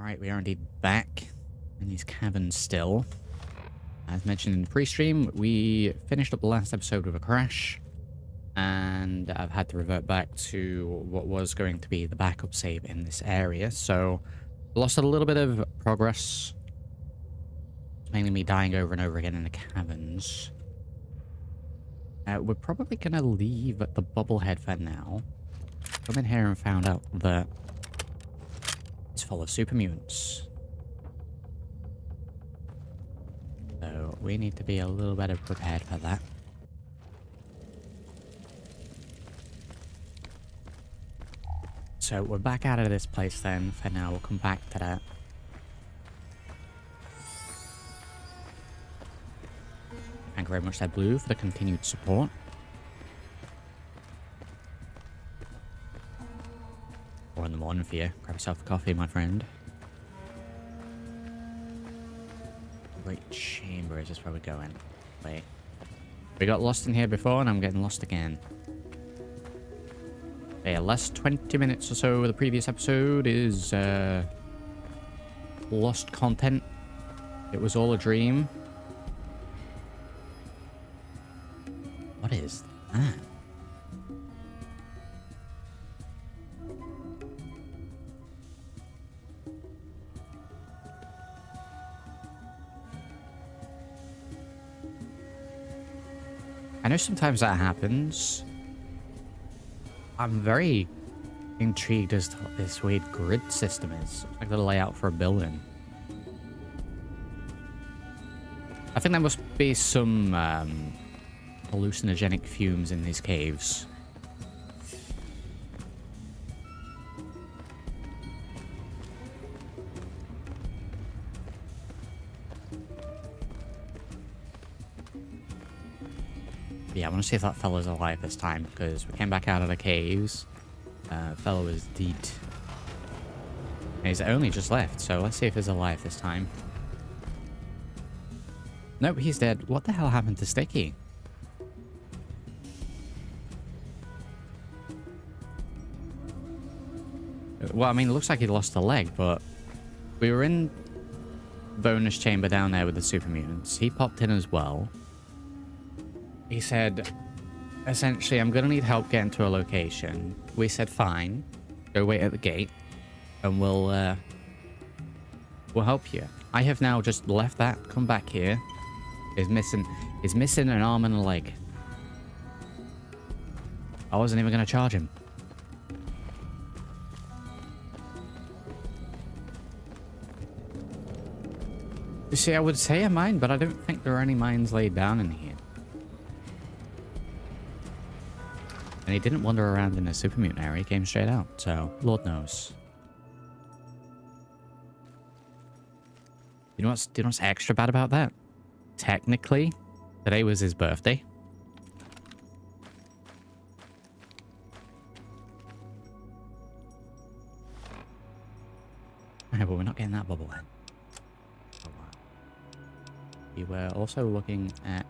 Alright, we are indeed back in these caverns still. As mentioned in the pre-stream, we finished up the last episode with a crash, and I've had to revert back to what was going to be the backup save in this area, so lost a little bit of progress. It's mainly me dying over and over again in the caverns. We're probably going to leave the bubblehead for now. Come in here and found out that it's full of super mutants. So we need to be a little better prepared for that. So we're back out of this place then. For now, we'll come back to that. Thank you very much, that Blue, for the continued support. Or in the morning for you. Grab yourself a coffee, my friend. Great chamber, is this where we're going? Wait. We got lost in here before, and I'm getting lost again. Okay, last 20 minutes or so of the previous episode is lost content. It was all a dream. What is that? I know sometimes that happens. I'm very intrigued as to what this weird grid system is. Looks like the layout for a building. I think there must be some hallucinogenic fumes in these caves. Yeah, I want to see if that fella's alive this time, because we came back out of the caves. Fellow is dead. And he's only just left, so let's see if he's alive this time. Nope, he's dead. What the hell happened to Sticky? Well, I mean, it looks like he lost a leg, but we were in bonus chamber down there with the super mutants. He popped in as well. He said, essentially, I'm going to need help getting to a location. We said, fine. Go wait at the gate, and we'll help you. I have now just left that, come back here. He's missing an arm and a leg. I wasn't even going to charge him. You see, I would say a mine, but I don't think there are any mines laid down in here. And he didn't wander around in a super mutant area, he came straight out, so Lord knows. You know what's extra bad about that? Technically, today was his birthday. Okay, but we're not getting that bubblehead. We were also looking at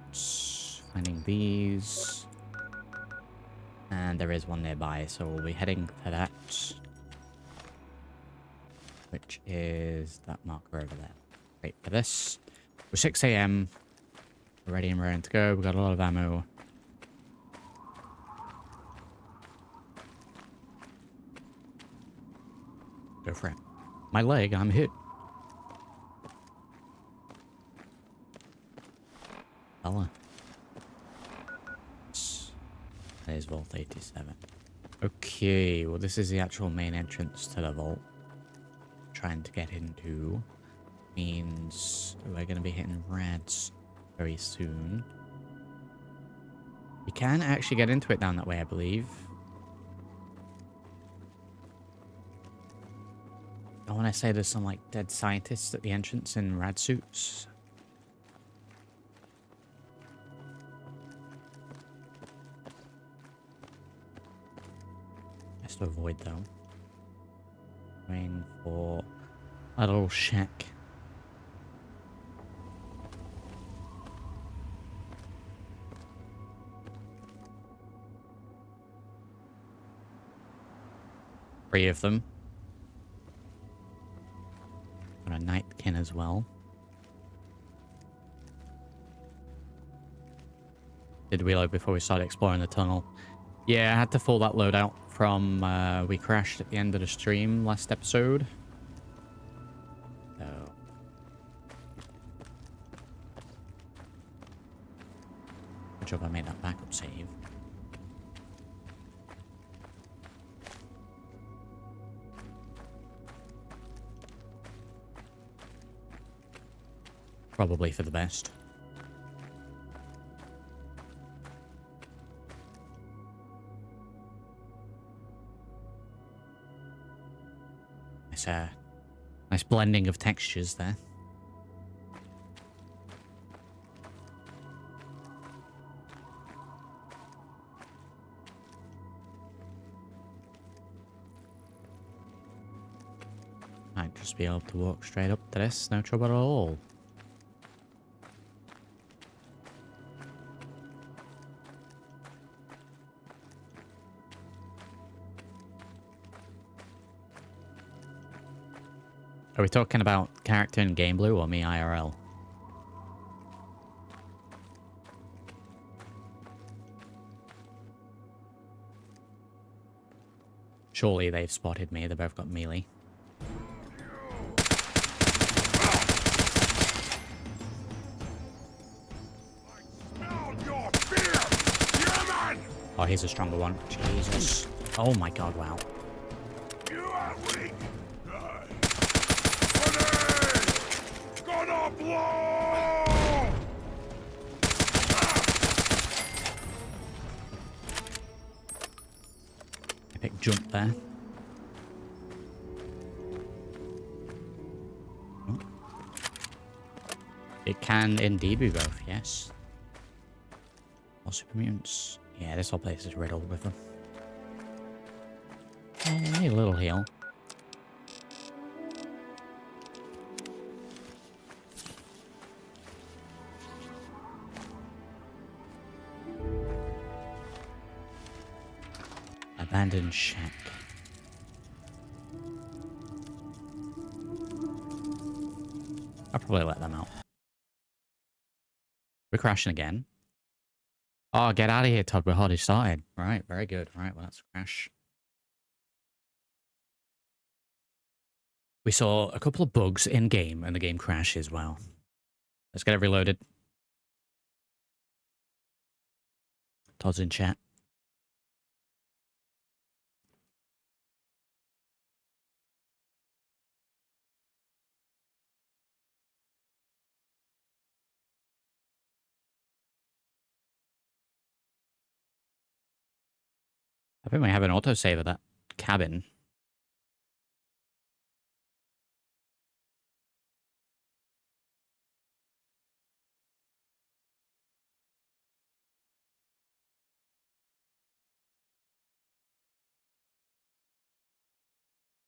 finding these. And there is one nearby, so we'll be heading to that. Which is that marker over there. Wait for this. We're 6 AM. We're ready and raring to go. We've got a lot of ammo. Go for it. My leg, I'm hit. Fella. There's Vault 87. Okay, well this is the actual main entrance to the vault. Trying to get into means we're going to be hitting rads very soon. You can actually get into it down that way, I believe. I want to say there's some like dead scientists at the entrance in rad suits. To avoid though. Going for a little shack. Three of them. Got a nightkin as well. Did we load before we started exploring the tunnel? Yeah, I had to pull that load out from we crashed at the end of the stream last episode. So good job I made that backup save. Probably for the best. Nice blending of textures there. Might just be able to walk straight up to this, no trouble at all. Are we talking about character in Game Blue or me IRL? Surely they've spotted me. They both got melee. Oh, he's a stronger one. Jesus. Oh my god, wow. Epic jump there. Oh. It can indeed be both, yes. More super mutants. Yeah, this whole place is riddled with them. Oh, I need a little heal. Abandoned shack. I'll probably let them out. We're crashing again. Oh, get out of here, Todd. We're already started. Right, very good. Right, well, let's crash. We saw a couple of bugs in-game, and the game crashes. Wow. Let's get it reloaded. Todd's in chat. I think we have an autosave of that cabin.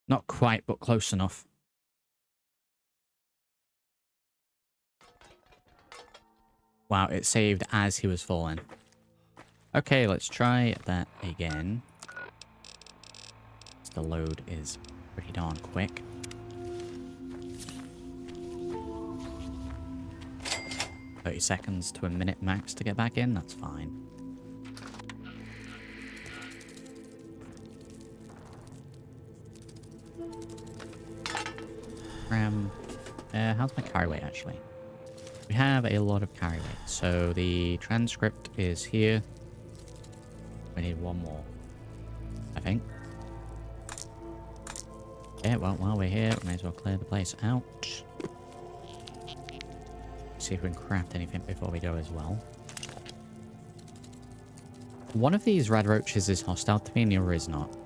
Not quite, but close enough. Wow, it saved as he was falling. Okay, let's try that again. The load is pretty darn quick. "30 seconds to a minute max to get back in, that's fine. How's my carry weight actually? We have a lot of carry weight, so the transcript is here. We need one more, I think. Yeah, well, while we're here, we may as well clear the place out. See if we can craft anything before we go as well. One of these red roaches is hostile to me and the other is not.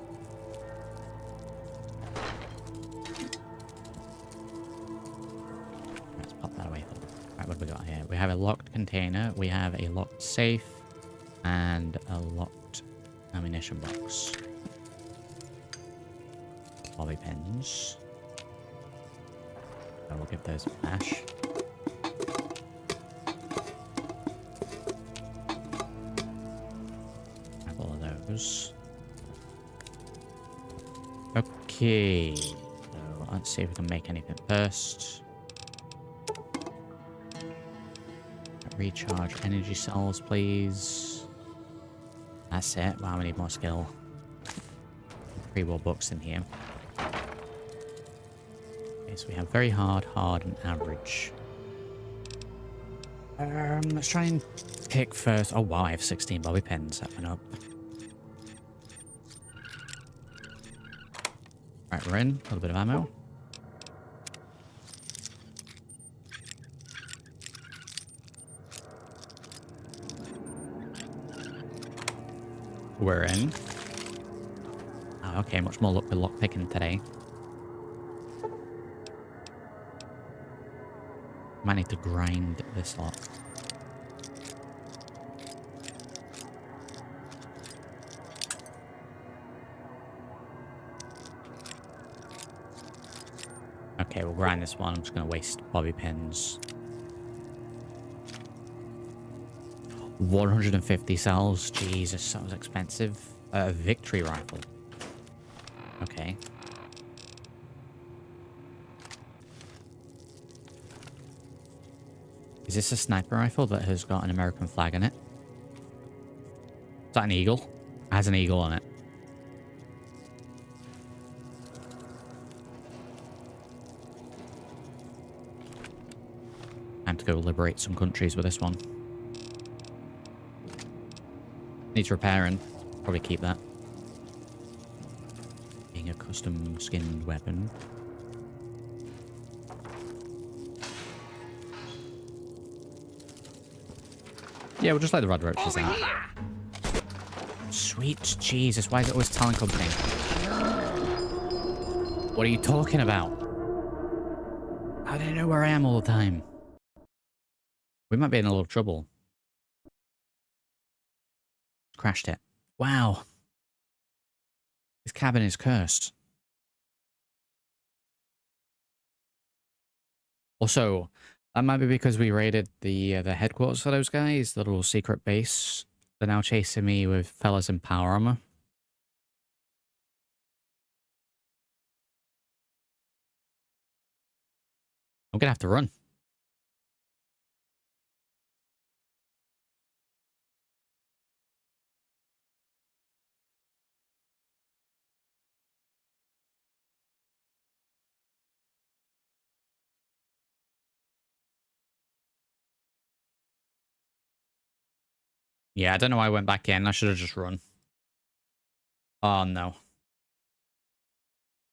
Let's pop that away. Right, what have we got here? We have a locked container, we have a locked safe, and a locked ammunition box. Bobby pins. I will give those a flash. Grab all of those. Okay. So Let's see if we can make anything first. Recharge energy cells, please. That's it. Wow, we need more skill. 3 more books in here. Okay, so we have very hard, hard, and average. Let's try and pick first. Oh wow, I have 16 bobby pins. That went up. Right, we're in. A little bit of ammo. We're in. Oh, okay, much more luck with lockpicking today. Might need to grind this lot. Okay, we'll grind this one. I'm just going to waste bobby pins. 150 cells. Jesus, that was expensive. A victory rifle. Okay. Is this a sniper rifle that has got an American flag in it? Is that an eagle? It has an eagle on it. Time to go liberate some countries with this one. Needs repairing. Probably keep that. Being a custom skinned weapon. Yeah, we'll just let the red roaches in. Sweet Jesus, why is it always talent company? What are you talking about? How do they know where I am all the time? We might be in a little trouble. Crashed it. Wow. This cabin is cursed. Also, that might be because we raided the headquarters for those guys, the little secret base. They're now chasing me with fellas in power armor. I'm gonna have to run. Yeah, I don't know why I went back in. I should have just run. Oh, no.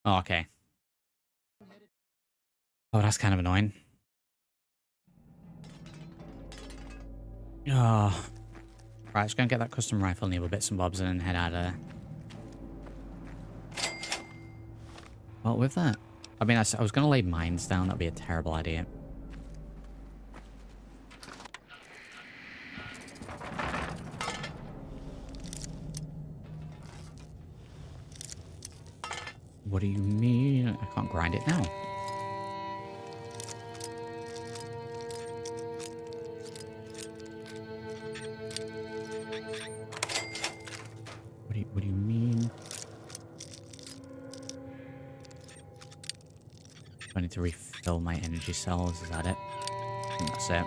Oh, okay. Oh, that's kind of annoying. Oh. Right, let's go and get that custom rifle and leave bits and bobs and then head out of there. Well, with that... I mean, I was going to lay mines down. That'd be a terrible idea. What do you mean? I can't grind it now. What do you mean? I need to refill my energy cells. Is that it? I think that's it.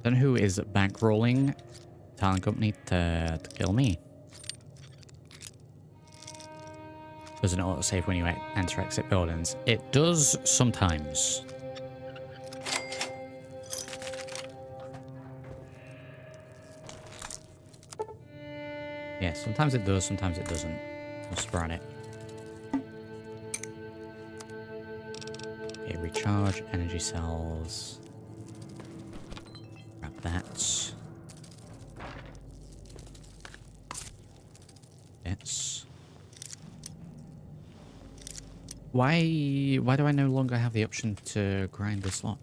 Then who is bankrolling talent company to kill me? Does it autosave when you enter exit buildings? It does sometimes. Yeah, sometimes it does, sometimes it doesn't. We'll sprint it. Okay, recharge energy cells. Grab that. It's... Why do I no longer have the option to grind this lot?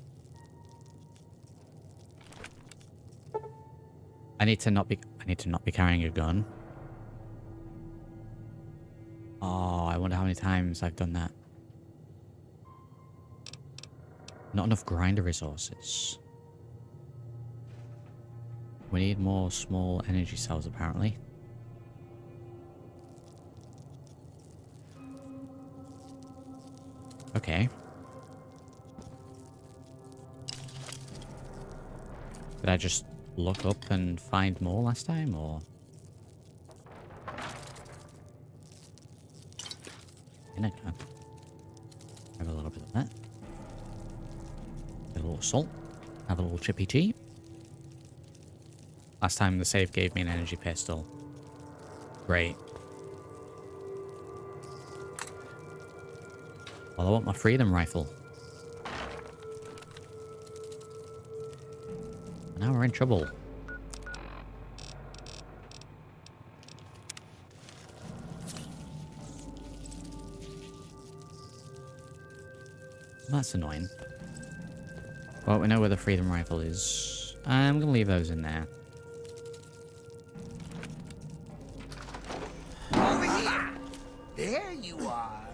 I need to not be carrying a gun. Oh, I wonder how many times I've done that. Not enough grinder resources. We need more small energy cells, apparently. Okay. Did I just look up and find more last time, or...? Vinegar. Have a little bit of that. A little salt. Have a little chippy tea. Last time the save gave me an energy pistol. Great. Well, I want my freedom rifle. And now we're in trouble. That's annoying. Well, we know where the freedom rifle is. I'm going to leave those in there. Over here! There you are!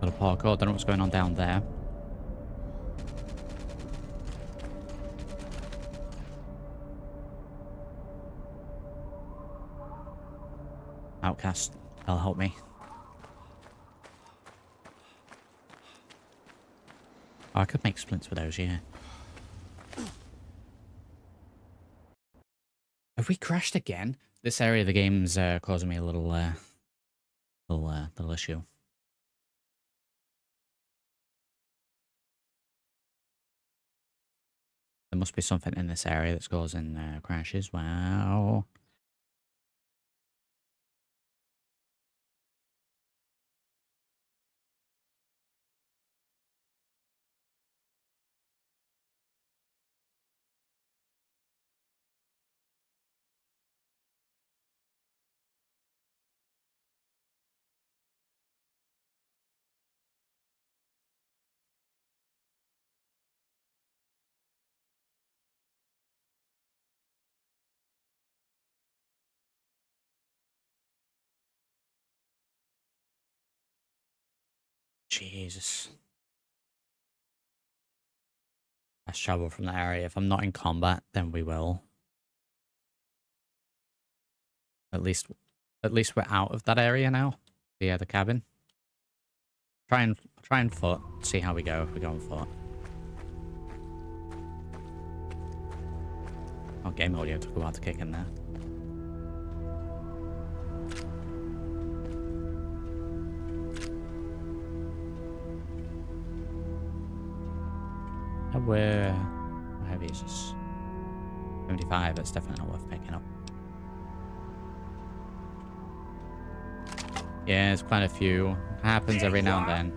Little parkour. Don't know what's going on down there. Outcast. That'll help me. Oh, I could make splints with those, yeah. Have we crashed again? This area of the game's causing me a little issue. There must be something in this area that's causing crashes. Wow. Jesus. Let's travel from that area. If I'm not in combat, then we will. At least we're out of that area now. Yeah, the cabin. Try and foot. See how we go if we go on foot. Oh, game audio took a while to kick in there. How heavy is this? 75. That's definitely not worth picking up. Yeah, there's quite a few. Happens every now and then.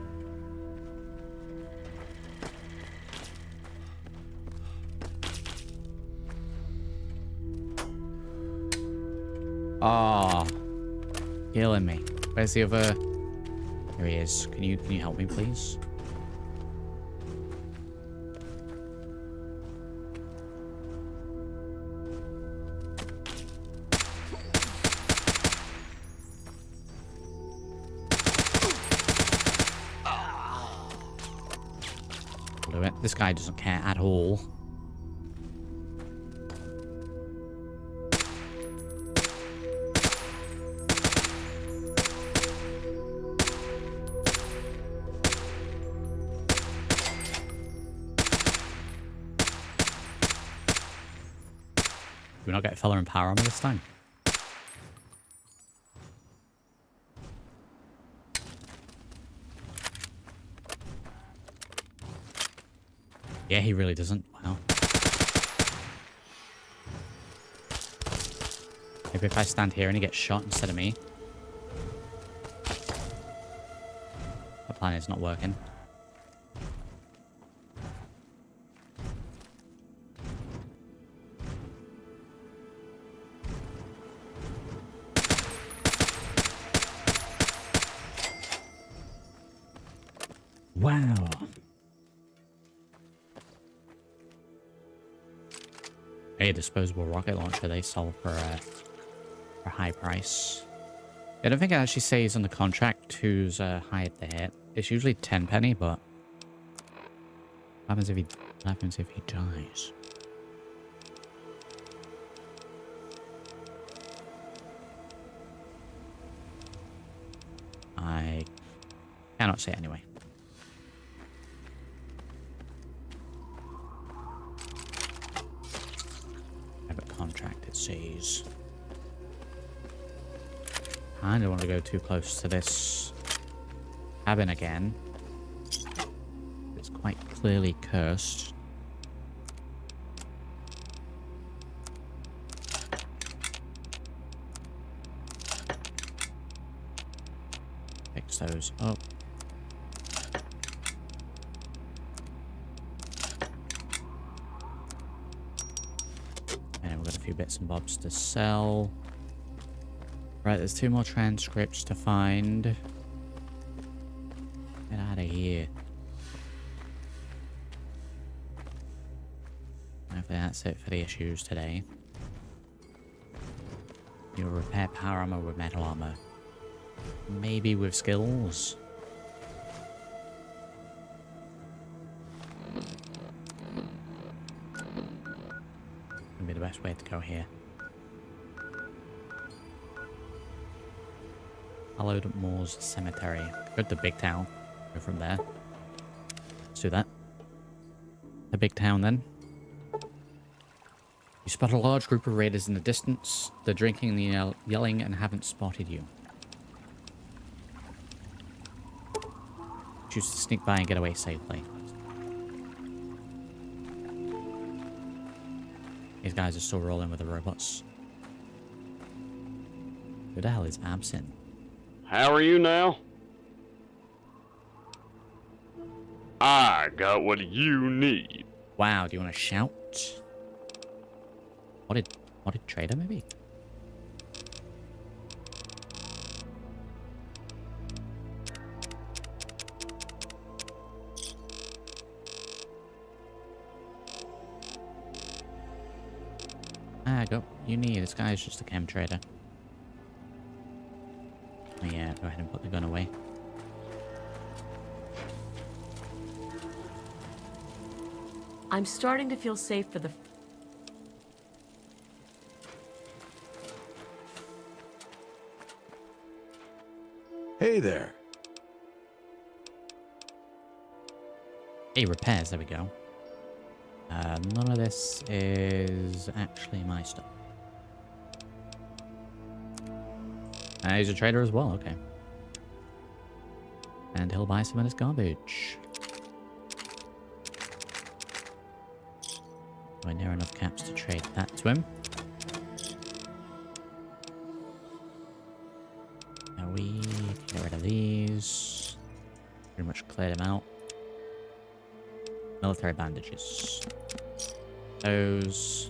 Oh, killing me. Where's the other? Here he is. Can you help me, please? This guy doesn't care at all. Do we not get fella and power armor this time? Yeah, he really doesn't. Wow. Maybe if I stand here and he gets shot instead of me. That plan is not working. Wow. A disposable rocket launcher they sell for a high price. I don't think it actually says on the contract who's hired the hit. It's usually Tenpenny, but What happens if he dies? I cannot say anyway. Private contract, it says. I don't want to go too close to this cabin again. It's quite clearly cursed. Fix those up. And we've got a few bits and bobs to sell. Right, there's 2 more transcripts to find. Get out of here. Hopefully that's it for the issues today. You'll repair power armor with metal armor. Maybe with skills. Would be the best way to go here. Hallowed Moor's Cemetery. Go to the big town. Go from there. Let's do that. The big town then. You spot a large group of raiders in the distance. They're drinking and yelling and haven't spotted you. Choose to sneak by and get away safely. These guys are still rolling with the robots. Who the hell is absent? How are you now? I got what you need. Wow, do you want to shout? What did trader maybe? Go. You need this guy is just a chem trader. Oh, yeah, go ahead and put the gun away. I'm starting to feel safe for the... Hey there. Hey, repairs, there we go. None of this is actually my stuff. He's a trader as well, okay. And he'll buy some of this garbage. We're near enough caps to trade that to him. Now we can get rid of these. Pretty much cleared them out. Military bandages. Those.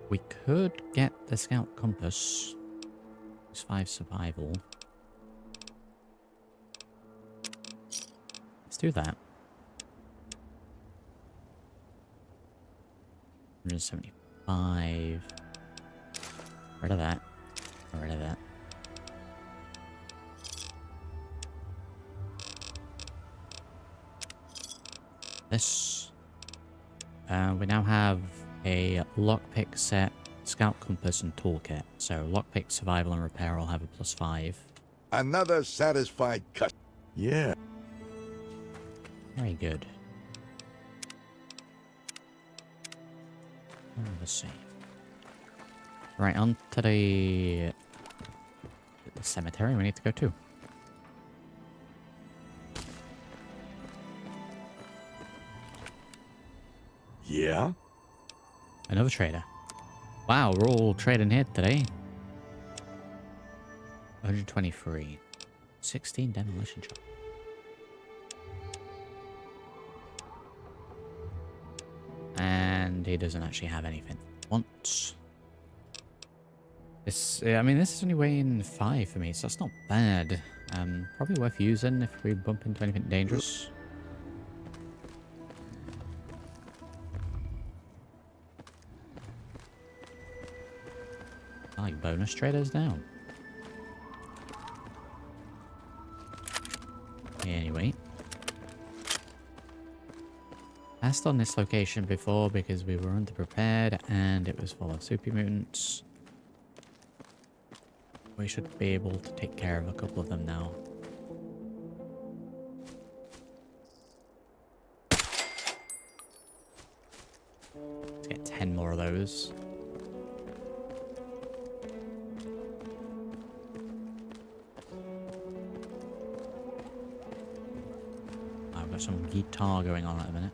We could get the scout compass. It's 5 survival. Let's do that. 175. Rid of that. Get rid of that. This. We now have a lockpick set, scout compass, and toolkit. So lockpick, survival, and repair all have a +5. Another satisfied cut. Yeah. Very good. Let's see. Right, on to the cemetery we need to go to. Yeah? Another trader. Wow, we're all trading here today. 123. 16 demolition shop. And he doesn't actually have anything. Once. This, I mean, this is only weighing 5 for me, so that's not bad. Probably worth using if we bump into anything dangerous. I like bonus traders now. Anyway. passed on this location before because we were underprepared and it was full of super mutants. We should be able to take care of a couple of them now. Let's get 10 more of those. I've got some guitar going on at the minute.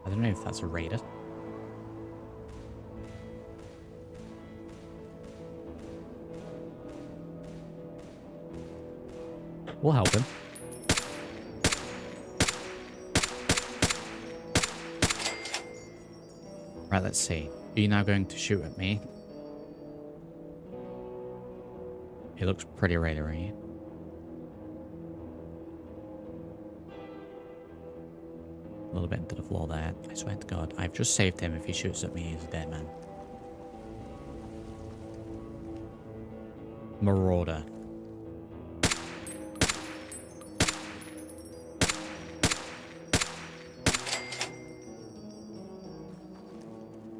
I don't know if that's a raider. We'll help him. Right, let's see. Are you now going to shoot at me? He looks pretty raidery. A little bit into the floor there. I swear to God, I've just saved him. If he shoots at me, he's a dead man. Marauder.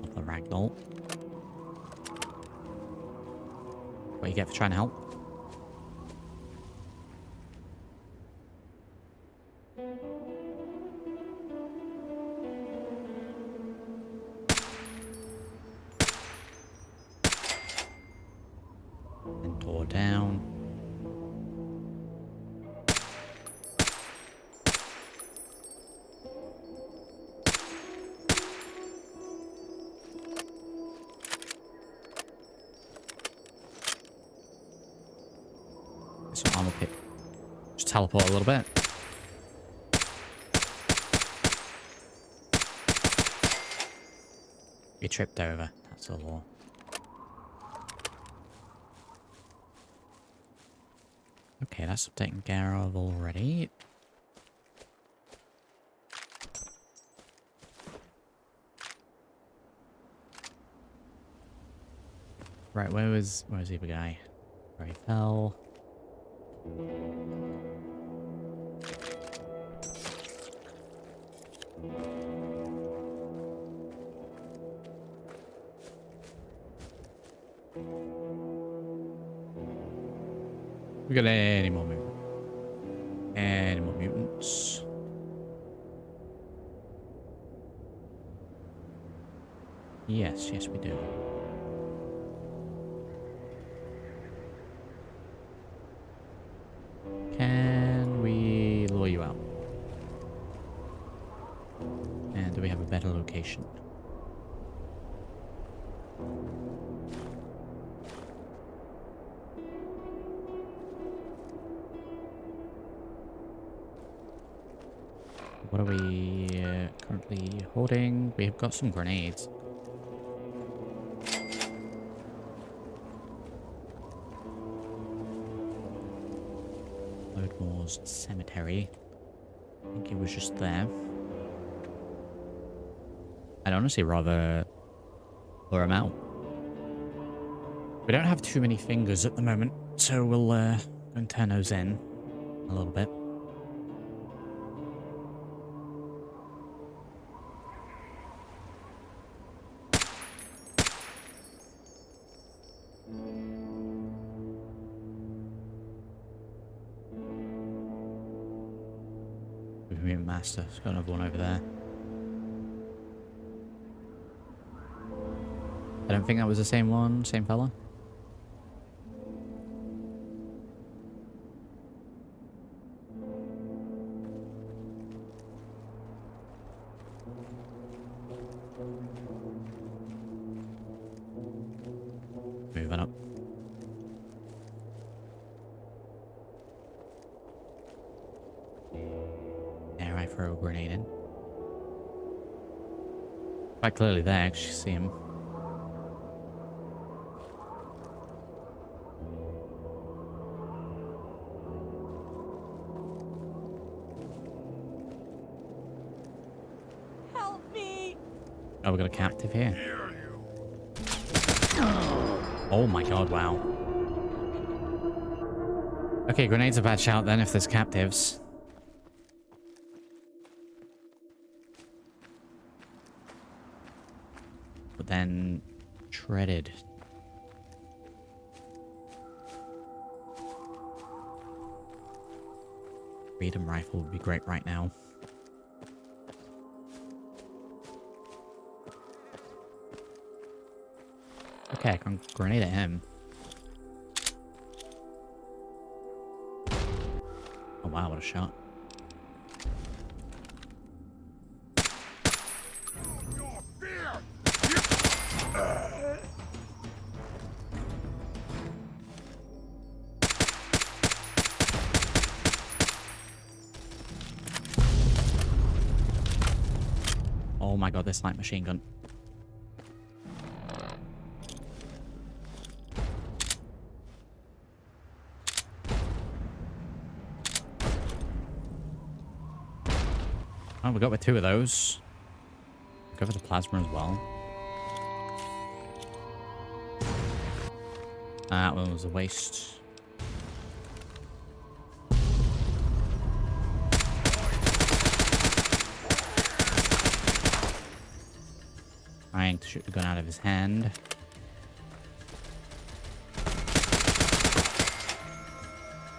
Another ragdoll. What do you get for trying to help? And tore down. Some armor pick. Just teleport a little bit. You tripped over. That's the law. Okay, that's taken care of already. Right, where's the other guy? Where he fell. We got any more movement? Any more mutants? Yes, yes we do. Can we lure you out? And do we have a better location? What are we currently holding? We've got some grenades. Moor's cemetery. I think it was just there. I'd honestly rather lure him out. We don't have too many fingers at the moment, so we'll go and turn those in a little bit. Superhuman Master. It's got another one over there. I don't think that was the same one, same fella. Moving up. There, I throw a grenade in. Quite clearly there, I can see him. Help me! Oh, we got a captive here. Oh my god, wow. Okay, grenades a bad shout then if there's captives. But then... shredded. Freedom rifle would be great right now. Okay, I can grenade at him. Oh wow, what a shot. Oh my god, this light machine gun. Oh, we got with 2 of those. Go for the plasma as well. That one was a waste. Trying to shoot the gun out of his hand.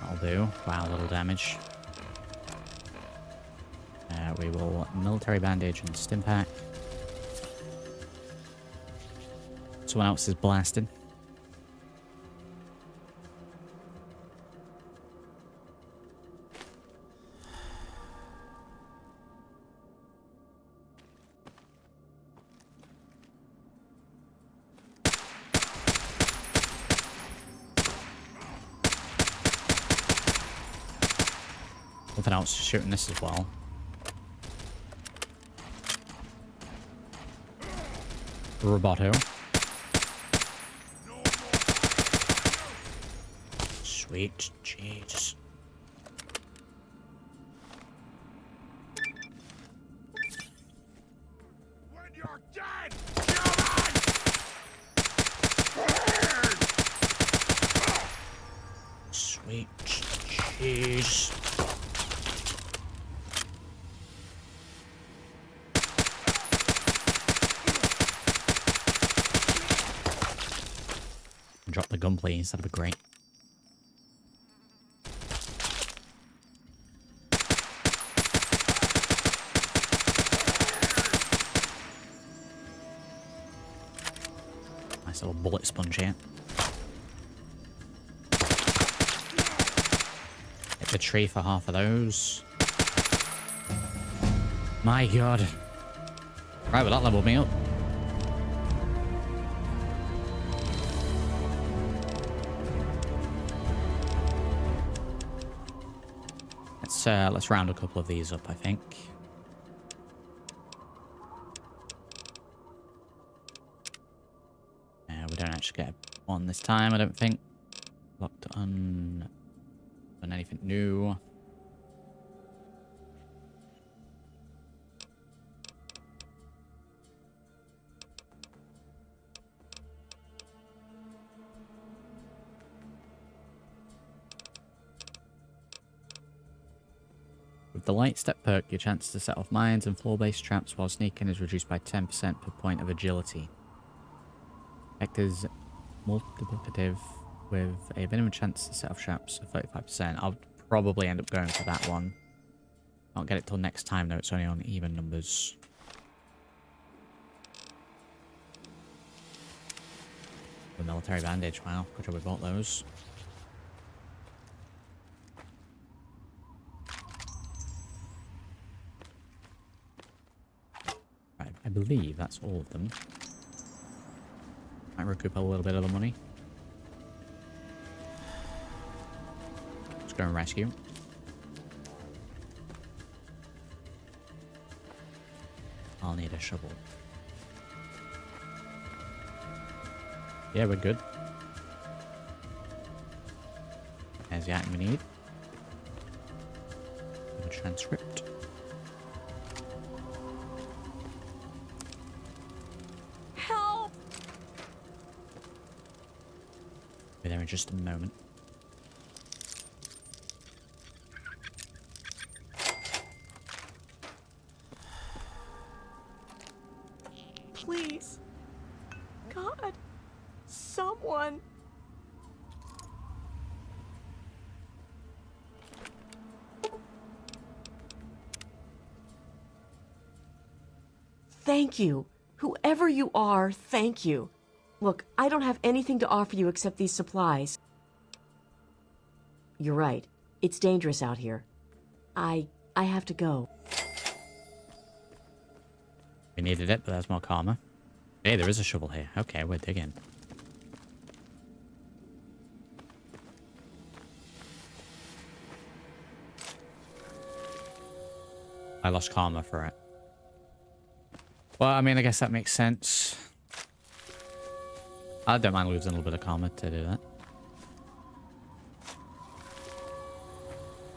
That'll do. Wow, little damage. We will military bandage and stim pack. Someone else is blasting. Something else shooting this as well. Roboto. Sweet cheese. When you're dead, human! Sweet cheese. Drop the gun, please. That'd be great. Nice little bullet sponge here. Hit the tree for half of those. My god. Right, well that leveled me up. Let's round a couple of these up, I think. We don't actually get one this time, I don't think. Locked on anything new. With the light step perk, your chance to set off mines and floor-based traps while sneaking is reduced by 10% per point of agility. Effect is multiplicative with a minimum chance to set off traps of 35%. I'll probably end up going for that one. I'll get it till next time though, it's only on even numbers. The military bandage, wow, good job we bought those. I believe that's all of them. Might recoup a little bit of the money. Let's go and rescue. I'll need a shovel. Yeah, we're good. There's the item we need. A transcript. be there in just a moment. Please. God. Someone. Thank you. Whoever you are, thank you. Look, I don't have anything to offer you except these supplies. You're right. It's dangerous out here. I have to go. We needed it, but there's more karma. Hey, there is a shovel here. Okay, we're digging. I lost karma for it. Well, I mean, I guess that makes sense. I don't mind losing a little bit of karma to do that.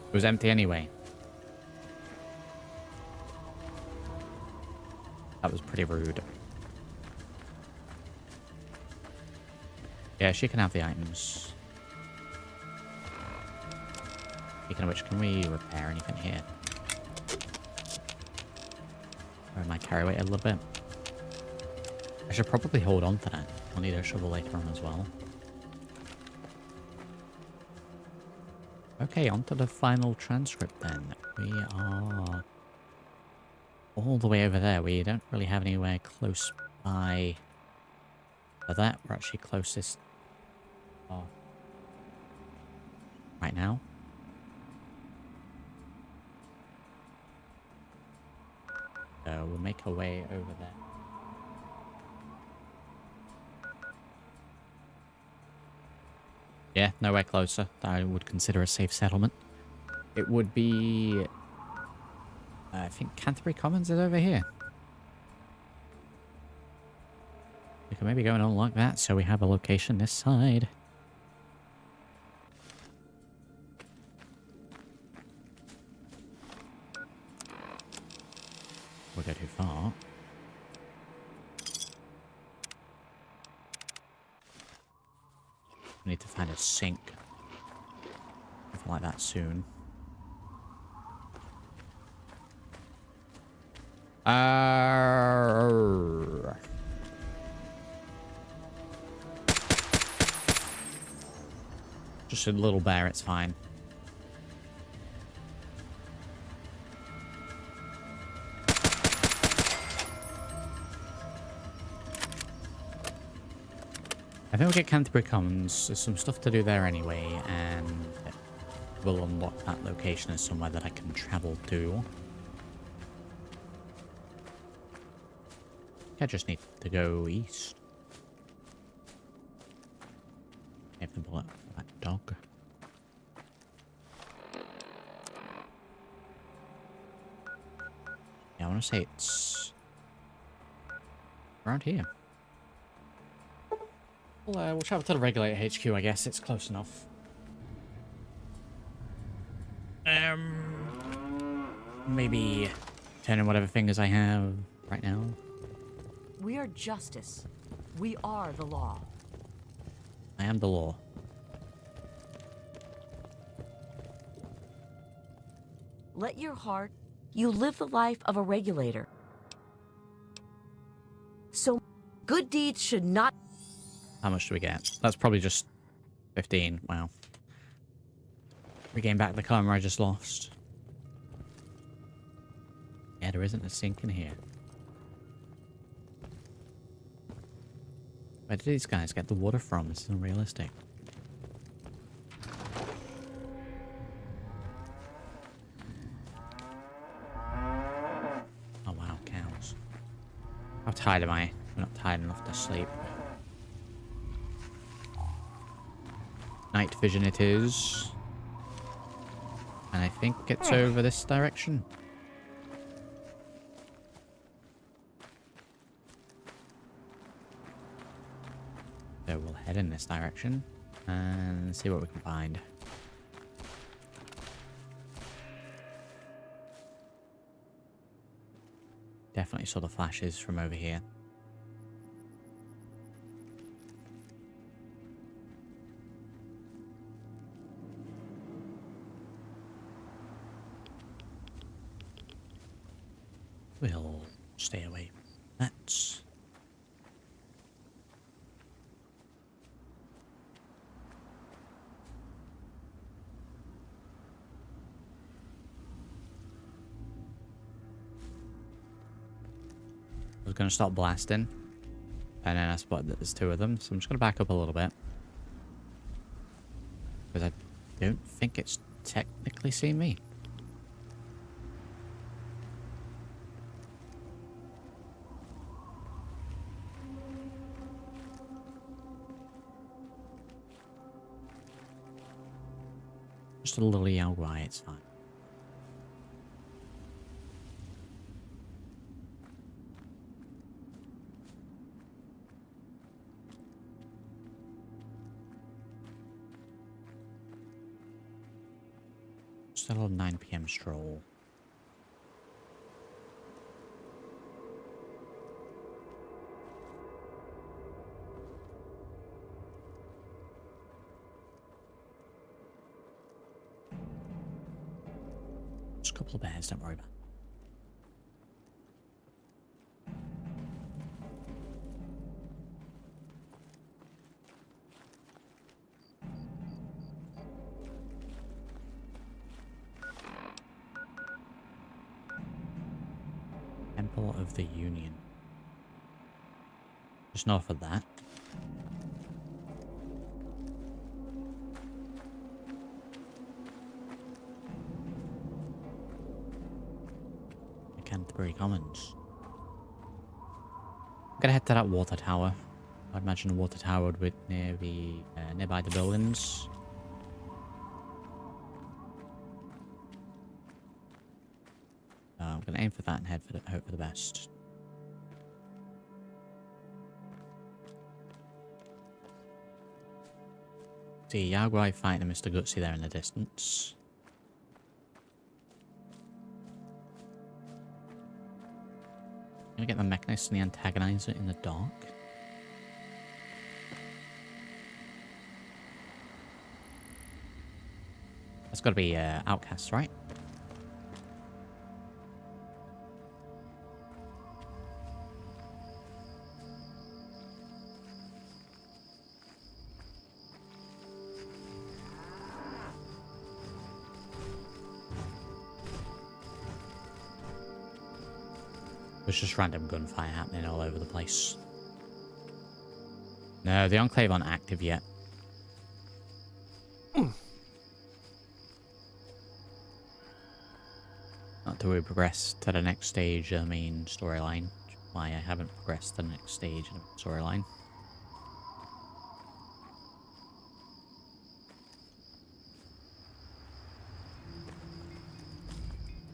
It was empty anyway. That was pretty rude. Yeah, she can have the items. Speaking of which, can we repair anything here? Or my carry weight a little bit? I should probably hold on to that. I'll need a shovel later on as well. Okay, on to the final transcript then. We are all the way over there. We don't really have anywhere close by for that. We're actually closest right now. So we'll make our way over there. Yeah, nowhere closer. I would consider a safe settlement. It would be... I think Canterbury Commons is over here. We can maybe go and unlock that so we have a location this side. We'll go too far. We need to find a sink. Something like that soon. Just a little bear, it's fine. I think we'll get Canterbury Commons. There's some stuff to do there anyway, and we'll unlock that location as somewhere that I can travel to. I just need to go east. I have to pull up that dog. Yeah, I want to say it's around here. We'll travel to the regulator HQ, I guess. It's close enough. Maybe turn in whatever fingers I have right now. We are justice. We are the law. I am the law. Let your heart... You live the life of a regulator. So, good deeds should not... How much do we get? That's probably just 15. Wow. Regain back the karma I just lost. Yeah, there isn't a sink in here. Where did these guys get the water from? This is unrealistic. Oh wow, cows. How tired am I? I'm not tired enough to sleep. Night vision it is. And I think it's over this direction. So we'll head in this direction and see what we can find. Definitely saw the flashes from over here. We'll stay away from that. I was going to stop blasting, and then I spotted that there's two of them, so I'm just going to back up a little bit. Because I don't think it's technically seen me. Just a little Yaogwai, it's fine. Just a little 9 PM stroll. Just a couple of bears, don't worry about it. Temple of the Union. Just north of that. Canterbury Commons. I'm gonna head to that water tower. I'd imagine the water tower would be nearby the buildings. I'm gonna aim for that and hope for the best. See Yaogwai fighting Mr. Gutsy there in the distance. Gonna get the Mechanist and the Antagonizer in the dark. That's gotta be Outcasts, right? There's just random gunfire happening all over the place. No, the Enclave aren't active yet. Not till we progress to the next stage of the main storyline. Why I haven't progressed to the next stage of the storyline.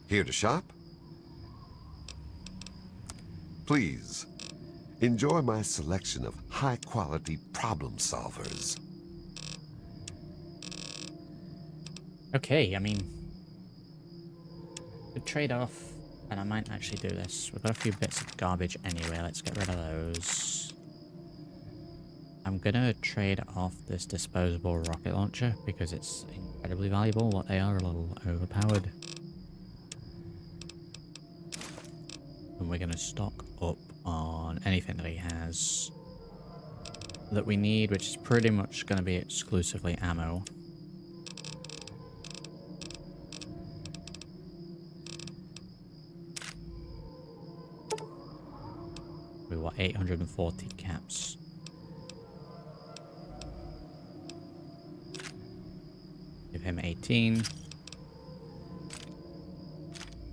Here to shop? Please, enjoy my selection of high-quality problem solvers. Okay, I mean, good trade-off, and I might actually do this. We've got a few bits of garbage anyway. Let's get rid of those. I'm gonna trade off this disposable rocket launcher because it's incredibly valuable. What they are a little overpowered. And we're going to stock up on anything that he has that we need, which is pretty much going to be exclusively ammo. We want 840 caps. Give him 18.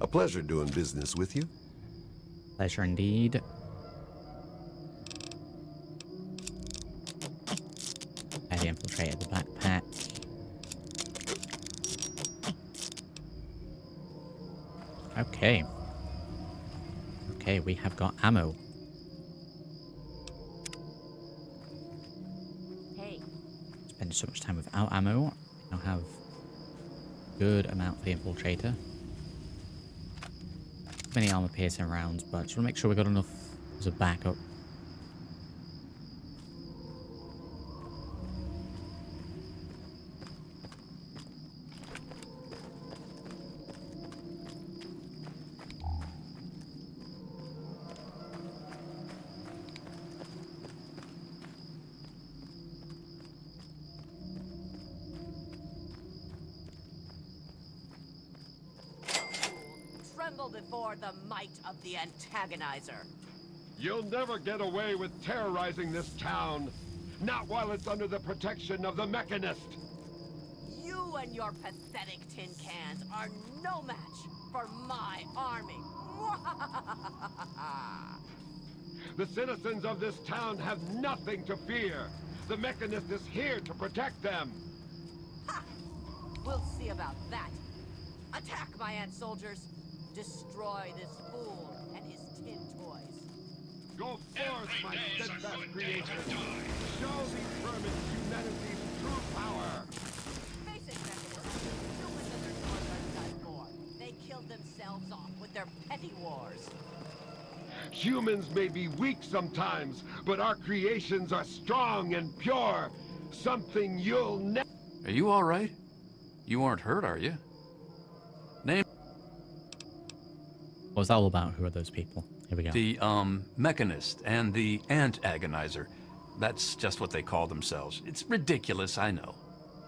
A pleasure doing business with you. Pleasure indeed. Heavy infiltrated the backpack. Okay. Okay, we have got ammo. Hey. Spend so much time without ammo. I'll have good amount for the infiltrator. Many armor piercing rounds, but just want to make sure we got enough as a backup. before the might of the antagonizer. You'll never get away with terrorizing this town. Not while it's under the protection of the Mechanist. You and your pathetic tin cans are no match for my army. The citizens of this town have nothing to fear. The Mechanist is here to protect them. Ha! We'll see about that. Attack, my ant soldiers. Destroy this fool and his tin toys. Go forth, my steadfast creation. Show these vermin humanity's true power. Face it, Mechanist. Humans and their toys are done for. They killed themselves off with their petty wars. Humans may be weak sometimes, but our creations are strong and pure. Something you'll never... Are you all right? You aren't hurt, are you? Name What was that all about? Who are those people? Here we go. the, Mechanist and the Ant Agonizer. That's just what they call themselves. It's ridiculous, I know.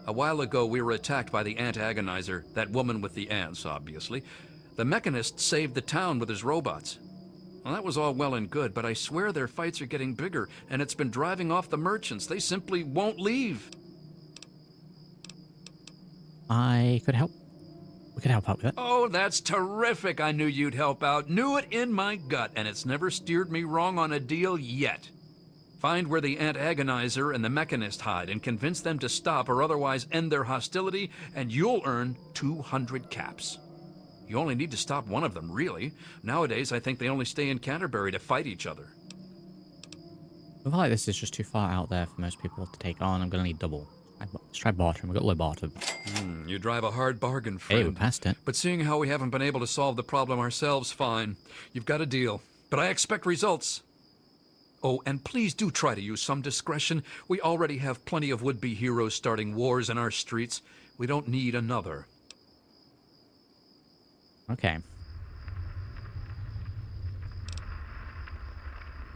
A while ago, we were attacked by the Ant Agonizer, that woman with the ants, obviously. The Mechanist saved the town with his robots. Well, that was all well and good, but I swear their fights are getting bigger, and it's been driving off the merchants. They simply won't leave. I could help. We could help out with it. Oh, that's terrific. I knew you'd help out. Knew it in my gut, and it's never steered me wrong on a deal yet. Find where the Ant Agonizer and the Mechanist hide and convince them to stop or otherwise end their hostility, and you'll earn 200 caps. You only need to stop one of them, really. Nowadays, I think they only stay in Canterbury to fight each other. I feel like this is just too far out there for most people to take on. I'm going to need double. Let's try bartering. We've got low barter. You drive a hard bargain, Hey, friend. we passed it. But seeing how we haven't been able to solve the problem ourselves, fine. You've got a deal. But I expect results. Oh, and please do try to use some discretion. We already have plenty of would-be heroes starting wars in our streets. We don't need another. Okay.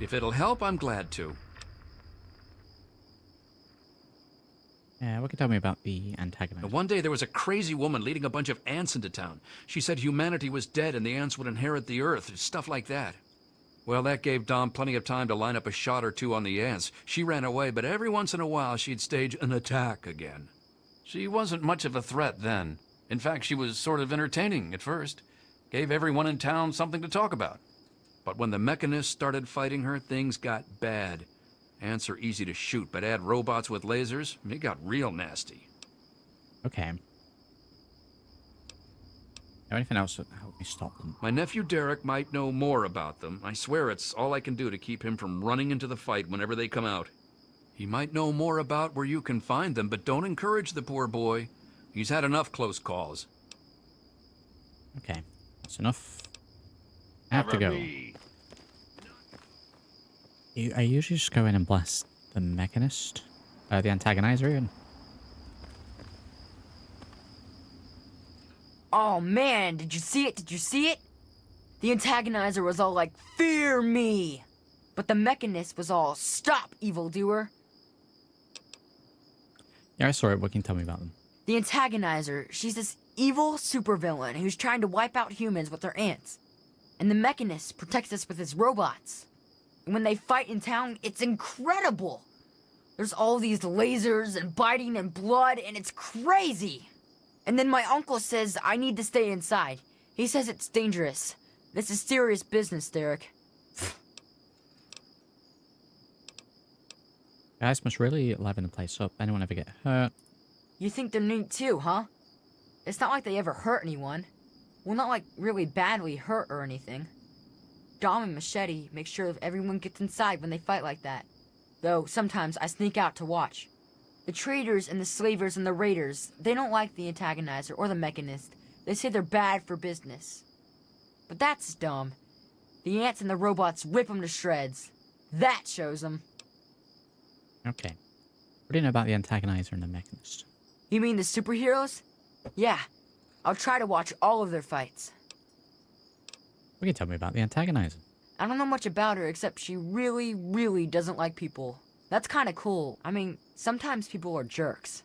If it'll help, I'm glad to. Yeah, what can you tell me about the antagonist? One day there was a crazy woman leading a bunch of ants into town. She said humanity was dead and the ants would inherit the earth, stuff like that. Well, that gave Dom plenty of time to line up a shot or two on the ants. She ran away, but every once in a while she'd stage an attack again. She wasn't much of a threat then. In fact, she was sort of entertaining at first. Gave everyone in town something to talk about. But when the Mechanists started fighting her, things got bad. Ants are easy to shoot, but add robots with lasers, it got real nasty. Okay. Anything else that help me stop them? My nephew Derek might know more about them. I swear it's all I can do to keep him from running into the fight whenever they come out. He might know more about where you can find them, but don't encourage the poor boy. He's had enough close calls. Okay. That's enough. I have to go. I usually just go in and blast the Mechanist. The Antagonizer even. Oh man, did you see it? Did you see it? The Antagonizer was all like, "Fear me!" But the Mechanist was all, "Stop, evildoer!" Yeah, I saw it. What can you tell me about them? The Antagonizer, she's this evil supervillain who's trying to wipe out humans with her ants. And the Mechanist protects us with his robots. And when they fight in town, it's incredible! There's all these lasers and biting and blood, and it's crazy! And then my uncle says I need to stay inside. He says it's dangerous. This is serious business, Derek. Guys must really liven the place up. Anyone ever get hurt? You think they're neat too, huh? It's not like they ever hurt anyone. Well, not like really badly hurt or anything. Dom and Machete make sure that everyone gets inside when they fight like that. Though sometimes I sneak out to watch. The traders and the slavers and the raiders, they don't like the Antagonizer or the Mechanist. They say they're bad for business. But that's dumb. The ants and the robots rip them to shreds. That shows them. Okay. What do you know about the Antagonizer and the Mechanist? You mean the superheroes? Yeah. I'll try to watch all of their fights. What can you tell me about the Antagonizer? I don't know much about her except she really, really doesn't like people. That's kinda cool. I mean, sometimes people are jerks.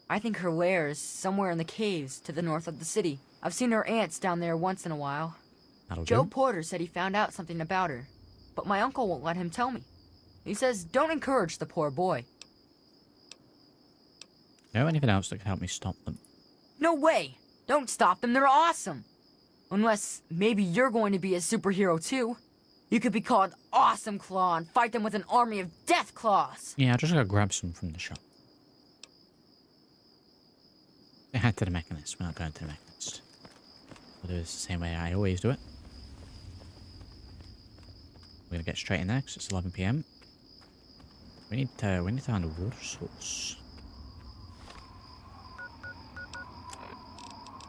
I think her lair is somewhere in the caves to the north of the city. I've seen her ants down there once in a while. That'll Joe do. Porter said he found out something about her, but my uncle won't let him tell me. He says don't encourage the poor boy. Know anything else that could help me stop them? No way! Don't stop them, they're awesome! Unless maybe you're going to be a superhero too. You could be called Awesome Claw and fight them with an army of Death Claws! Yeah, I'll just go grab some from the shop. Head to the mechanist. We're not going to the mechanist. We'll do this the same way I always do it. We're gonna get straight in there because it's 11 PM. We need to find a water source.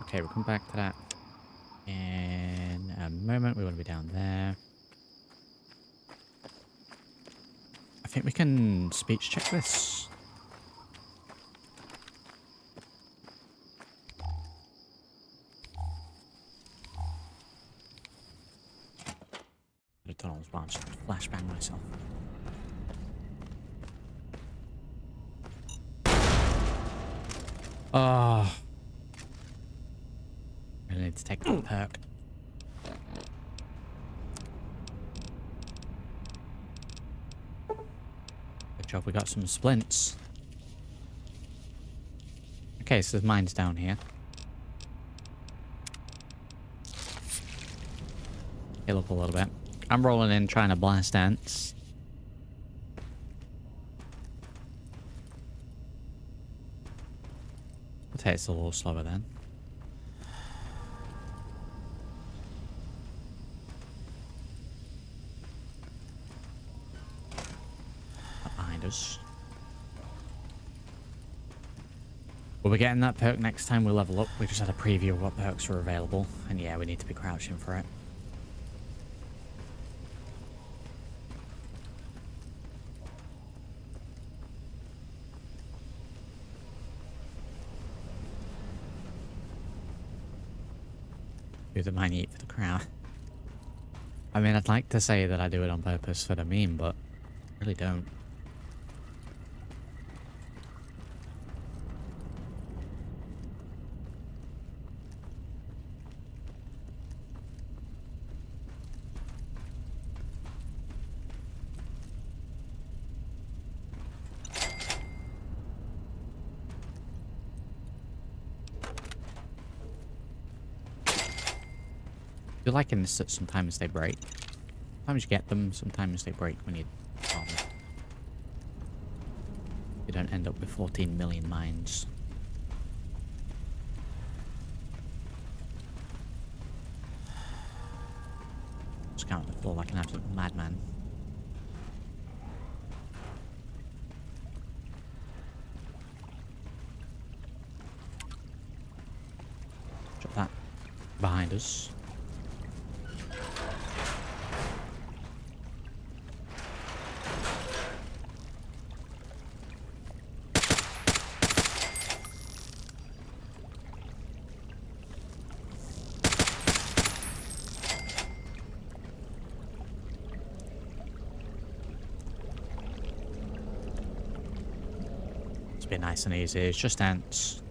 Okay, we'll come back to that in a moment. We want to be down there. I think we can speech check this. The tunnels branch. Flashbang myself. Oh. I need to take that perk. Good job, we got some splints. Okay, so the mine's down here. Heal up a little bit. I'm rolling in trying to blast ants. I'll take it a little slower then. Behind us. We'll be getting that perk next time we level up. We just had a preview of what perks are available. And yeah, we need to be crouching for it. Do the mine eat for the crowd. I mean, I'd like to say that I do it on purpose for the meme, but I really don't. I feel like in this that sometimes they break. Sometimes you get them, sometimes they break when you farm them. You don't end up with 14 million mines. Just count the floor like an absolute madman. Drop that behind us. Be nice and easy. It's just ants.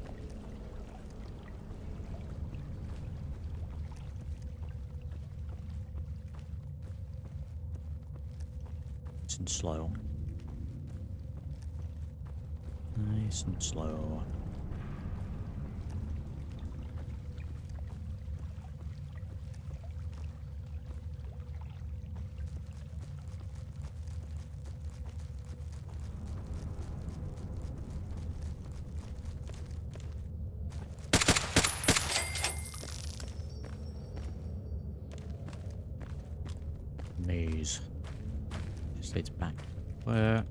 Nice and slow. Nice and slow. Maze. This leads back. Where?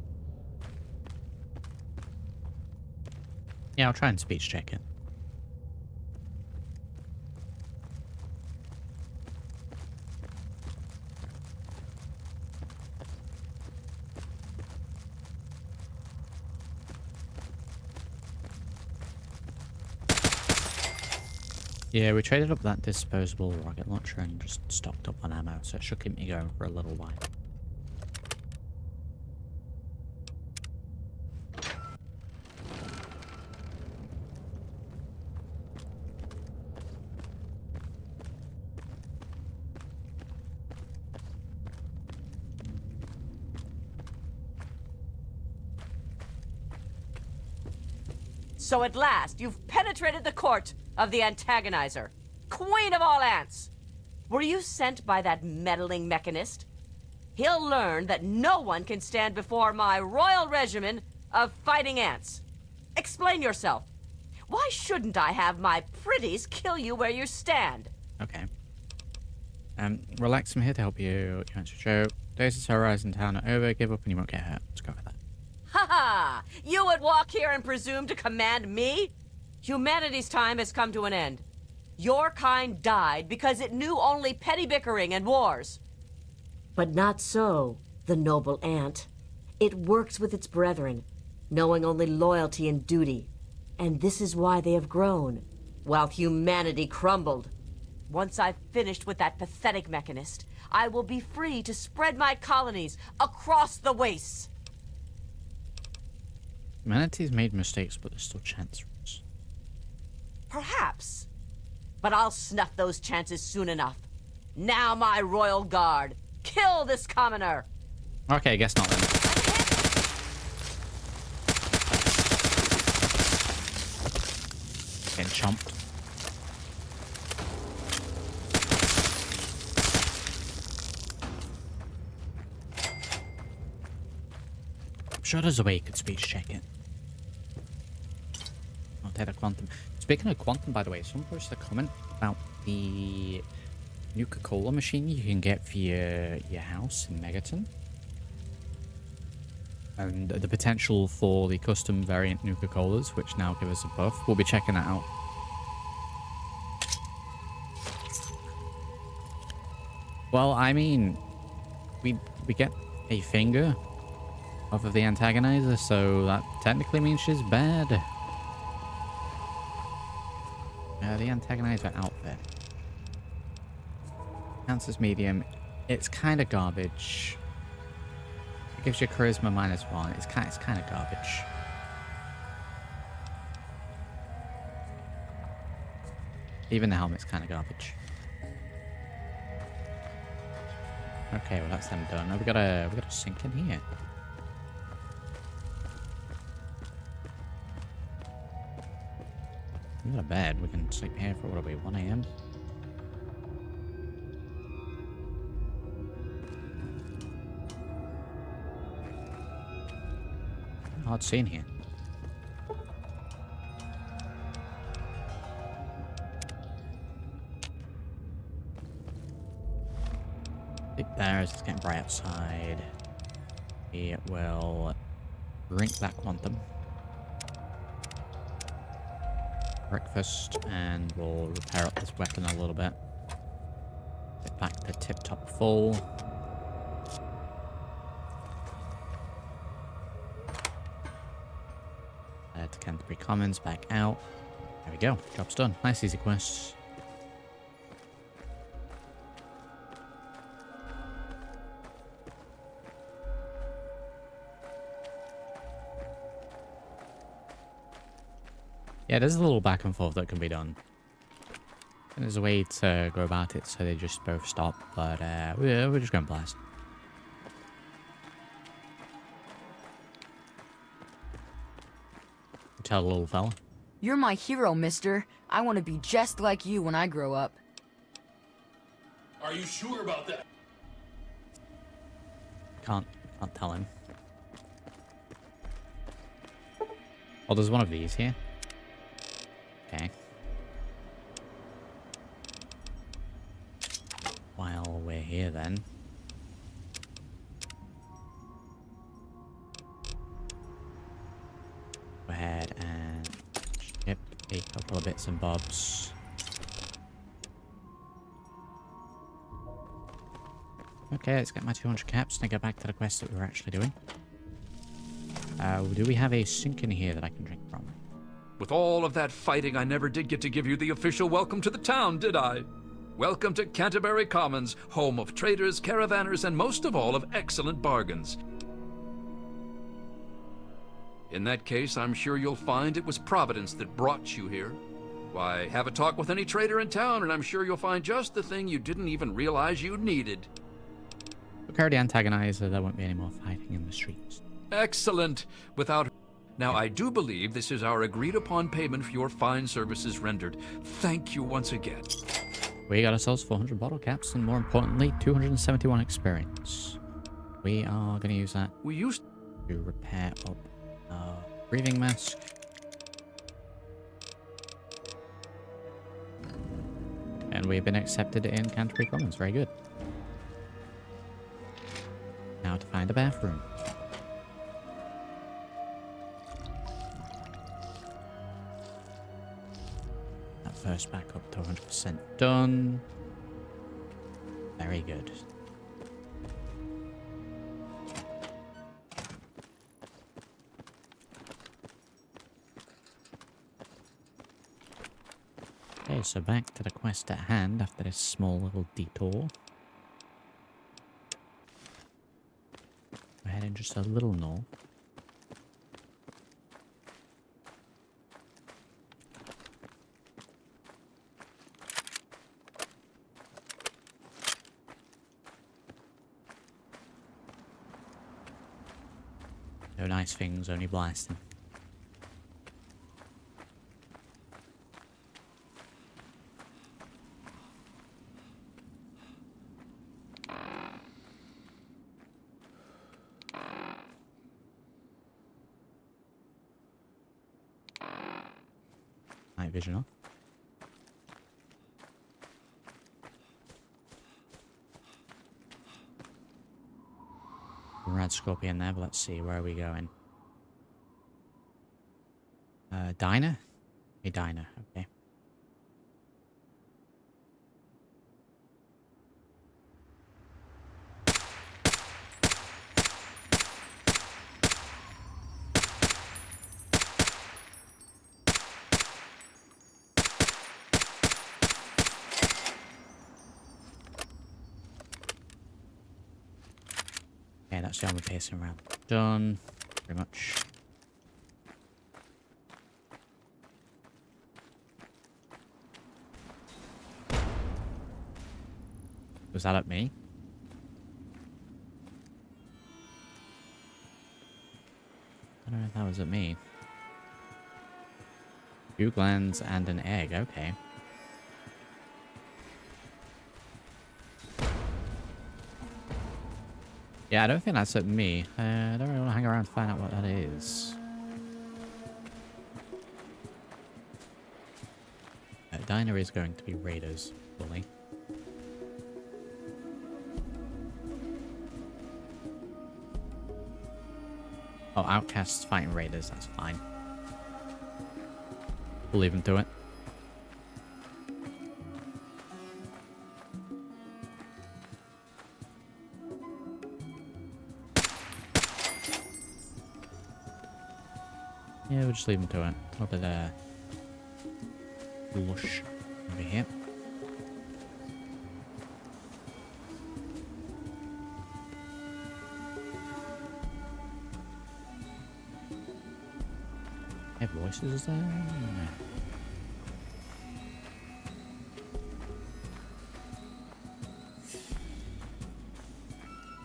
Yeah, I'll try and speech check it. Yeah, we traded up that disposable rocket launcher and just stocked up on ammo, so it should keep me going for a little while. So at last, you've penetrated the court of the antagonizer, queen of all ants. Were you sent by that meddling mechanist? He'll learn that no one can stand before my royal regimen of fighting ants. Explain yourself. Why shouldn't I have my pretties kill you where you stand? Okay. Relax, I'm here to help you. You answer show. Days of terrorizing town are over. Give up and you won't get hurt. Let's go with that. Ha ha! You would walk here and presume to command me? Humanity's time has come to an end. Your kind died because it knew only petty bickering and wars. But not so, the noble ant. It works with its brethren, knowing only loyalty and duty. And this is why they have grown, while humanity crumbled. Once I've finished with that pathetic mechanist, I will be free to spread my colonies across the wastes. Humanity's made mistakes, but there's still chance for us. Perhaps. But I'll snuff those chances soon enough. Now, my royal guard, kill this commoner! Okay, I guess not then. Getting chomped. I'm sure there's a way you could speech check it. I'll take a quantum. Speaking of quantum, by the way, someone posted a comment about the Nuka-Cola machine you can get for your house in Megaton. And the potential for the custom variant Nuka-Colas, which now give us a buff. We'll be checking that out. Well, I mean, we get a finger off of the antagonizer, so that technically means she's bad. The antagonizer outfit. Counts as medium. It's kind of garbage. It gives you charisma -1. It's kind of garbage. Even the helmet's kind of garbage. Okay, well that's them done. Now we got a sink in here. We got a bed. We can sleep here for what are we, 1 AM? Hard scene here. Sleep there as it's getting bright outside. We will drink that quantum. Breakfast, and we'll repair up this weapon a little bit. Get back to tip-top full. To Canterbury Commons, back out. There we go. Job's done. Nice easy quests. Yeah, there's a little back and forth that can be done. And there's a way to go about it so they just both stop, but we're just going to blast. Tell the little fella. You're my hero, mister. I want to be just like you when I grow up. Are you sure about that? Can't tell him. Oh, there's one of these here. Okay. While we're here then. Go ahead and ship a couple of bits and bobs. Okay, let's get my 200 caps and get back to the quest that we were actually doing. Do we have a sink in here that I can drink from? With all of that fighting, I never did get to give you the official welcome to the town, did I? Welcome to Canterbury Commons, home of traders, caravanners, and most of all of excellent bargains. In that case, I'm sure you'll find it was Providence that brought you here. Why, have a talk with any trader in town, and I'm sure you'll find just the thing you didn't even realize you needed. We'll carry the antagonizer, there won't be any more fighting in the streets. Excellent. Without Now, I do believe this is our agreed-upon payment for your fine services rendered. Thank you once again. We got ourselves 400 bottle caps and, more importantly, 271 experience. We are going to use that We used... to repair up our breathing mask. And we've been accepted in Canterbury Commons. Very good. Now to find a bathroom. That first back up to 100% done. Very good. Okay, so back to the quest at hand after this small little detour. We're heading just a little north. No nice things, only blasting. Night vision off. Red scorpion there, but let's see, where are we going? Diner? A diner, okay. Okay, that's the armor piercing round. Done. Pretty much. Was that at me? I don't know if that was at me. 2 glands and an egg, okay. Yeah, I don't think that's at me. I don't really want to hang around to find out what that is. Diner is going to be raiders, fully. Oh, outcasts fighting raiders, that's fine. We'll leave them to it. Yeah, we'll just leave them to it. A little bit lush over here. Have voices there?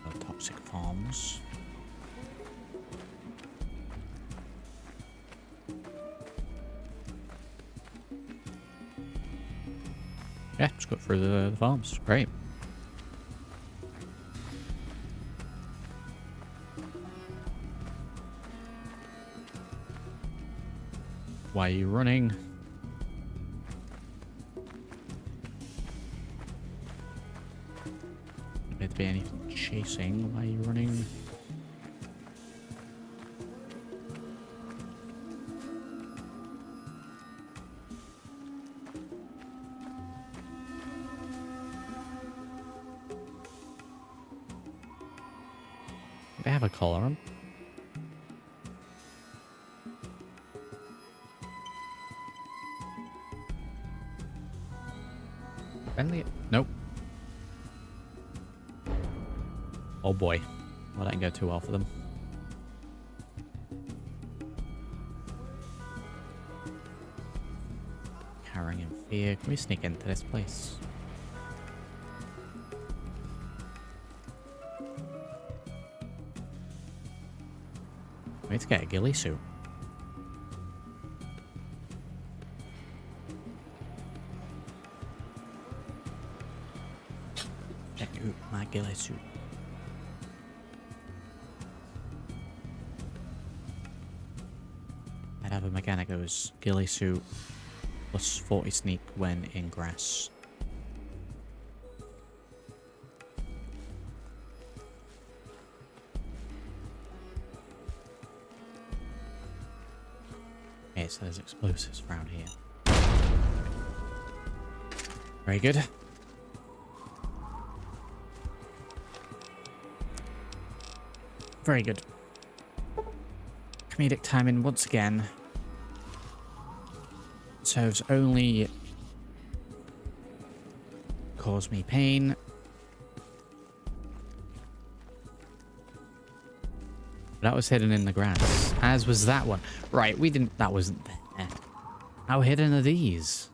Oh, toxic farms. Yeah, just go through the farms. Great. Why are you running? Don't appear to be anything chasing. Why are you running? They have a collar on. Friendly? Nope. Oh boy. Well, that didn't go too well for them. Cowering in fear. Can we sneak into this place? We need to get a ghillie suit. ghillie suit. I'd have a mechanic that was ghillie suit plus 40 sneak when in grass. Okay, so there's explosives around here. Very good. Very good. Comedic timing once again. Serves only cause me pain. That was hidden in the grass, as was that one. Right, we didn't... That wasn't there. How hidden are these?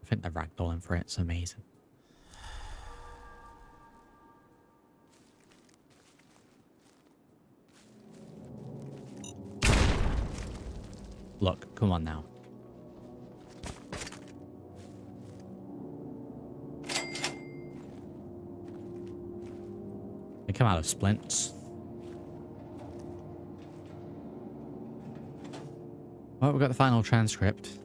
I think they're ragdolling for it. It's amazing. Look, come on now. They come out of splints. Well, we've got the final transcript.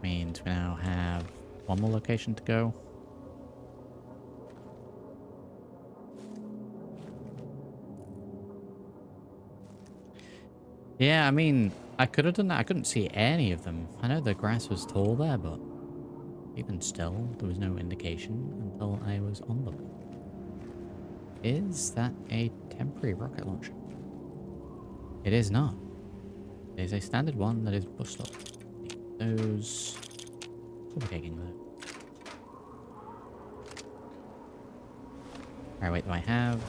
Means we now have one more location to go. Yeah, I mean, I could have done that. I couldn't see any of them. I know the grass was tall there, but even still, there was no indication until I was on them. Is that a temporary rocket launcher? It is not. It is a standard one that is bust up. Those... What are we taking though? Alright, wait, do I have...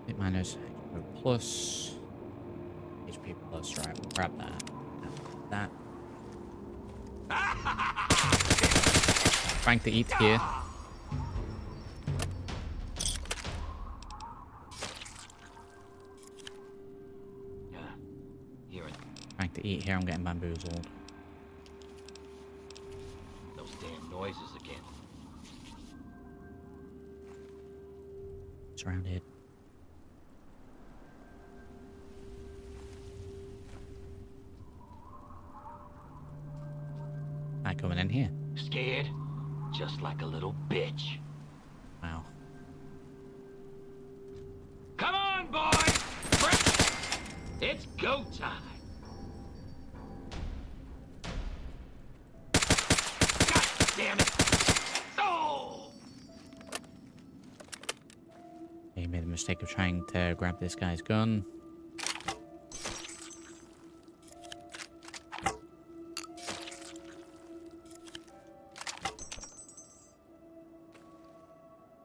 Hit minus HP plus... HP plus, right, we'll grab that. That. Trying to eat here. Trying to eat here, I'm getting bamboozled. Those damn noises again. Surrounded. Not coming in here. Scared? Just like a little bitch. Wow. Come on, boys! It's go time! God damn it! Oh! He made the mistake of trying to grab this guy's gun.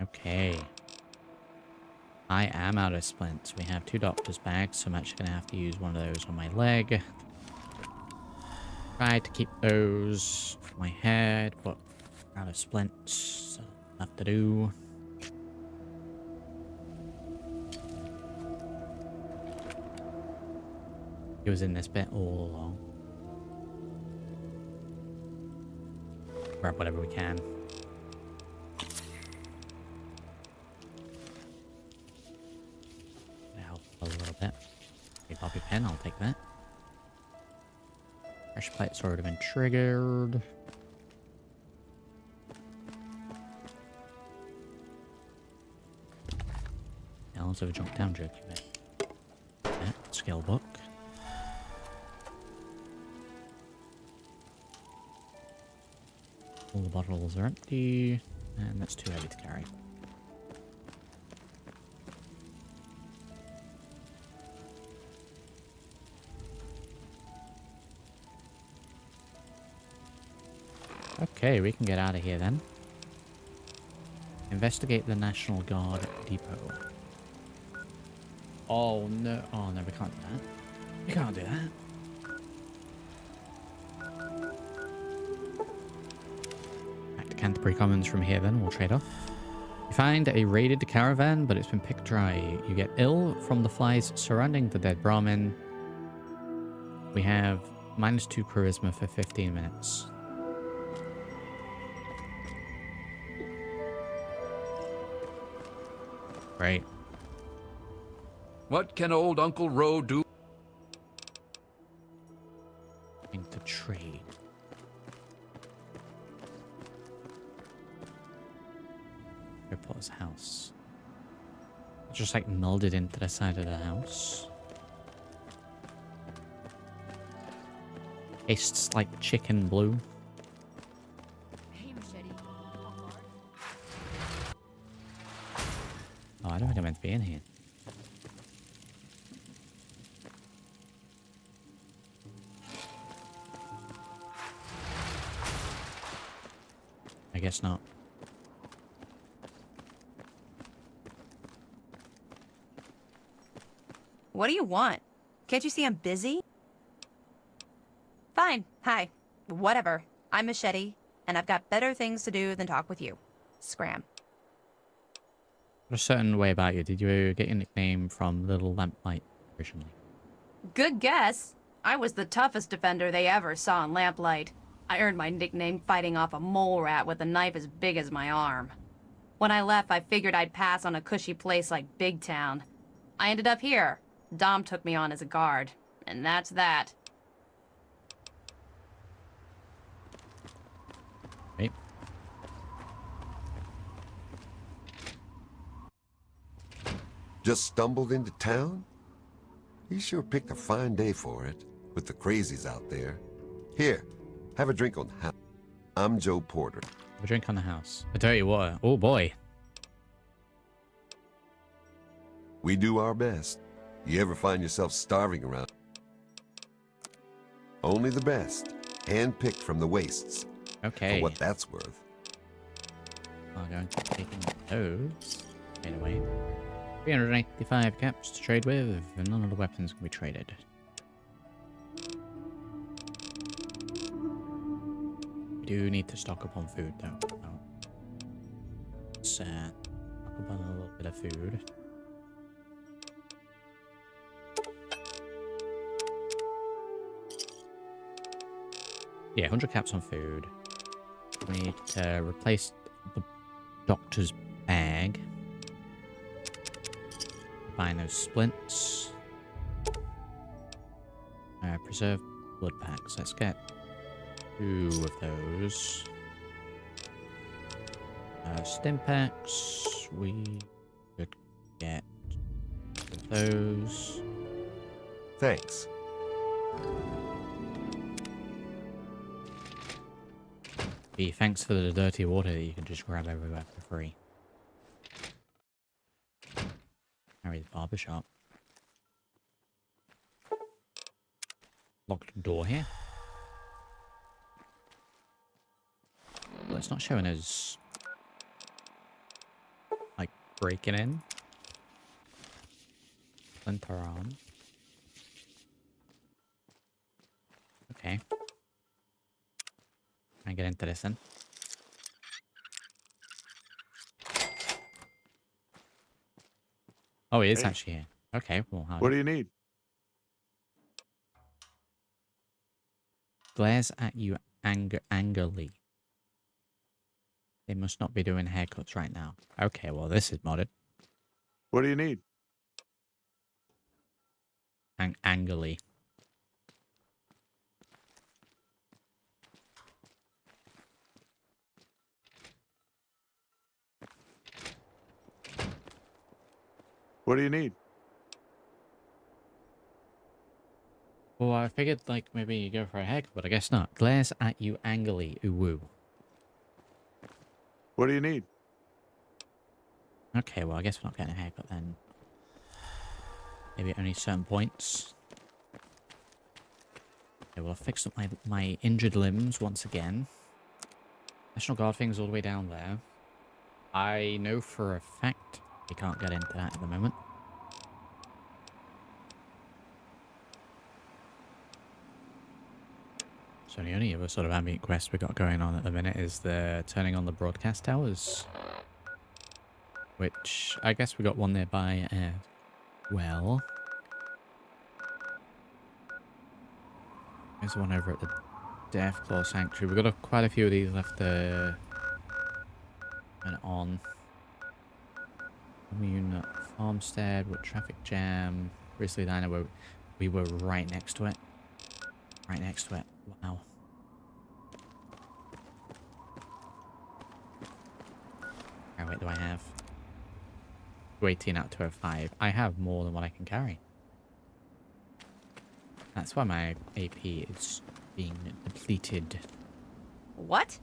Okay. I am out of splints. We have 2 doctor's bags, so I'm actually going to have to use one of those on my leg. Try to keep those for my head, but out of splints, so enough to do. He was in this bit all along. Grab whatever we can. A little bit. Okay, Bobby Pin, I'll take that. Pressure plate's already been triggered. Now let's have a jump down joke, you bet. That skill book. All the bottles are empty, and that's too heavy to carry. Okay, we can get out of here then. Investigate the National Guard depot. Oh no. Oh no, we can't do that. We can't do that. Back to Canterbury Commons from here then, we'll trade off. You find a raided caravan, but it's been picked dry. You get ill from the flies surrounding the dead Brahmin. We have -2 charisma for 15 minutes. Great. What can old Uncle Roe do? To trade. Reporter's house. Just like melded into the side of the house. Tastes like chicken blue. Hey, Machete. Oh, I don't think I meant to be in here. I guess not. What do you want? Can't you see I'm busy? Fine. Hi. Whatever. I'm Machete, and I've got better things to do than talk with you. Scram. There's a certain way about you. Did you get your nickname from Little Lamplight originally? Good guess. I was the toughest defender they ever saw in Lamplight. I earned my nickname fighting off a mole rat with a knife as big as my arm. When I left, I figured I'd pass on a cushy place like Big Town. I ended up here. Dom took me on as a guard, and that's that. Right. Just stumbled into town? You sure picked a fine day for it, with the crazies out there. Here, have a drink on the house. I'm Joe Porter. Have a drink on the house. A dirty water. Oh boy. We do our best. You ever find yourself starving around? Only the best, handpicked from the wastes. Okay. For what that's worth. I'll go and taking those. Right away. 385 caps to trade with, and none of the weapons can be traded. We do need to stock up on food, though. Let's stock up on a little bit of food. Yeah, 100 caps on food. We need to replace the doctor's bag. Buying those splints. Preserve blood packs. Let's get 2 of those. Stim packs. We could get 2 of those. Thanks. Thanks for the dirty water that you can just grab everywhere for free. Harry's barber shop. Locked door here. Well, it's not showing us like breaking in. Splinter arm. Okay. I get into this then. Oh, he is actually here. Okay, well, how What do you need? glares at you angrily. They must not be doing haircuts right now. Okay, well, this is modded. What do you need? Angrily. What do you need? Well, I figured, like, maybe you go for a haircut, but I guess not. Glares at you angrily, ooh-woo. What do you need? Okay, well, I guess we're not getting a haircut then. Maybe at only certain points. Okay, well, I've fixed up my injured limbs once again. National Guard thing's all the way down there. I know for a fact we can't get into that at the moment. So the only other sort of ambient quest we got going on at the minute is the turning on the broadcast towers. Which, I guess we got one nearby as well. There's one over at the Deathclaw Sanctuary. We've got quite a few of these left to turn on. Commune Farmstead, with Traffic Jam, Grizzly Diner, where we were right next to it. Right next to it. Wow. How much weight do I have? 218 out of 205. I have more than what I can carry. That's why my AP is being depleted. What?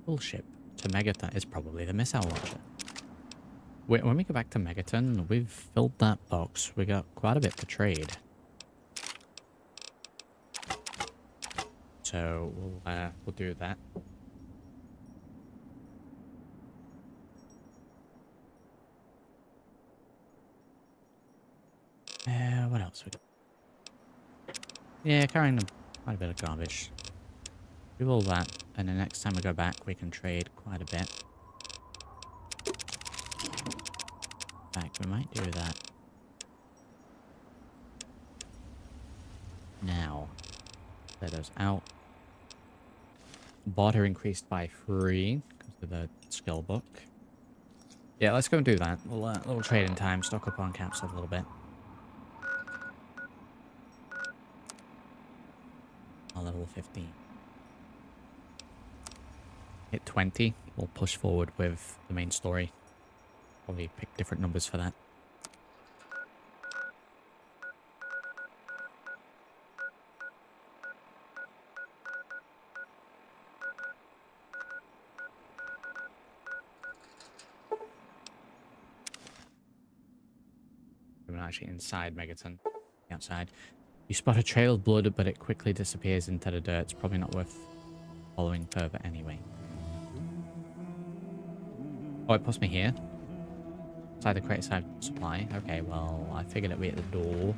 Bullship to Megaton is probably the missile launcher. When we go back to Megaton, we've filled that box. We got quite a bit to trade. So we'll do that. What else we got? Yeah, carrying quite a bit of garbage. Do all that, and the next time we go back, we can trade quite a bit. In fact, we might do that now. Clear those out. Barter increased by 3 because of the skill book. Yeah, let's go and do that. We'll little trading time, stock up on capsules a little bit. On level 15. Hit 20. We'll push forward with the main story. Probably pick different numbers for that. We're actually inside Megaton. Outside. You spot a trail of blood, but it quickly disappears into the dirt. It's probably not worth following further anyway. Oh, it puts me here. Inside the crate side supply. Okay, well, I figured it'd be at the door.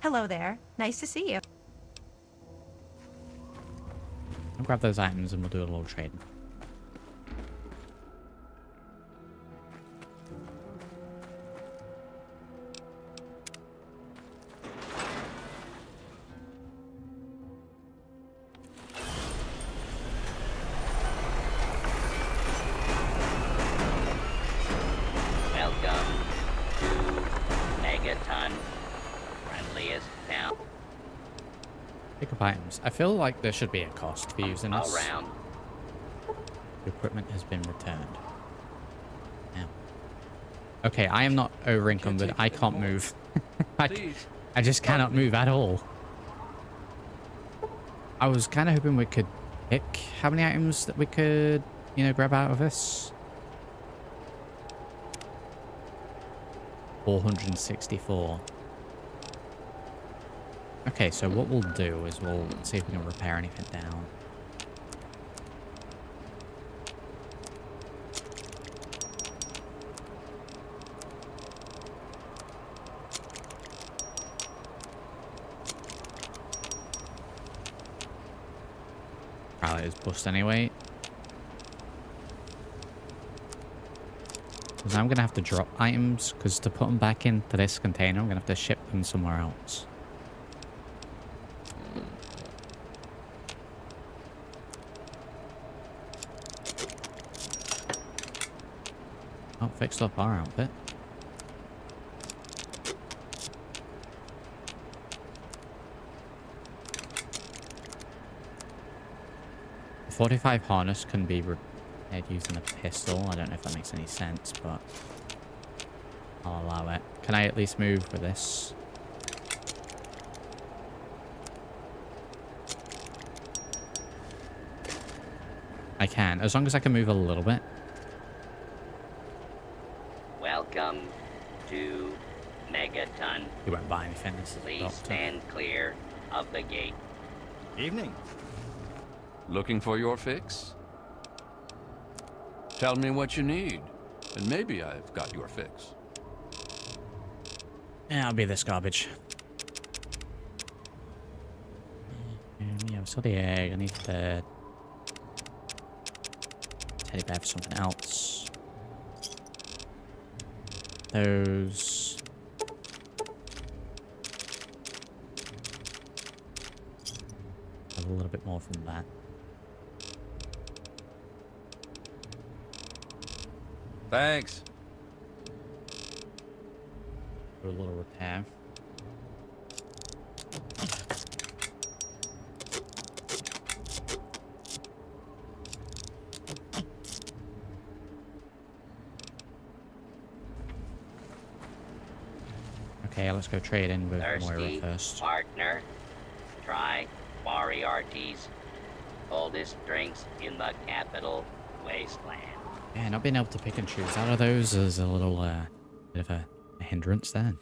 Hello there. Nice to see you. I'll grab those items and we'll do a little trading. Welcome to Megaton, friendliest town Pick up items. I feel like there should be a cost for using this. around. The equipment has been returned. Now. Okay, I am not over encumbered. I can't move. I just cannot move at all. I was kind of hoping we could pick how many items that we could, you know, grab out of this. 464. Okay, so what we'll do is we'll see if we can repair anything down. Probably is bust anyway. Because I'm going to have to drop items, because to put them back into this container, I'm going to have to ship them somewhere else. Oh, fixed up our outfit. The 45 harness can be repaired using a pistol. I don't know if that makes any sense, but I'll allow it. Can I at least move with this? I can, as long as I can move a little bit. Welcome to Megaton. He won't buy anything. This is a Please doctor. stand clear of the gate. Evening. Looking for your fix? Tell me what you need, and maybe I've got your fix. Yeah, I'll be this garbage. Yeah, so the egg. I need the teddy bear for something else. Those. A little bit more from that. Thanks. Do a little repair. Okay, let's go trade in with Moira Thirsty first. partner. Try Moriarty's coldest drinks in the capital, Wasteland. Yeah, not being able to pick and choose out of those is a little bit of a hindrance there.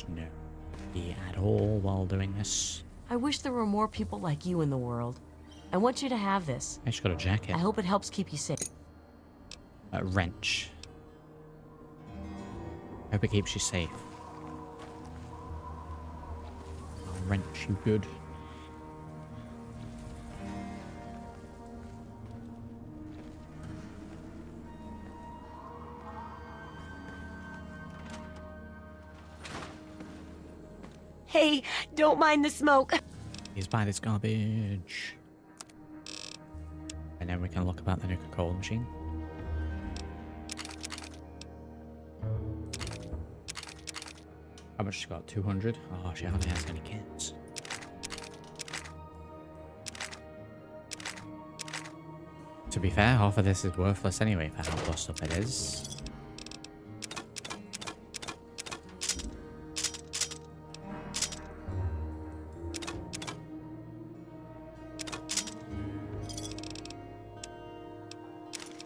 No, be at all while doing this. I wish there were more people like you in the world. I want you to have this. I just got a jacket. I hope it helps keep you safe. A wrench. Hope it keeps you safe. I'll wrench you good. Hey, don't mind the smoke. Please buy this garbage. And then we can look about the Nuka-Cola machine. How much she got? 200? Oh, she hardly has any kids. To be fair, half of this is worthless anyway for how bust up it is.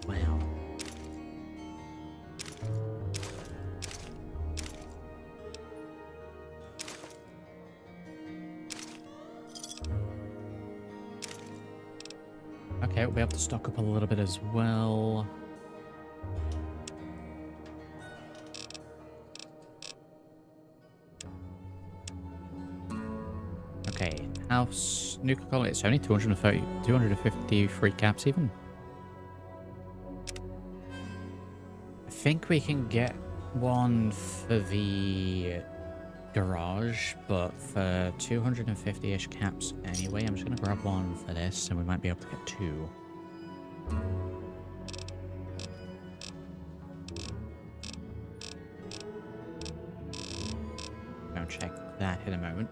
Wow. Okay, we'll be able to stock up a little bit as well. Okay, house, Nuka-Cola, it's only 250 free caps even. I think we can get one for the garage, but for 250-ish caps anyway, I'm just going to grab one for this, and we might be able to get two. I'll check that in a moment.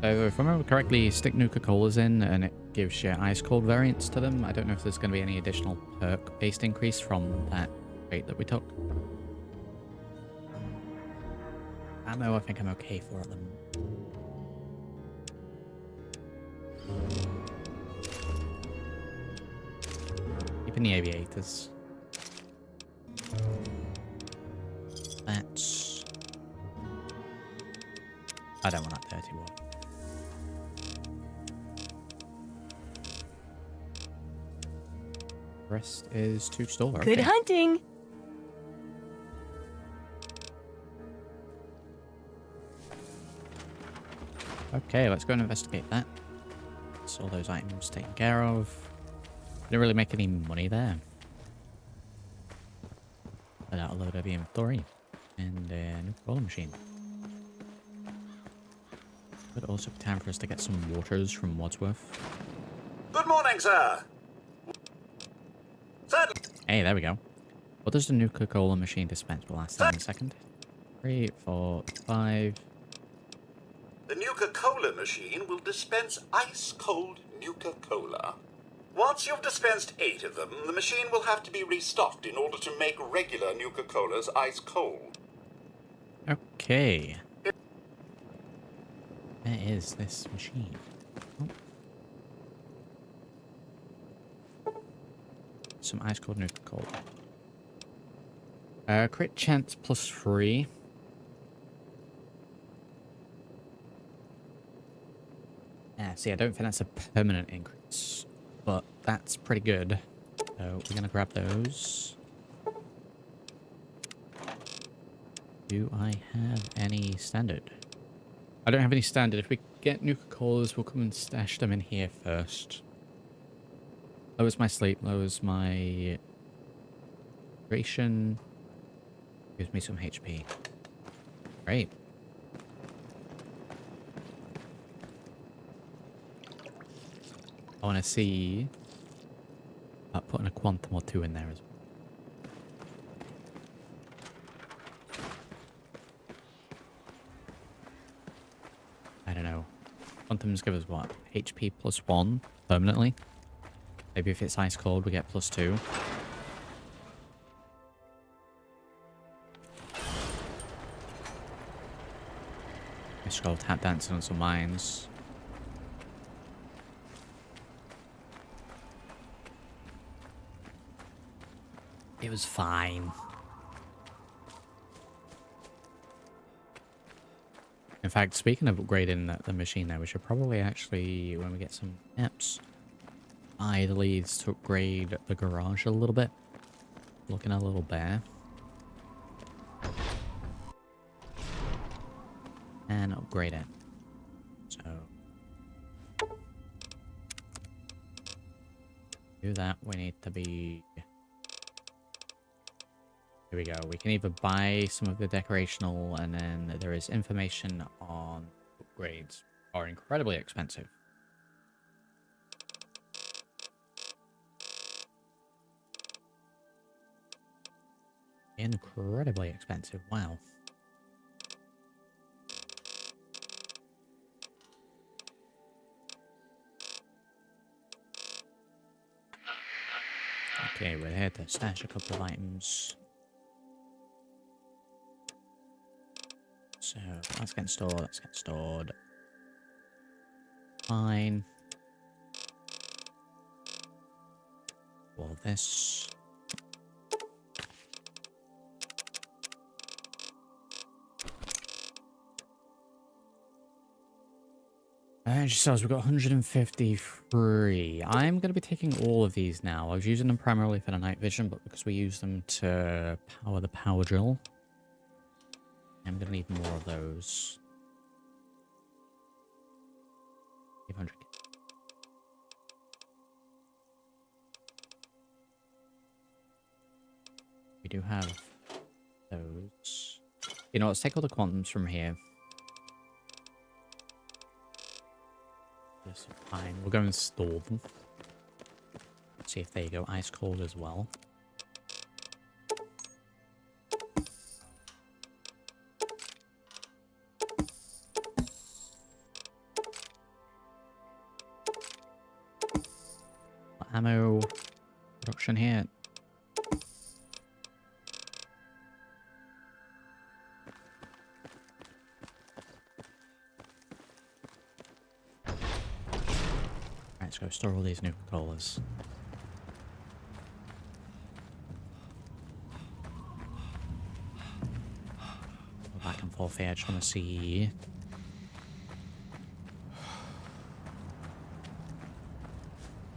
So if I remember correctly, stick Nuka-Colas in and it gives you ice cold variants to them. I don't know if there's going to be any additional perk-based increase from that rate that we took. Ammo, I think I'm okay for them. Keeping the aviators. That's... I don't want that 31. Rest is to store. Good hunting. Okay, let's go and investigate that. That's all those items taken care of. Didn't really make any money there. But that'll load up the inventory. And a new rolling machine. Could also be time for us to get some waters from Wadsworth. Good morning, sir. Hey, there we go. What does the Nuka-Cola machine dispense? We'll ask that in a second. 3, 4, 5. The Nuka-Cola machine will dispense ice-cold Nuka-Cola. Once you've dispensed 8 of them, the machine will have to be restocked in order to make regular Nuka-Colas ice cold. Okay. Where is this machine? Oh. Some ice cold Nuka-Cola. Crit chance +3. Yeah, see, I don't think that's a permanent increase, but that's pretty good. So we're gonna grab those. Do I have any standard? I don't have any standard. If we get Nuka-Colas, we'll come and stash them in here first. Lowers my sleep, lowers my duration, gives me some HP. Great. I want to see about putting a quantum or 2 in there as well. I don't know. Quantums give us what? HP +1 permanently? Maybe if it's ice cold, we get +2. I should go tap dancing on some mines. It was fine. In fact, speaking of upgrading the machine there, we should probably actually, when we get some apps, buy the leads to upgrade the garage a little bit. Looking a little bare. And upgrade it. So do that, we need to be... Here we go. We can either buy some of the decorational, and then there is information on upgrades. Are incredibly expensive. Incredibly expensive. Wow. Okay, we're here to stash a couple of items. So that's getting stored, that's getting stored. Fine. All this. Energy cells, we've got 153. I'm going to be taking all of these now. I was using them primarily for the night vision, but because we use them to power the power drill, I'm going to need more of those. 500. We do have those. You know, let's take all the quantums from here. This is fine. We'll go and store them. See if they go ice cold as well. Ammo production here. Let's go store all these Nuka-Colas. Go back and forth here. I just want to see.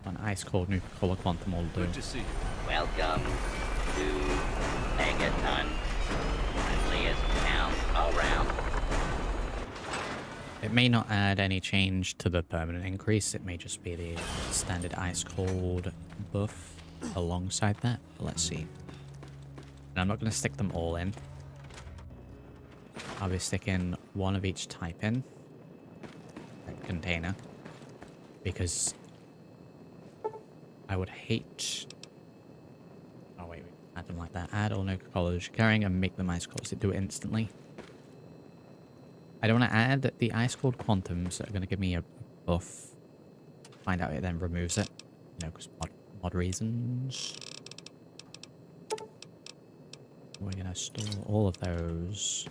An ice cold Nuka-Cola quantum will do. Good to see you. Welcome to Megaton. Friendliest town around. It may not add any change to the permanent increase. It may just be the standard ice cold buff alongside that. But let's see. And I'm not going to stick them all in. I'll be sticking one of each type in that container, because I would hate... Oh wait, add them like that. Add all Nuka-Colas you're carrying and make them ice cold. So do it instantly. I don't want to add the ice cold quantums that are going to give me a buff. Find out it then removes it. You know, because mod reasons. We're gonna store all of those.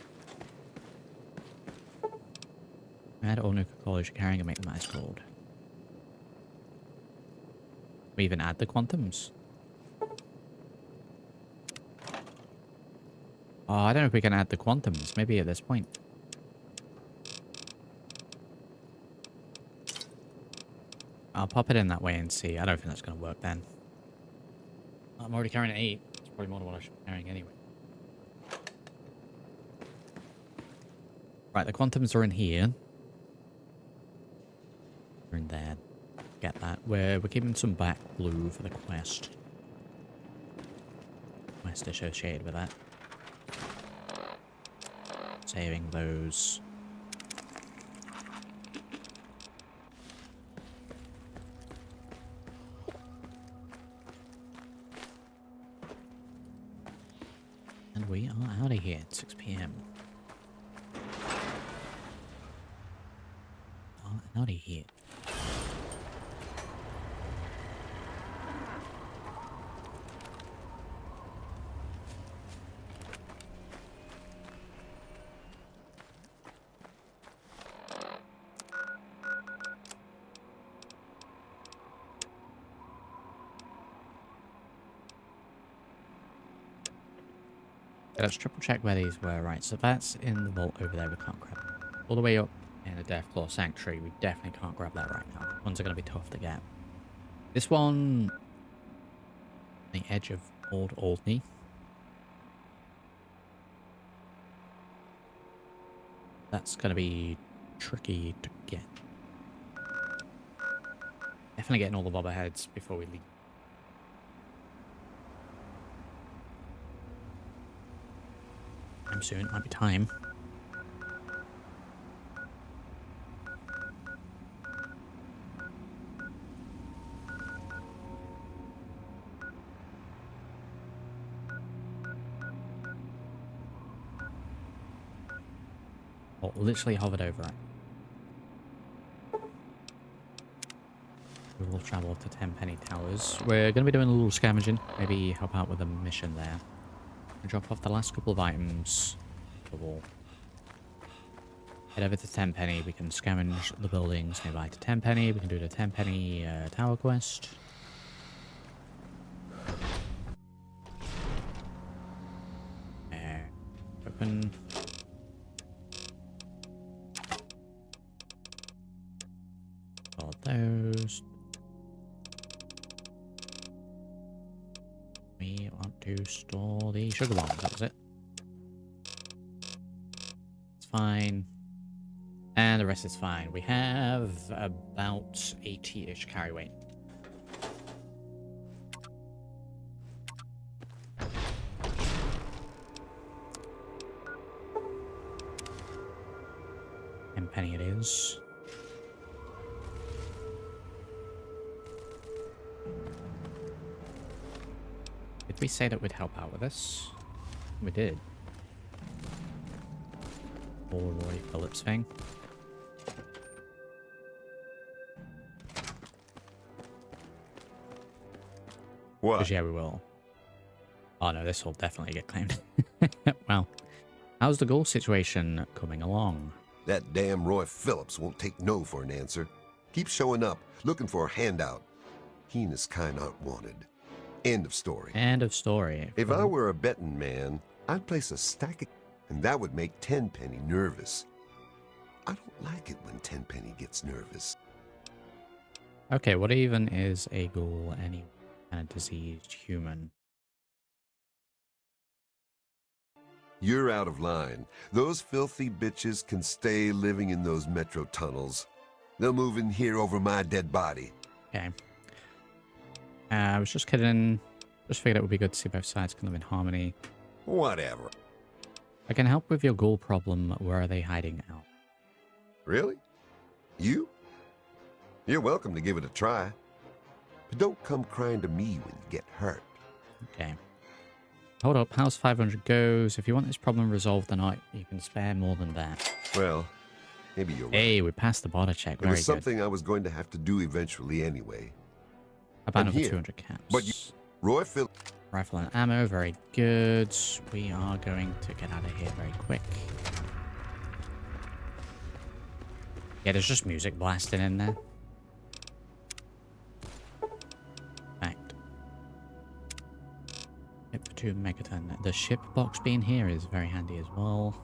Add all new Coca-Colas you're carrying and make them ice cold. We even add the quantums. Oh, I don't know if we can add the quantums. Maybe at this point. I'll pop it in that way and see. I don't think that's going to work then. I'm already carrying 8. It's probably more than what I should be carrying anyway. Right, the quantums are in here. They're in there. Get that. We're keeping some back blue for the quest. Quest associated with that. Saving those. And we are out of here at 6 PM. Out of here. Let's triple check where these were. Right, so that's in the vault over there. We can't grab it. All the way up in the Deathclaw Sanctuary, we definitely can't grab that right now. Ones are going to be tough to get. This one, the edge of Old Aldney. That's going to be tricky to get. Definitely getting all the bobber heads before we leave. Soon, might be time. Oh, literally hovered over it. We will travel to Tenpenny Towers. We're going to be doing a little scavenging. Maybe help out with a mission there. Drop off the last couple of items. We'll head over to Tenpenny. We can scavenge the buildings nearby to Tenpenny. We can do the Tenpenny Tower quest. Open. All those. We want to store the sugar bombs, that was it. It's fine. And the rest is fine. We have about 80-ish carry weight. And penny it is. Did we say that we'd help out with this? We did. Or Roy Phillips thing. What? 'Cause yeah, we will. Oh no, this will definitely get claimed. Well, how's the goal situation coming along? That damn Roy Phillips won't take no for an answer. Keep showing up, looking for a handout. He and his kind aren't wanted. End of story. End of story. If I were a betting man, I'd place a stack of... and that would make Tenpenny nervous. I don't like it when Tenpenny gets nervous. Okay, what even is a ghoul? Any kind of diseased human? You're out of line. Those filthy bitches can stay living in those metro tunnels. They'll move in here over my dead body. Okay. I was just kidding. Just figured it would be good to see both sides can live in harmony. Whatever. I can help with your ghoul problem. Where are they hiding out? Really? You? You're welcome to give it a try. But don't come crying to me when you get hurt. Okay. Hold up. How's 500 goes? If you want this problem resolved or not, you can spare more than that. Well, maybe you're right. Hey, we passed the border check. It Very was good. something I was going to have to do eventually anyway. About another here. 200 caps. But you, Roy Phil. Rifle and ammo, very good. We are going to get out of here very quick. Yeah, there's just music blasting in there. Fact. Hit for 2 Megaton. The ship box being here is very handy as well.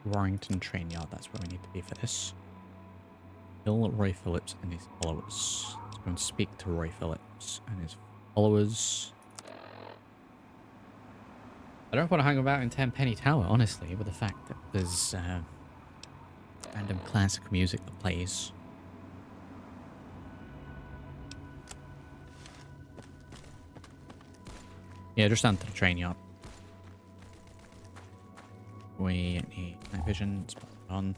Warrington train yard, that's where we need to be for this. Kill Roy Phillips and his followers. Let's go and speak to Roy Phillips and his followers. I don't want to hang about in Tenpenny Tower, honestly, with the fact that there's random classic music that plays. Yeah, just down to the train yard. We need night vision, spot on.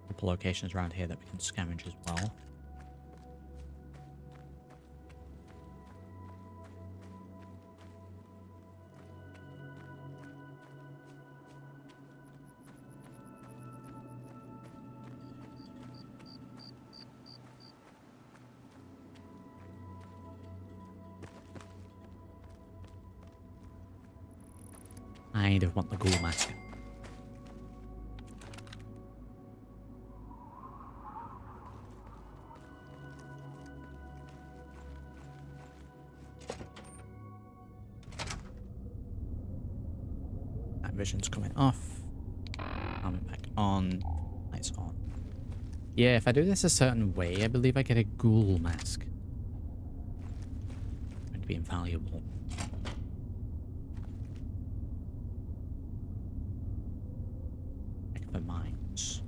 Couple locations around here that we can scavenge as well. I don't want the ghoul mask. That vision's coming off. Armor back on. Lights on. Yeah, if I do this a certain way, I believe I get a ghoul mask. It's going to be invaluable. The mines.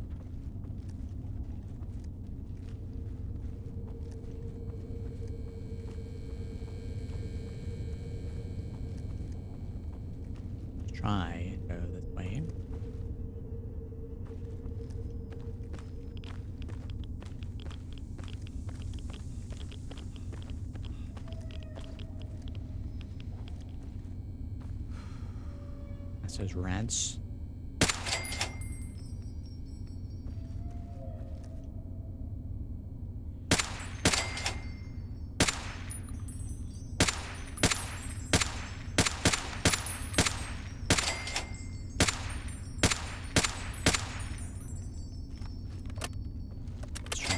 Let's try and go this way. That's those rads.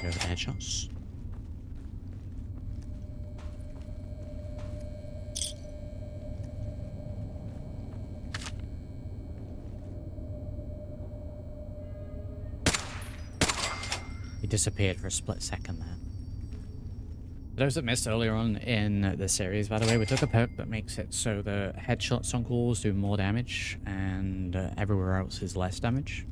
Go for the headshots. He disappeared for a split second there. For those that missed earlier on in the series, by the way, we took a perk that makes it so the headshots on ghouls do more damage and everywhere else is less damage.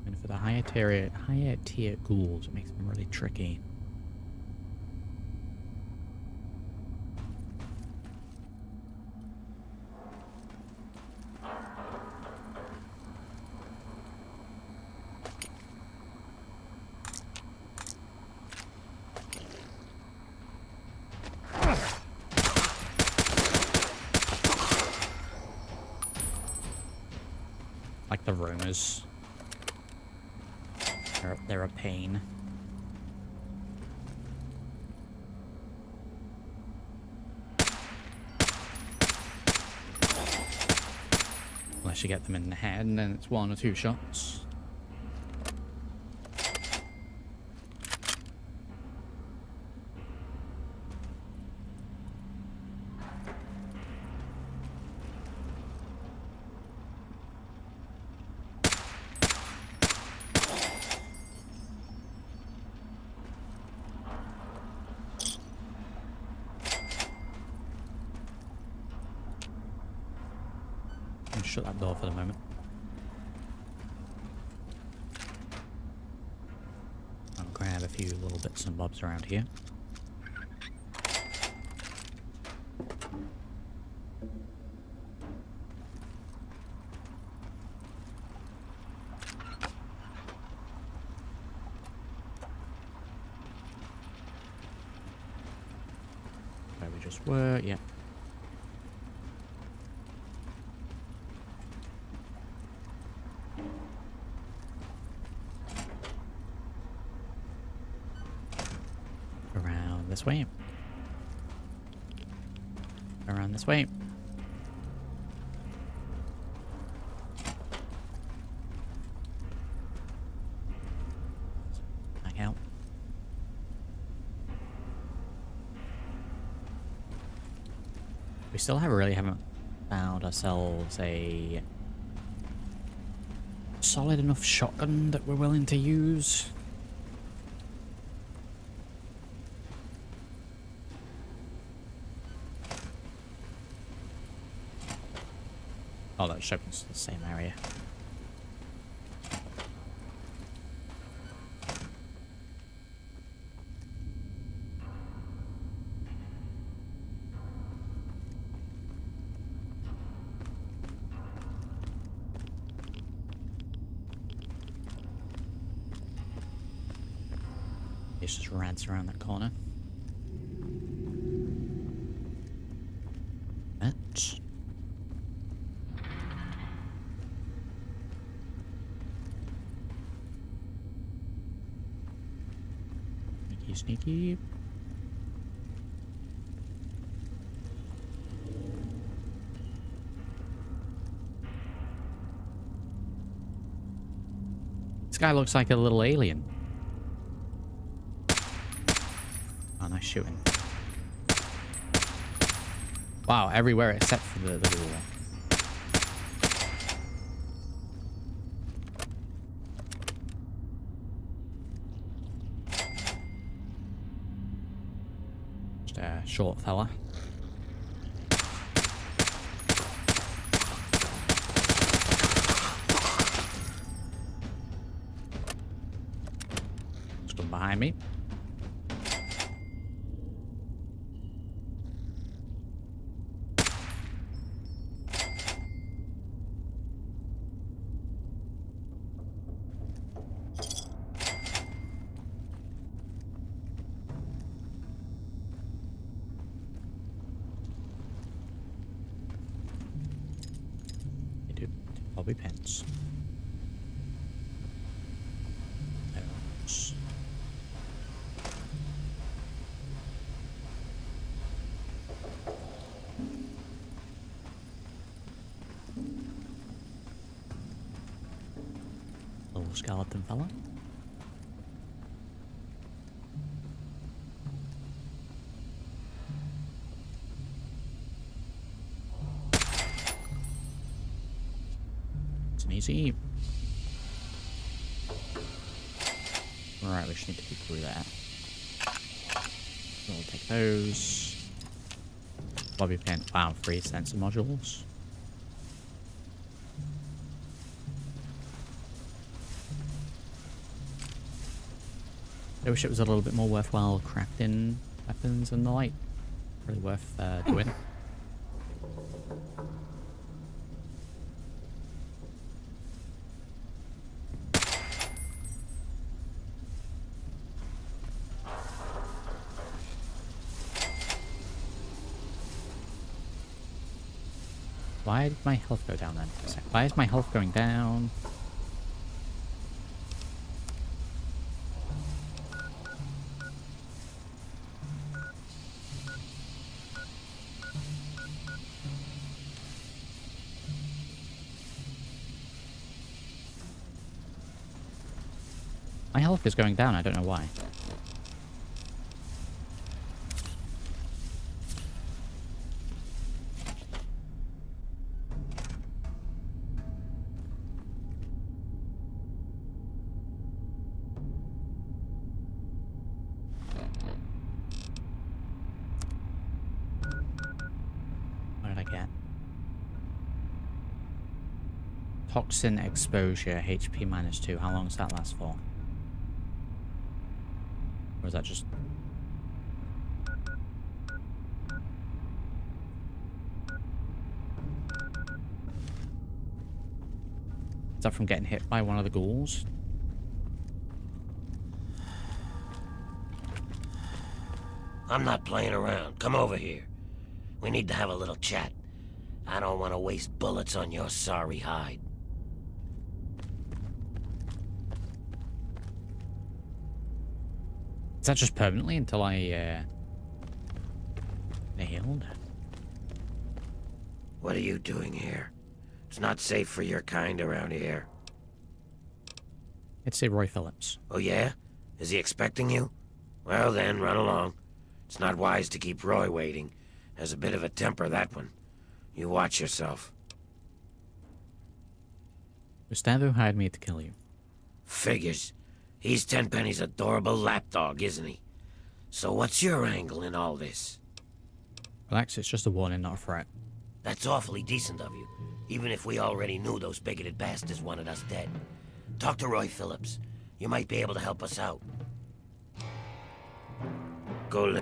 And for the higher tier ghouls, it makes them really tricky. Like the rumors. They're a pain. Unless you get them in the head and then it's 1 or 2 shots. Shut that door for the moment. I'll grab a few little bits and bobs around here. just were, yeah. Around this way. Around this way. Back out. We still haven't found ourselves a solid enough shotgun that we're willing to use. Oh, that shotgun's the same area. It's just rants around that corner. But sneaky. This guy looks like a little alien. Oh, nice shooting. Wow, everywhere except for the wall. Short fella. Stood behind me. Bobby pins. Those. Little skeleton fella. Easy. Right, we just need to get through that. We'll take those. Bobby pin. Wow, 3 sensor modules. I wish it was a little bit more worthwhile crafting weapons and the like. Really worth doing. Why did my health go down then? Why is my health going down? My health is going down, I don't know why. Toxin exposure, HP -2. How long does that last for? Or is that just... Is that from getting hit by one of the ghouls? I'm not playing around. Come over here. We need to have a little chat. I don't want to waste bullets on your sorry hide. Is that just permanently until I healed? What are you doing here? It's not safe for your kind around here. It's a Roy Phillips. Oh yeah? Is he expecting you? Well then, run along. It's not wise to keep Roy waiting. Has a bit of a temper, that one. You watch yourself. Gustavo hired me to kill you. Figures. He's Tenpenny's adorable lapdog, isn't he? So what's your angle in all this? Relax, it's just a warning, not a threat. That's awfully decent of you, even if we already knew those bigoted bastards wanted us dead. Talk to Roy Phillips. You might be able to help us out. Go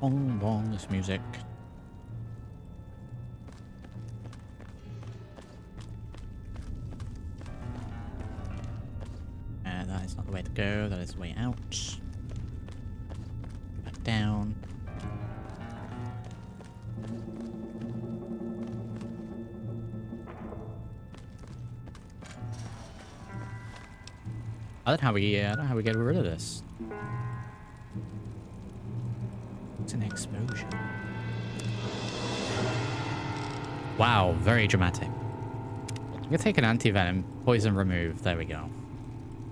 Bong bong, this music. That is not the way to go, that is the way out. Back down. I don't know how we get rid of this. It's an explosion. Wow, very dramatic. I'm gonna take an anti-venom, poison remove. There we go.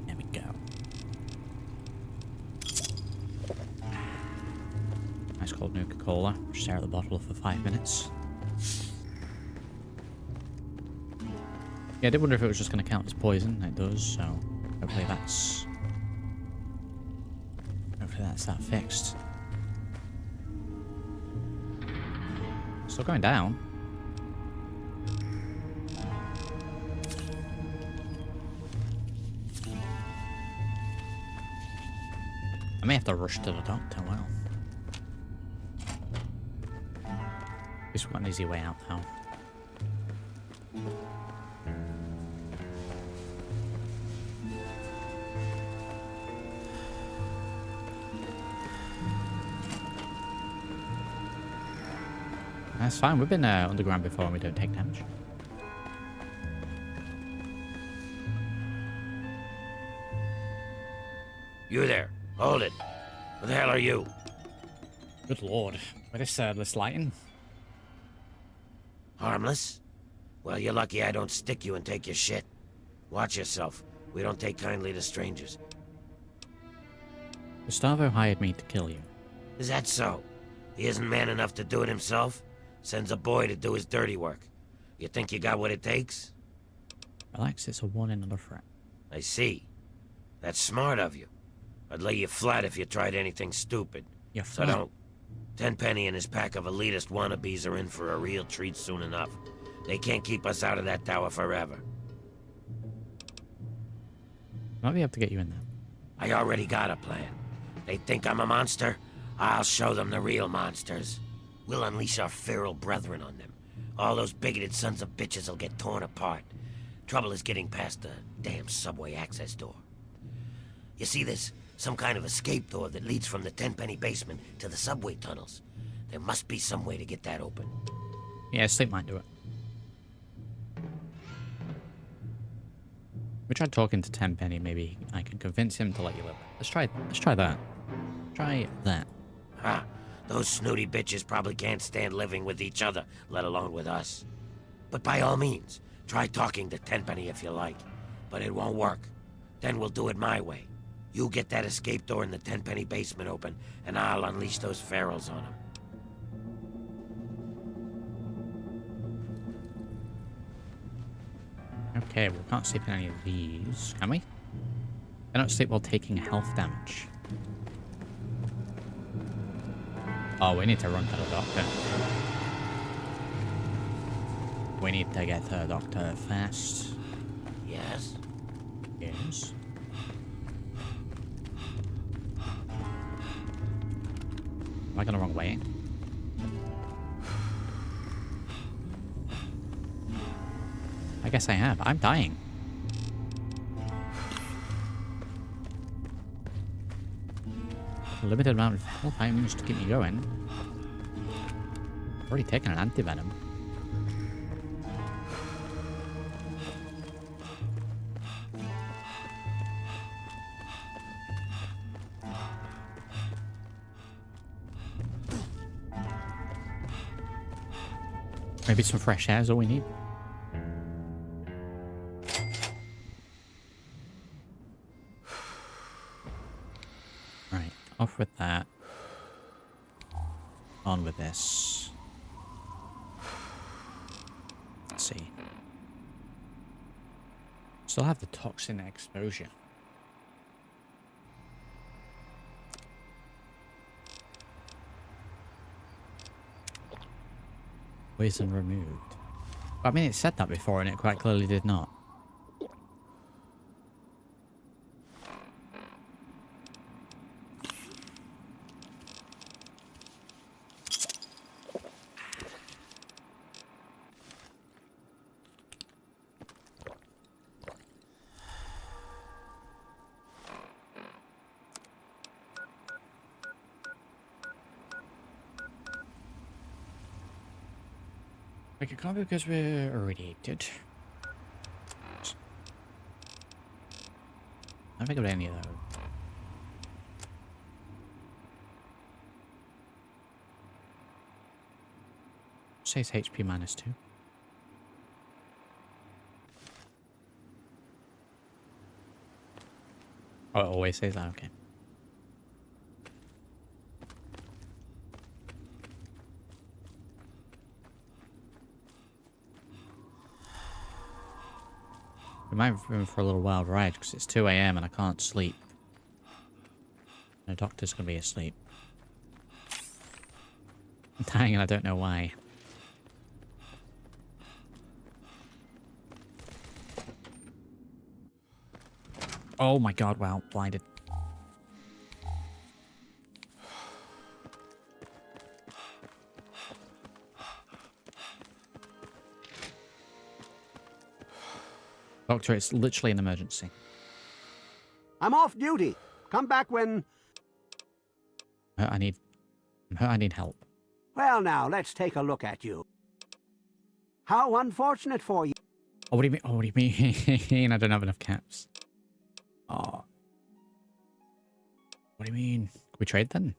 There we go. Nice cold Nuka-Cola. Stare at the bottle for 5 minutes. Yeah, I did wonder if it was just gonna count as poison. It does, so hopefully that's that fixed. Still going down. I may have to rush to the doctor, well. At least we've got an easy way out now. That's fine, we've been underground before and we don't take damage. You there. Hold it. What the hell are you? Good lord. What is this lighting? Harmless? Well, you're lucky I don't stick you and take your shit. Watch yourself. We don't take kindly to strangers. Gustavo hired me to kill you. Is that so? He isn't man enough to do it himself? Sends a boy to do his dirty work. You think you got what it takes? Relax, it's a warning, not a threat. I see. That's smart of you. I'd lay you flat if you tried anything stupid. You're So flat. don't. Tenpenny and his pack of elitist wannabes are in for a real treat soon enough. They can't keep us out of that tower forever. Might be able to get you in there. I already got a plan. They think I'm a monster? I'll show them the real monsters. We'll unleash our feral brethren on them. All those bigoted sons of bitches will get torn apart. Trouble is getting past the damn subway access door. You see this? Some kind of escape door that leads from the Tenpenny basement to the subway tunnels. There must be some way to get that open. Yeah, sleep might do it. We tried talking to Tenpenny, maybe I can convince him to let you live. Let's try that. Try that. Ha! Those snooty bitches probably can't stand living with each other, let alone with us. But by all means, try talking to Tenpenny if you like. But it won't work. Then we'll do it my way. You get that escape door in the Tenpenny basement open, and I'll unleash those ferals on them. Okay, well, we can't sleep in any of these, can we? Cannot sleep while taking health damage. Oh, we need to run to the doctor. We need to get to the doctor fast. Yes? Yes. Am I going the wrong way? I guess I have. I'm dying. A limited amount of health items to keep me going. Already taken an anti-venom. Maybe some fresh air is all we need. Right, off with that. On with this. Let's see. Still have the toxin exposure. Poison removed. I mean, it said that before and it quite clearly did not. Like it can't be because we're irradiated. I don't think I've got any of those. Says HP -2. Oh, it always says that, okay. We might have been for a little wild ride because it's 2 AM and I can't sleep. The doctor's gonna be asleep. I'm dying and I don't know why. Oh my god, wow, blinded. Doctor, it's literally an emergency. I'm off duty. Come back when... I need help. Well, now, let's take a look at you. How unfortunate for you. Oh, what do you mean? Oh, what do you mean? I don't have enough caps. Oh. What do you mean? Can we trade then?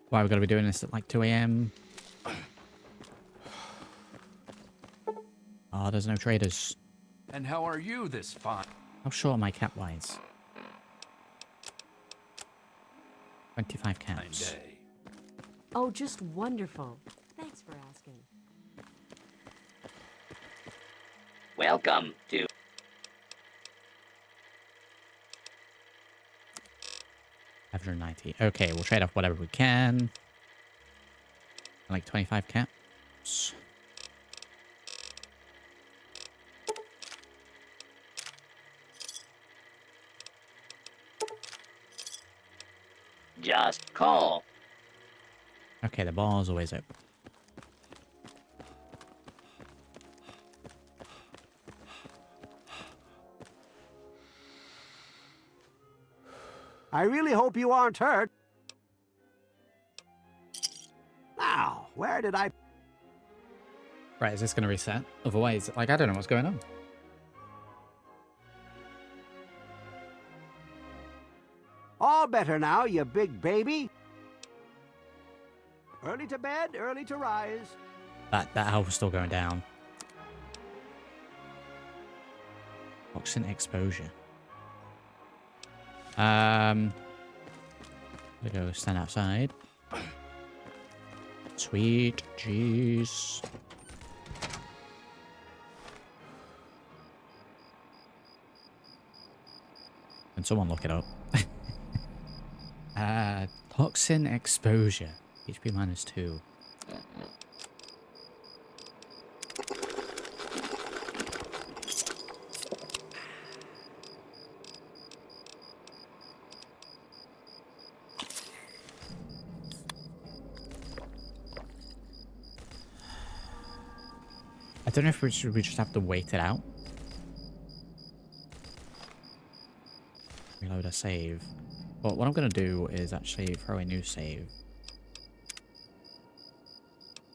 Why, we gotta be doing this at like 2 AM? Oh, there's no traders. And how are you this fine? How short am I cap-wise? 25 caps. Oh, just wonderful. Thanks for asking. Welcome to... 590. Okay, we'll trade off whatever we can. Like 25 caps. Just call. Okay, the bar's always open. I really hope you aren't hurt. Now, where did I... Right, is this going to reset? Otherwise, like, I don't know what's going on. All better now, you big baby. Early to bed, early to rise. That health is still going down. Toxin exposure. We go stand outside. Sweet, jeez. Can someone look it up? Toxin exposure. HP -2. I don't know if we just have to wait it out. Reload a save. But what I'm going to do is actually throw a new save.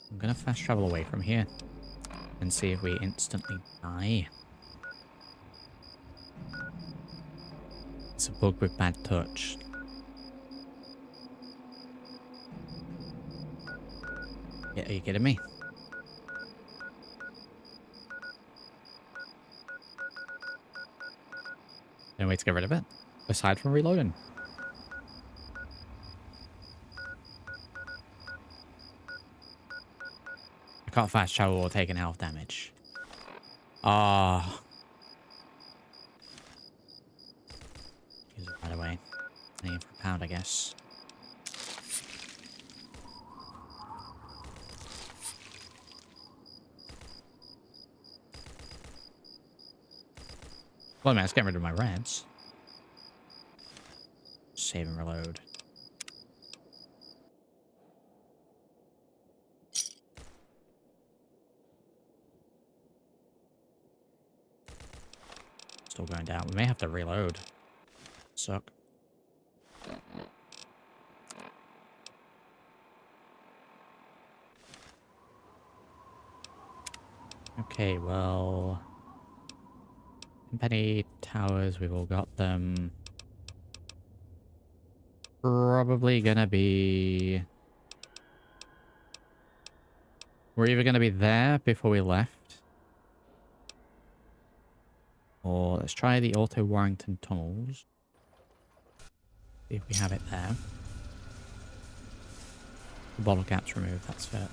I'm going to fast travel away from here and see if we instantly die. It's a bug with bad touch. Yeah, are you kidding me? No way to get rid of it, aside from reloading. I can't fast travel or taking health damage. Ah. Use it right away. Aim for a pound, I guess. Well, man, let's get rid of my reds. Save and reload. Still going down. We may have to reload. Suck. Okay, well... Tenpenny Towers, we've all got them. Probably gonna be... We're either gonna be there before we left. Or let's try the Auto Warrington tunnels. See if we have it there. The bottle cap's removed, that's for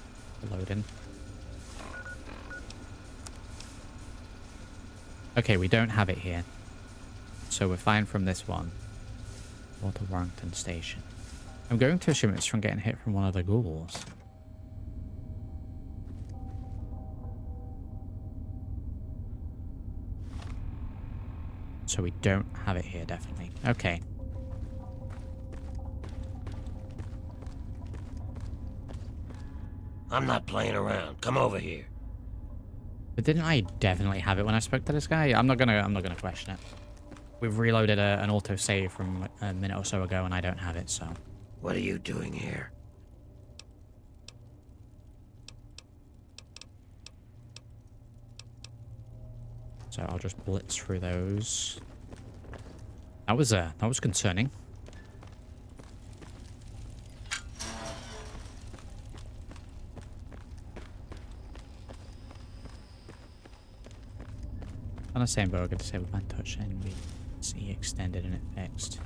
loading. Okay, we don't have it here. So we're fine from this one. Auto Warrington Station. I'm going to assume it's from getting hit from one of the ghouls. So we don't have it here, definitely. Okay. I'm not playing around. Come over here. But didn't I definitely have it when I spoke to this guy? I'm not gonna question it. We've reloaded an autosave from a minute or so ago and I don't have it, so... What are you doing here? So I'll just blitz through those. That was concerning. On the same boat, I could disable bad touch and we see extended and it fixed.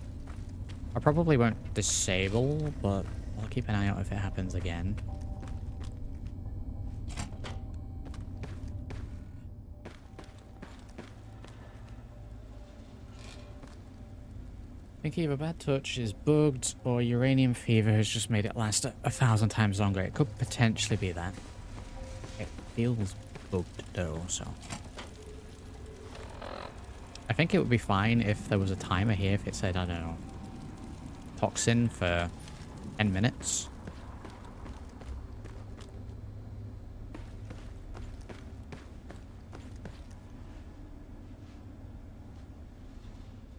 I probably won't disable, but I'll keep an eye out if it happens again. I think either bad touch is bugged or uranium fever has just made it last 1,000 times longer. It could potentially be that. It feels bugged though, so... I think it would be fine if there was a timer here, if it said, I don't know, toxin for 10 minutes.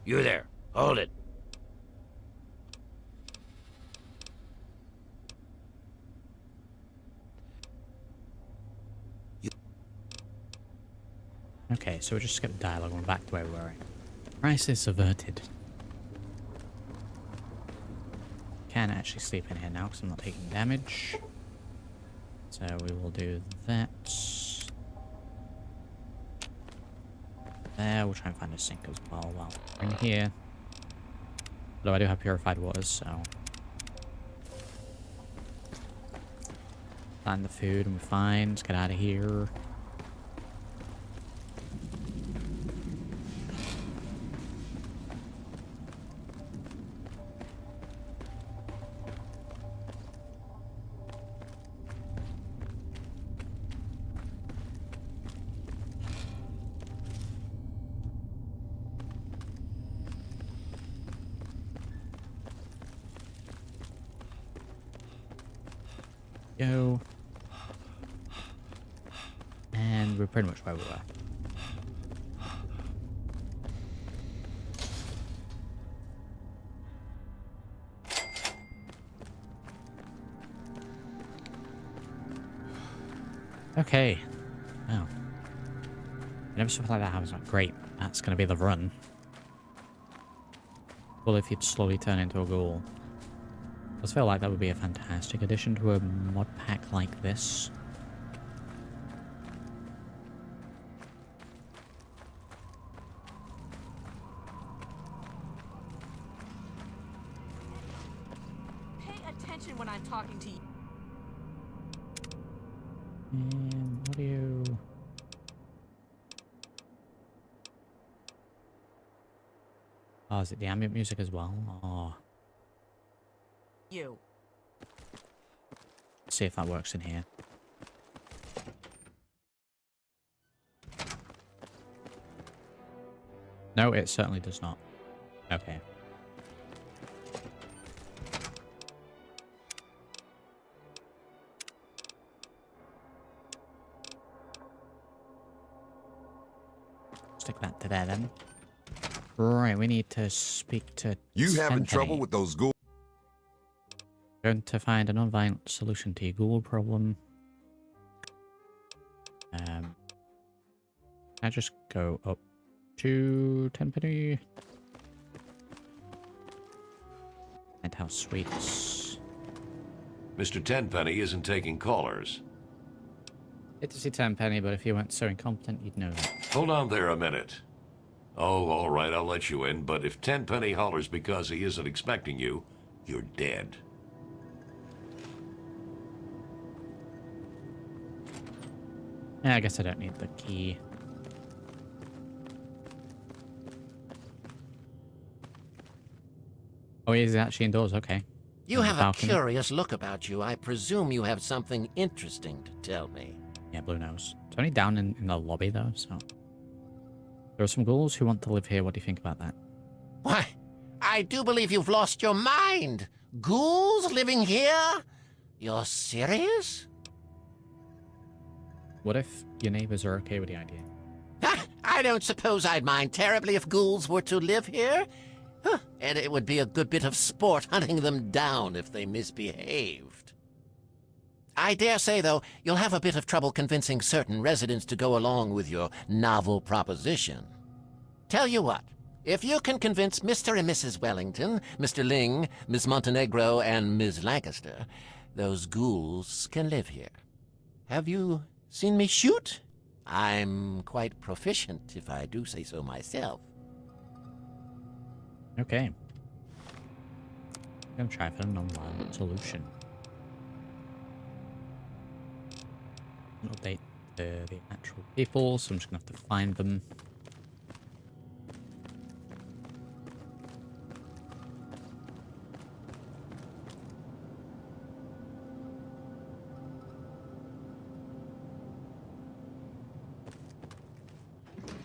You there. Hold it. Okay, so we'll just skip the dialogue and we're back to where we were. Crisis averted. Can actually sleep in here now because I'm not taking damage. So we will do that. There, we'll try and find a sink as well while we're in here. Although I do have purified waters, so... Find the food and we're fine. Let's get out of here. Go. And we're pretty much where we were. Okay. Oh. Whenever something like that happens, like, great. That's going to be the run. Well, if you'd slowly turn into a ghoul. I just feel like that would be a fantastic addition to a mod pack like this. Pay attention when I'm talking to you. And what do you... Oh, is it the ambient music as well? Oh. You. Let's see if that works in here. No, it certainly does not. Okay. Stick that to there then. Right, we need to speak to You having Tenpenny. trouble with those ghouls? Going to find a non-violent solution to your ghoul problem. I just go up to Tenpenny. Penthouse Suites. Mr. Tenpenny isn't taking callers. Good to see Tenpenny, but if you weren't so incompetent, you'd know that. Hold on there a minute. Oh, all right, I'll let you in, but if Tenpenny hollers because he isn't expecting you, you're dead. Yeah, I guess I don't need the key. Oh, he's actually indoors, okay. You have a curious look about you. I presume you have something interesting to tell me. Yeah, blue nose. It's only down in the lobby, though, so... There are some ghouls who want to live here. What do you think about that? Why, I do believe you've lost your mind. Ghouls living here? You're serious? What if your neighbors are okay with the idea? I don't suppose I'd mind terribly if ghouls were to live here. And it would be a good bit of sport hunting them down if they misbehaved. I dare say, though, you'll have a bit of trouble convincing certain residents to go along with your novel proposition. Tell you what, if you can convince Mr. and Mrs. Wellington, Mr. Ling, Miss Montenegro, and Ms. Lancaster, those ghouls can live here. Have you seen me shoot? I'm quite proficient, if I do say so myself. Okay. I'm gonna try for a non-violent solution. Update the actual people, so I'm just gonna have to find them.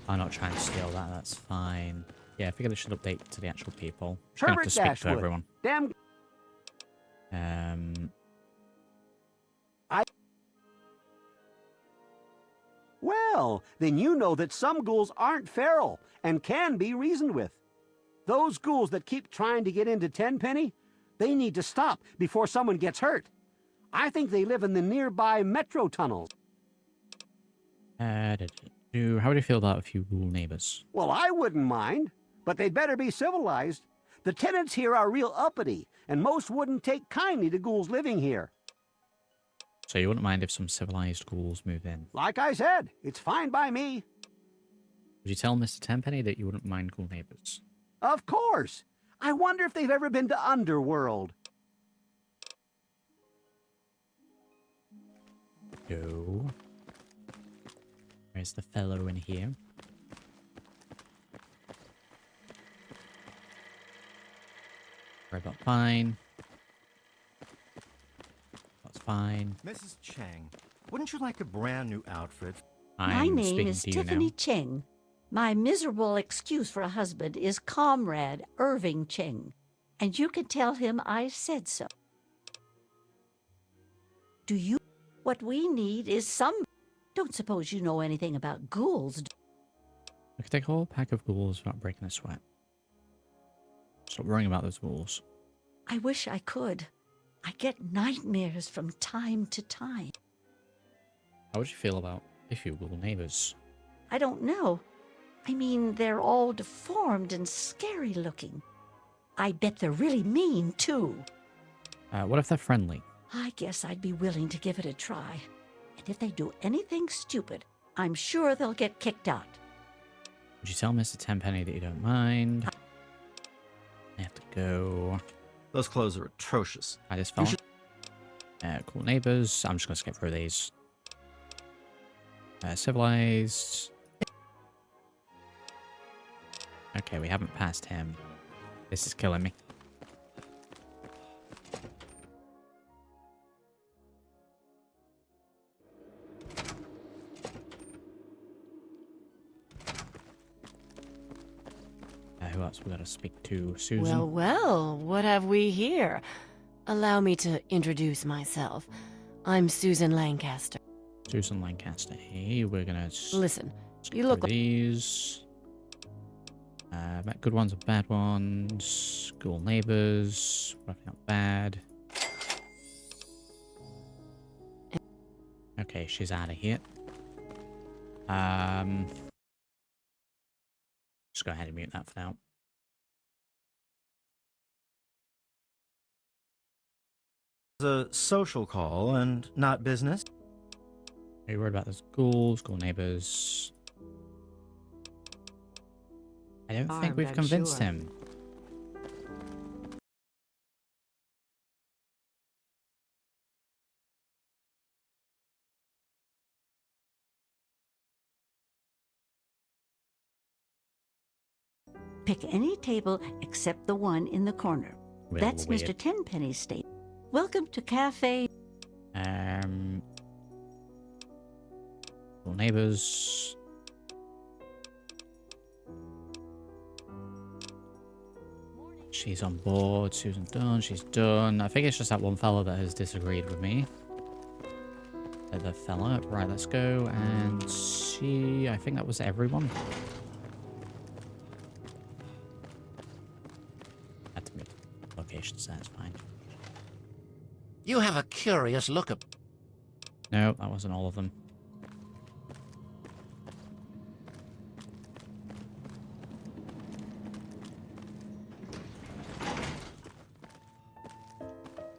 I'm not trying to steal that, that's fine. Yeah, I figured I should update to the actual people. Just gonna have to speak to everyone. Damn. Well, then you know that some ghouls aren't feral and can be reasoned with. Those ghouls that keep trying to get into Tenpenny, they need to stop before someone gets hurt. I think they live in the nearby metro tunnels. How do you feel about a few ghoul neighbors? Well, I wouldn't mind, but they'd better be civilized. The tenants here are real uppity, and most wouldn't take kindly to ghouls living here. So you wouldn't mind if some civilized ghouls move in? Like I said, it's fine by me. Would you tell Mr. Tenpenny that you wouldn't mind ghoul neighbors? Of course. I wonder if they've ever been to Underworld. Go. Where's the fellow in here? Right about fine. That's fine. Mrs. Chang, wouldn't you like a brand new outfit? My I'm name speaking is to you Tiffany now. Cheng. My miserable excuse for a husband is Comrade Irving Cheng, and you can tell him I said so. Do you? What we need is some... Don't suppose you know anything about ghouls, I could take a whole pack of ghouls without breaking a sweat. Stop worrying about those ghouls. I wish I could. I get nightmares from time to time. How would you feel about a few little neighbors? I don't know. I mean, they're all deformed and scary looking. I bet they're really mean, too. What if they're friendly? I guess I'd be willing to give it a try. And if they do anything stupid, I'm sure they'll get kicked out. Would you tell Mr. Tenpenny that you don't mind? I have to go. Those clothes are atrocious. I just felt. Cool neighbors. I'm just going to skip through these. Civilized. Okay, we haven't passed him. This is killing me. Who else we got to speak to? Susan? Well, well, what have we here? Allow me to introduce myself. I'm Susan Lancaster. Susan Lancaster. Hey, we're gonna listen. You look like these. Good ones or bad ones. School neighbors. Roughly not bad. Okay, she's out of here. Just go ahead and mute that for now. It's a social call and not business. Are you worried about the school neighbors? I don't think we've convinced him. Pick any table except the one in the corner. That's Mr. Tenpenny's state. Welcome to Cafe. Neighbors. She's on board. Susan's done. She's done. I think it's just that one fella that has disagreed with me. The fella. Right, let's go. And she... I think that was everyone. Had to move locations, that's fine. You have a curious look at... No, that wasn't all of them.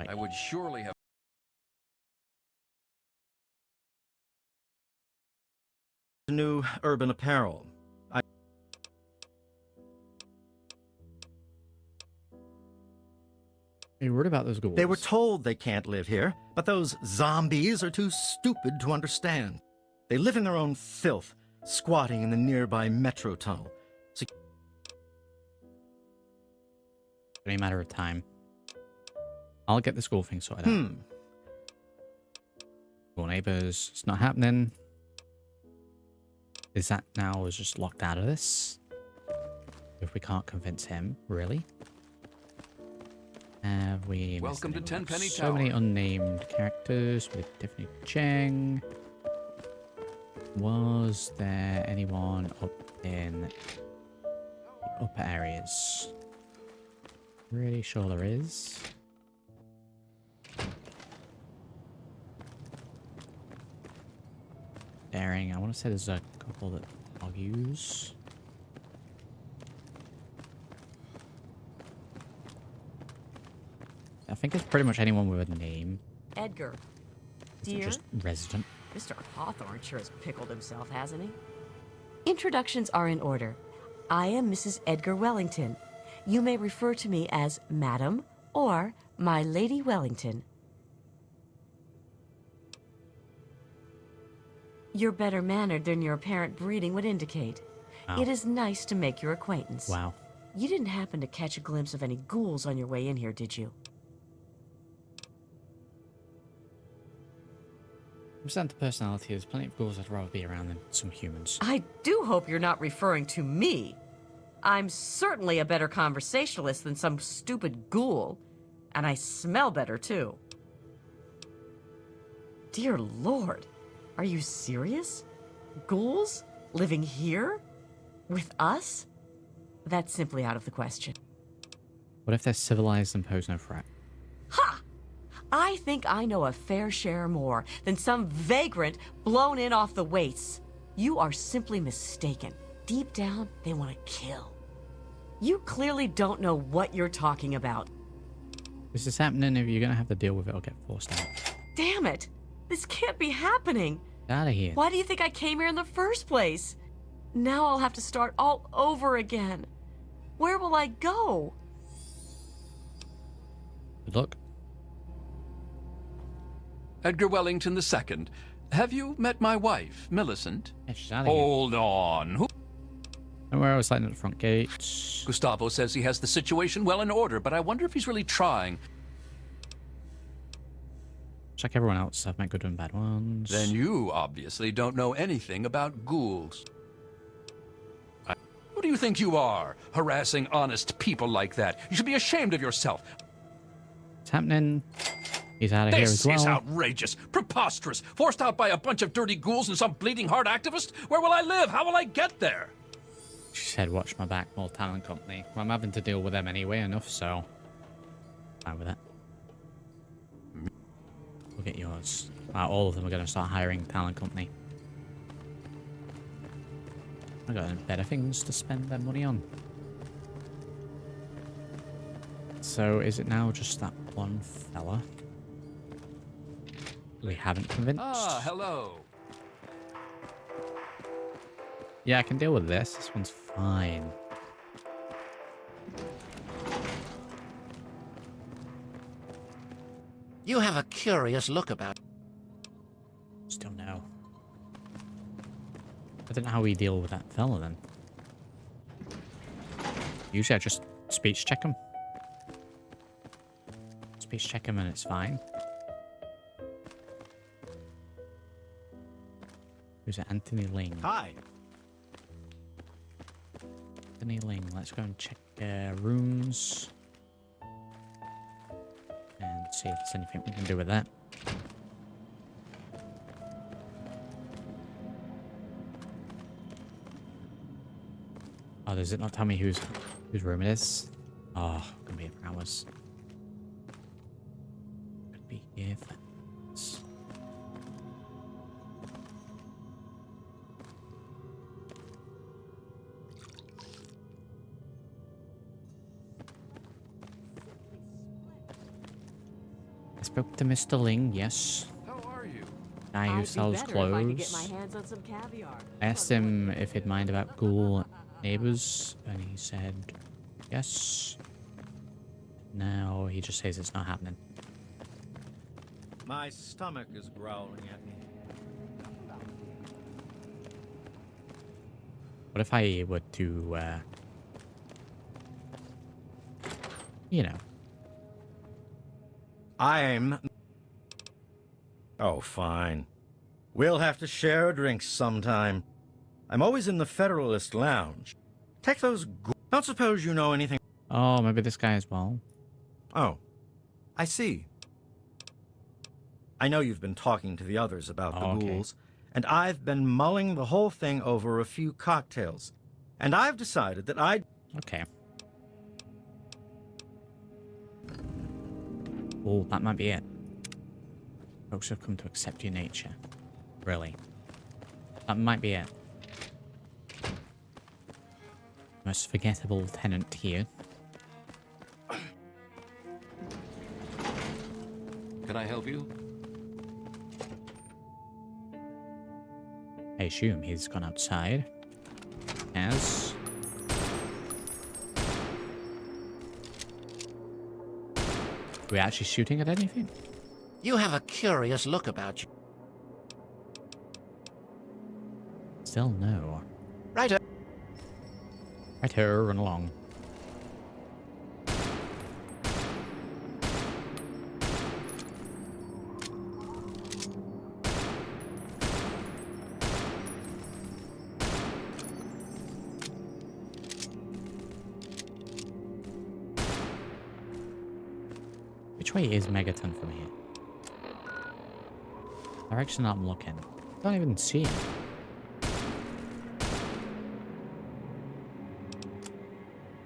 I would surely have... New urban apparel. Are you worried about those ghouls? They were told they can't live here, but those zombies are too stupid to understand. They live in their own filth, squatting in the nearby metro tunnel. Only a matter of time. I'll get the school thing sorted out. School neighbors, it's not happening. Is that now is just locked out of this? If we can't convince him, really? Have we... Welcome to Tenpenny Tower. So many unnamed characters with Tiffany Cheng. Was there anyone up in the upper areas? Really sure there is. Daring. I want to say there's a couple that I'll use. I think it's pretty much anyone with a name. Edgar. Dear? Just resident. Mr. Hawthorne sure has pickled himself, hasn't he? Introductions are in order. I am Mrs. Edgar Wellington. You may refer to me as Madam or My Lady Wellington. You're better mannered than your apparent breeding would indicate. Wow. It is nice to make your acquaintance. Wow. You didn't happen to catch a glimpse of any ghouls on your way in here, did you? Represent the personality. There's plenty of ghouls I'd rather be around than some humans. I do hope you're not referring to me. I'm certainly a better conversationalist than some stupid ghoul. And I smell better, too. Dear Lord, are you serious? Ghouls? Living here? With us? That's simply out of the question. What if they're civilized and pose no threat? Ha! I think I know a fair share more than some vagrant blown in off the wastes. You are simply mistaken. Deep down, they want to kill. You clearly don't know what you're talking about. This is happening if you're going to have to deal with it or get forced out. Damn it! This can't be happening. Get out of here. Why do you think I came here in the first place? Now I'll have to start all over again. Where will I go? Good luck. Edgar Wellington II. Have you met my wife, Millicent? Yeah, she's out of here. Hold on. Who? And where I was lighting at the front gates. Gustavo says he has the situation well in order, but I wonder if he's really trying. Check everyone else. I've met good and bad ones. Then you obviously don't know anything about ghouls. Who do you think you are, harassing honest people like that? You should be ashamed of yourself. It's happening. He's out of here as well. This is outrageous, preposterous, forced out by a bunch of dirty ghouls and some bleeding heart activist. Where will I live? How will I get there? She said, watch my back, more talent company. Well, I'm having to deal with them anyway enough, so fine with that. We'll get yours. All of them are going to start hiring talent company. I got better things to spend their money on. So is it now just that one fella? We haven't convinced. Ah, hello. Yeah, I can deal with this. This one's fine. You have a curious look about. Still no. I don't know how we deal with that fella then. Usually I just speech check him. Speech check him and it's fine. Who's it? Anthony Ling. Hi. Anthony Ling. Let's go and check rooms. And see if there's anything we can do with that. Oh, does it not tell me whose room it is? Oh, gonna be here for hours. Could be here for hours. I spoke to Mr. Ling, yes. How are you? Guy who sells clothes. If I could get my hands on some caviar. I asked him if he'd mind about ghoul neighbors, and he said yes. Now he just says it's not happening. My stomach is growling at me. What if I were to, you know. I'm... Oh, fine. We'll have to share drinks sometime. I'm always in the Federalist Lounge. Take those Don't suppose you know anything... Oh, maybe this guy as well. Oh, I see. I know you've been talking to the others about the ghouls, and I've been mulling the whole thing over a few cocktails. And I've decided that I'd... Okay. Oh, that might be it. Folks have come to accept your nature. Really. That might be it. Most forgettable tenant here. Can I help you? I assume he's gone outside. Yes. Are we actually shooting at anything? You have a curious look about you. Still no. Right. Right here, run along. Which way is Megaton from here? Direction I'm looking. Don't even see it.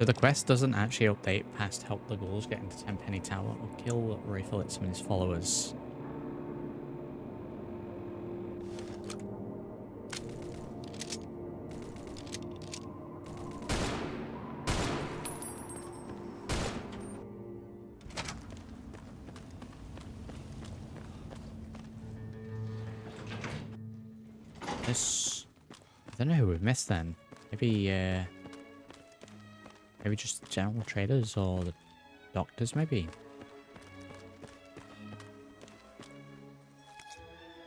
So the quest doesn't actually update past help the ghouls get into Tenpenny Tower or kill Ray Phillips and his followers. This... I don't know who we've missed then. Maybe just general traders or the doctors, maybe.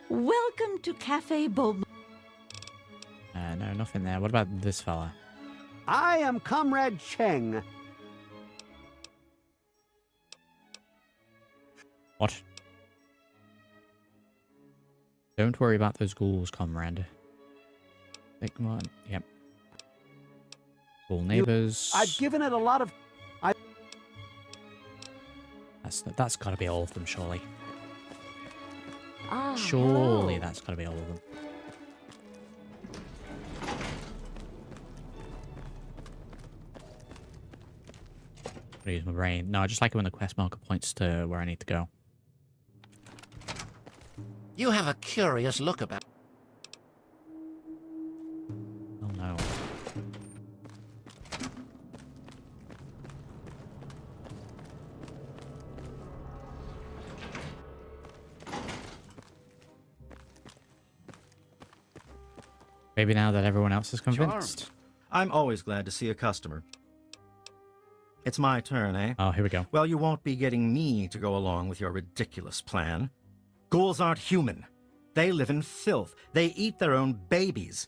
Welcome to Cafe Beaumont. No, nothing there. What about this fella? I am Comrade Cheng. What? Don't worry about those ghouls, comrade. Take one. Yep. Ghoul neighbors. I've given it a lot of... That's got to be all of them, surely. Ah, Surely hello. that's got to be all of them. Gotta use my brain. No, I just like it when the quest marker points to where I need to go. You have a curious look about... Oh no. Maybe now that everyone else is convinced. I'm always glad to see a customer. It's my turn, eh? Oh, here we go. Well, you won't be getting me to go along with your ridiculous plan. Ghouls aren't human. They live in filth. They eat their own babies.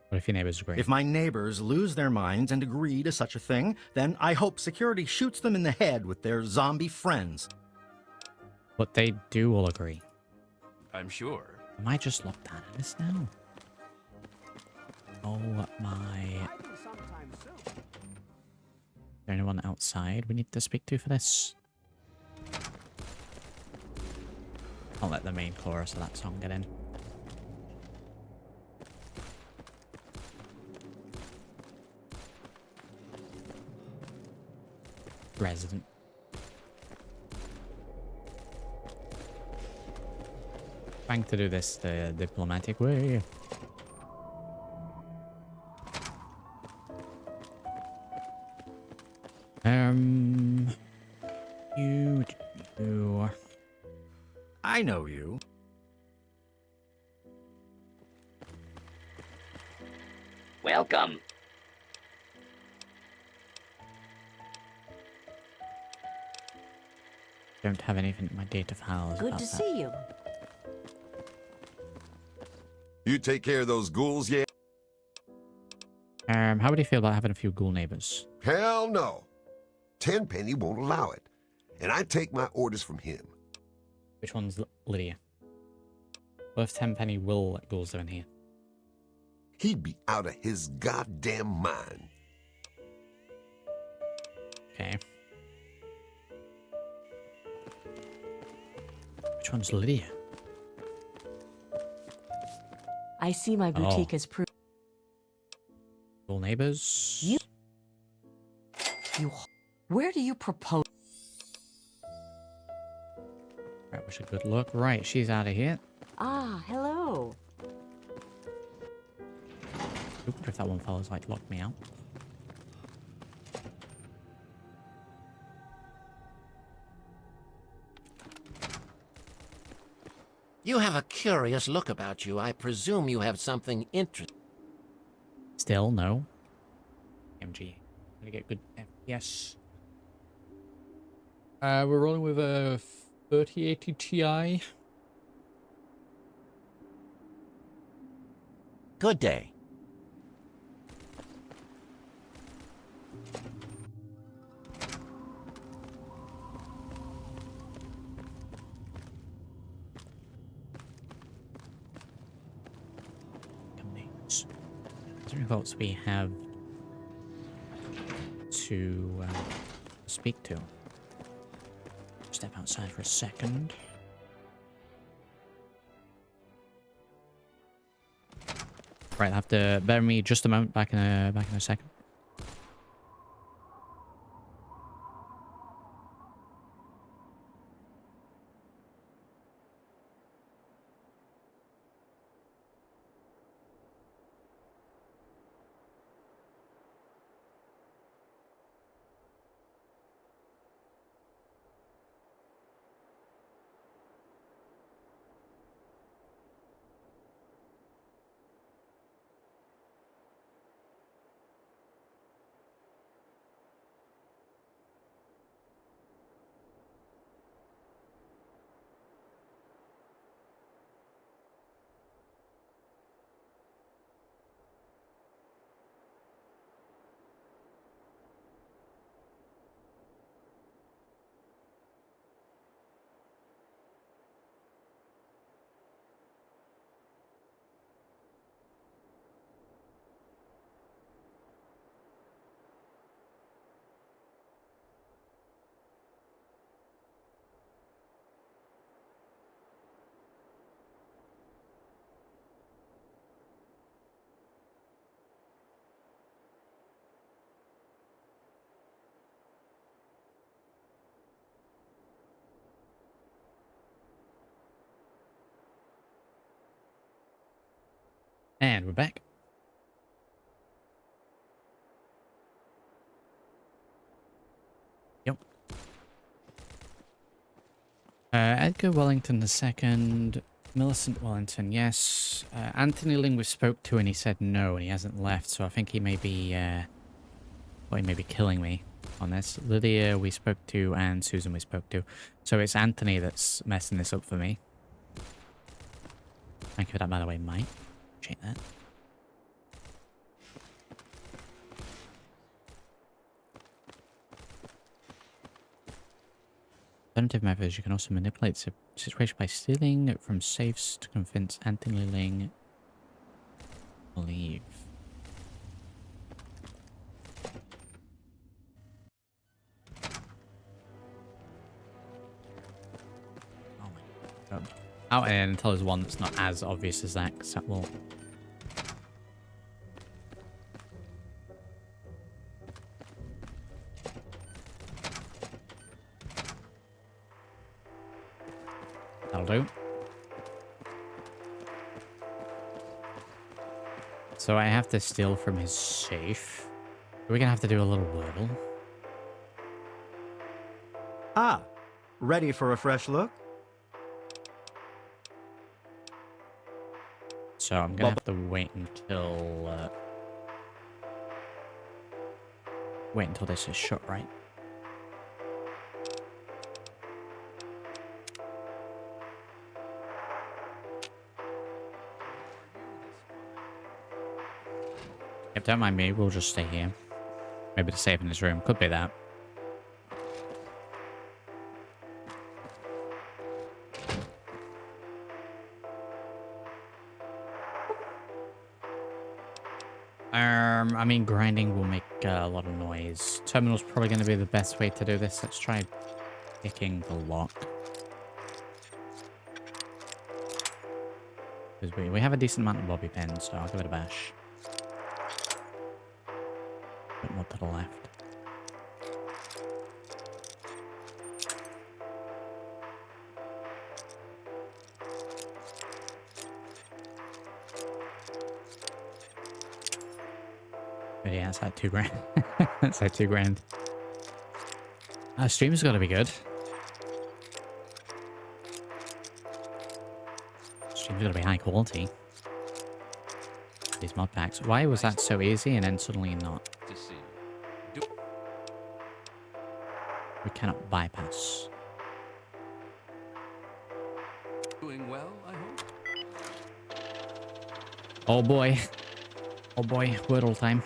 What if your neighbors agree? If my neighbors lose their minds and agree to such a thing, then I hope security shoots them in the head with their zombie friends. But they do all agree. I'm sure. Am I just locked out of this now? Oh my... Is there anyone outside we need to speak to for this? I'll let the main chorus of that song get in. Resident. Trying to do this the diplomatic way. You. I know you. Welcome. Don't have anything in my data files. Good about to that. see you. You take care of those ghouls yet? How would you feel about having a few ghoul neighbors? Hell no. Tenpenny won't allow it. And I take my orders from him. Which one's Lydia? What if Tenpenny will let ghouls live in here? He'd be out of his goddamn mind. Okay. Which one's Lydia? I see my boutique as proof. Ghoul neighbors? Where do you propose? Right, wish a good look. Right, she's out of here. Ah, hello. I wonder if that one fella's like locked me out. You have a curious look about you. I presume you have something interesting. Still, no. MG. Gonna get good FPS. We're rolling with a 3080 Ti. Good day. Who else we have to speak to? Step outside for a second. Right, I have to bear me just a moment. Back in a second. And we're back. Yep. Edgar Wellington II, Millicent Wellington, yes. Anthony Ling we spoke to and he said no and he hasn't left, so I think he may be, well, he may be killing me on this. Lydia we spoke to and Susan we spoke to. So it's Anthony that's messing this up for me. Thank you for that, by the way, Mike. Appreciate that. Alternative methods, you can also manipulate the situation by stealing from safes to convince Anthony Ling to leave. Oh my god. Oh, and until there's one that's not as obvious as that, because that will... That'll do. So I have to steal from his safe. We're gonna have to do a little wordle. Ah, ready for a fresh look? So I'm gonna have to wait until this is shut, right? Yep, don't mind me, we'll just stay here. Maybe to save in his room, could be that. I mean, grinding will make a lot of noise. Terminal's probably going to be the best way to do this. Let's try picking the lock. Because we have a decent amount of bobby pins, so I'll give it a bash. A bit more to the left. But yeah, it's like $2 grand. It's like $2 grand. Our stream's got to be good. Stream's got to be high quality. These mod packs. Why was that so easy and then suddenly not? We cannot bypass. Doing well, I hope. Oh boy. Oh boy, Wordle time.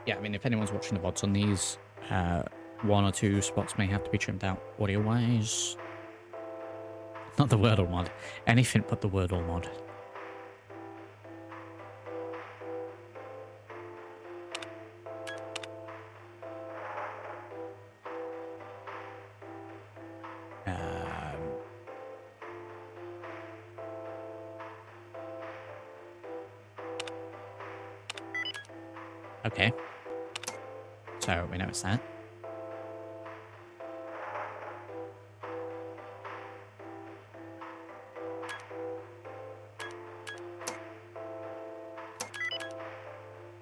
Yeah, I mean, if anyone's watching the VODs on these, one or two spots may have to be trimmed out audio-wise. Not the Wordle mod. Anything but the Wordle mod. Okay. So, we noticed that.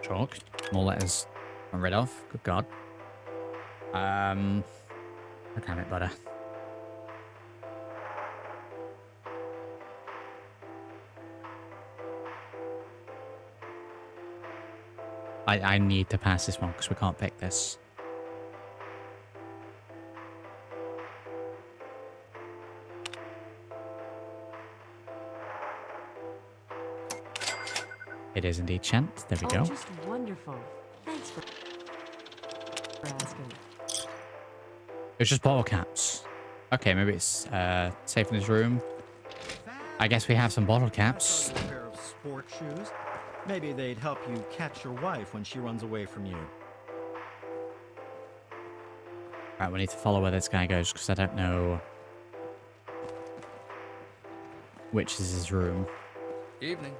Chalk. More letters I'm rid of. Good God. God damn it, butter. I need to pass this one because we can't pick this. It is indeed Chant. There we go. Just wonderful. Thanks for asking. It's just bottle caps. Okay, maybe it's safe in his room. I guess we have some bottle caps. A pair of sport shoes. Maybe they'd help you catch your wife when she runs away from you. Right, we need to follow where this guy goes because I don't know which is his room. Evening.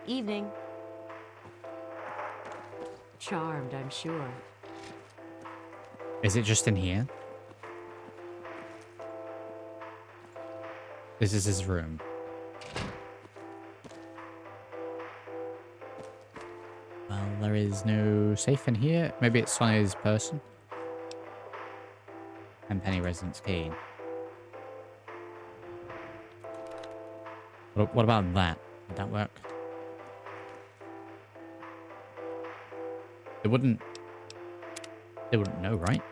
Evening. Charmed, I'm sure. Is it just in here? This is his room. Well, there is no safe in here. Maybe it's on his person. Tenpenny residence key. What about that? Would that work? They wouldn't know, right?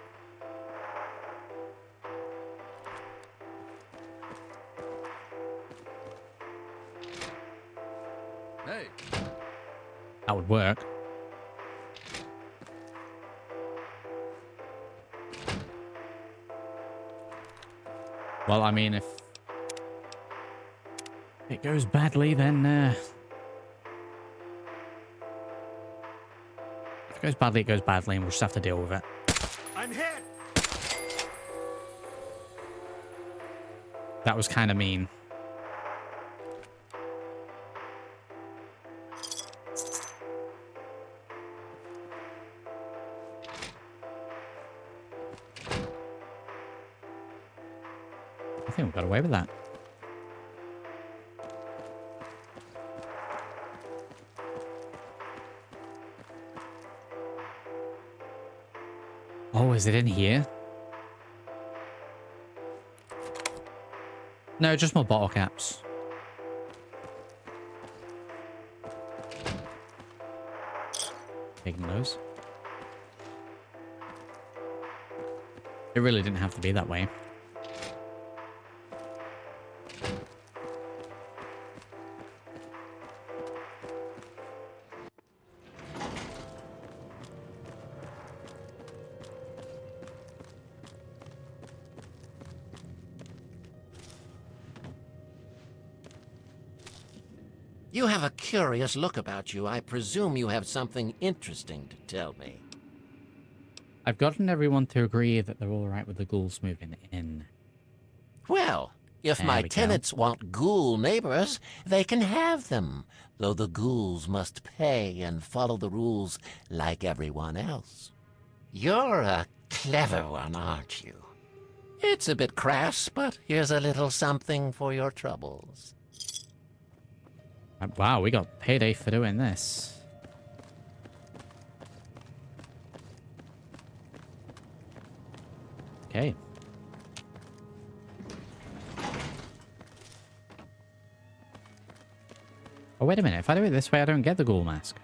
Hey. That would work. Well, I mean, if it goes badly, then if it goes badly, it goes badly, and we'll just have to deal with it. I'm hit. That was kind of mean. I think we got away with that. Oh, is it in here? No, just more bottle caps. Taking those. It really didn't have to be that way. You have a curious look about you. I presume you have something interesting to tell me. I've gotten everyone to agree that they're all right with the ghouls moving in. Well, if There my we go. tenants want ghoul neighbors, they can have them, though the ghouls must pay and follow the rules like everyone else. You're a clever one, aren't you? It's a bit crass, but here's a little something for your troubles. Wow, we got payday for doing this. Okay. Oh, wait a minute. If I do it this way, I don't get the ghoul mask.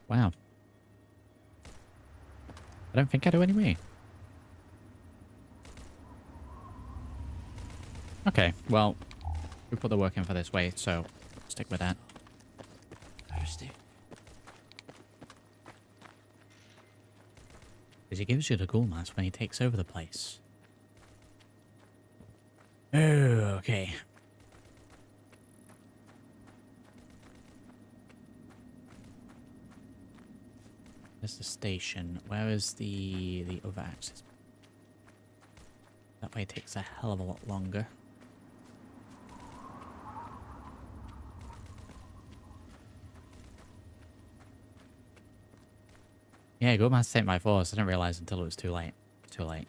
Wow. I don't think I do anyway. Okay, well, we put the work in for this way, so stick with that. Thirsty. Because he gives you the ghoul mask when he takes over the place. Oh, okay. There's the station. Where is the other access? That way it takes a hell of a lot longer. Yeah, go mask take by force. I didn't realize until it was too late. Too late.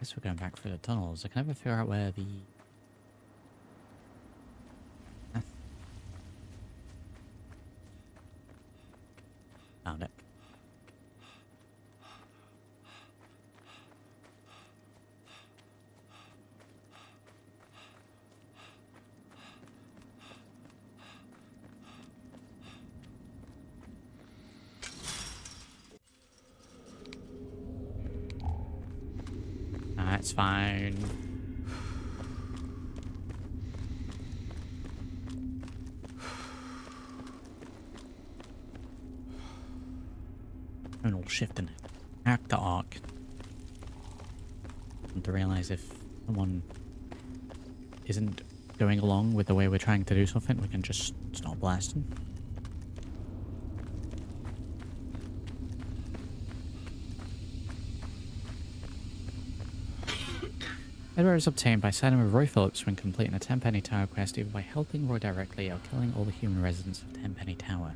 Guess we're going back through the tunnels. I can never figure out where the... Found it. That's fine. tonal shift in arc to arc. And to realize if someone isn't going along with the way we're trying to do something, we can just start blasting. Edward is obtained by siding with Roy Phillips when completing a Tenpenny Tower quest, either by helping Roy directly or killing all the human residents of Tenpenny Tower.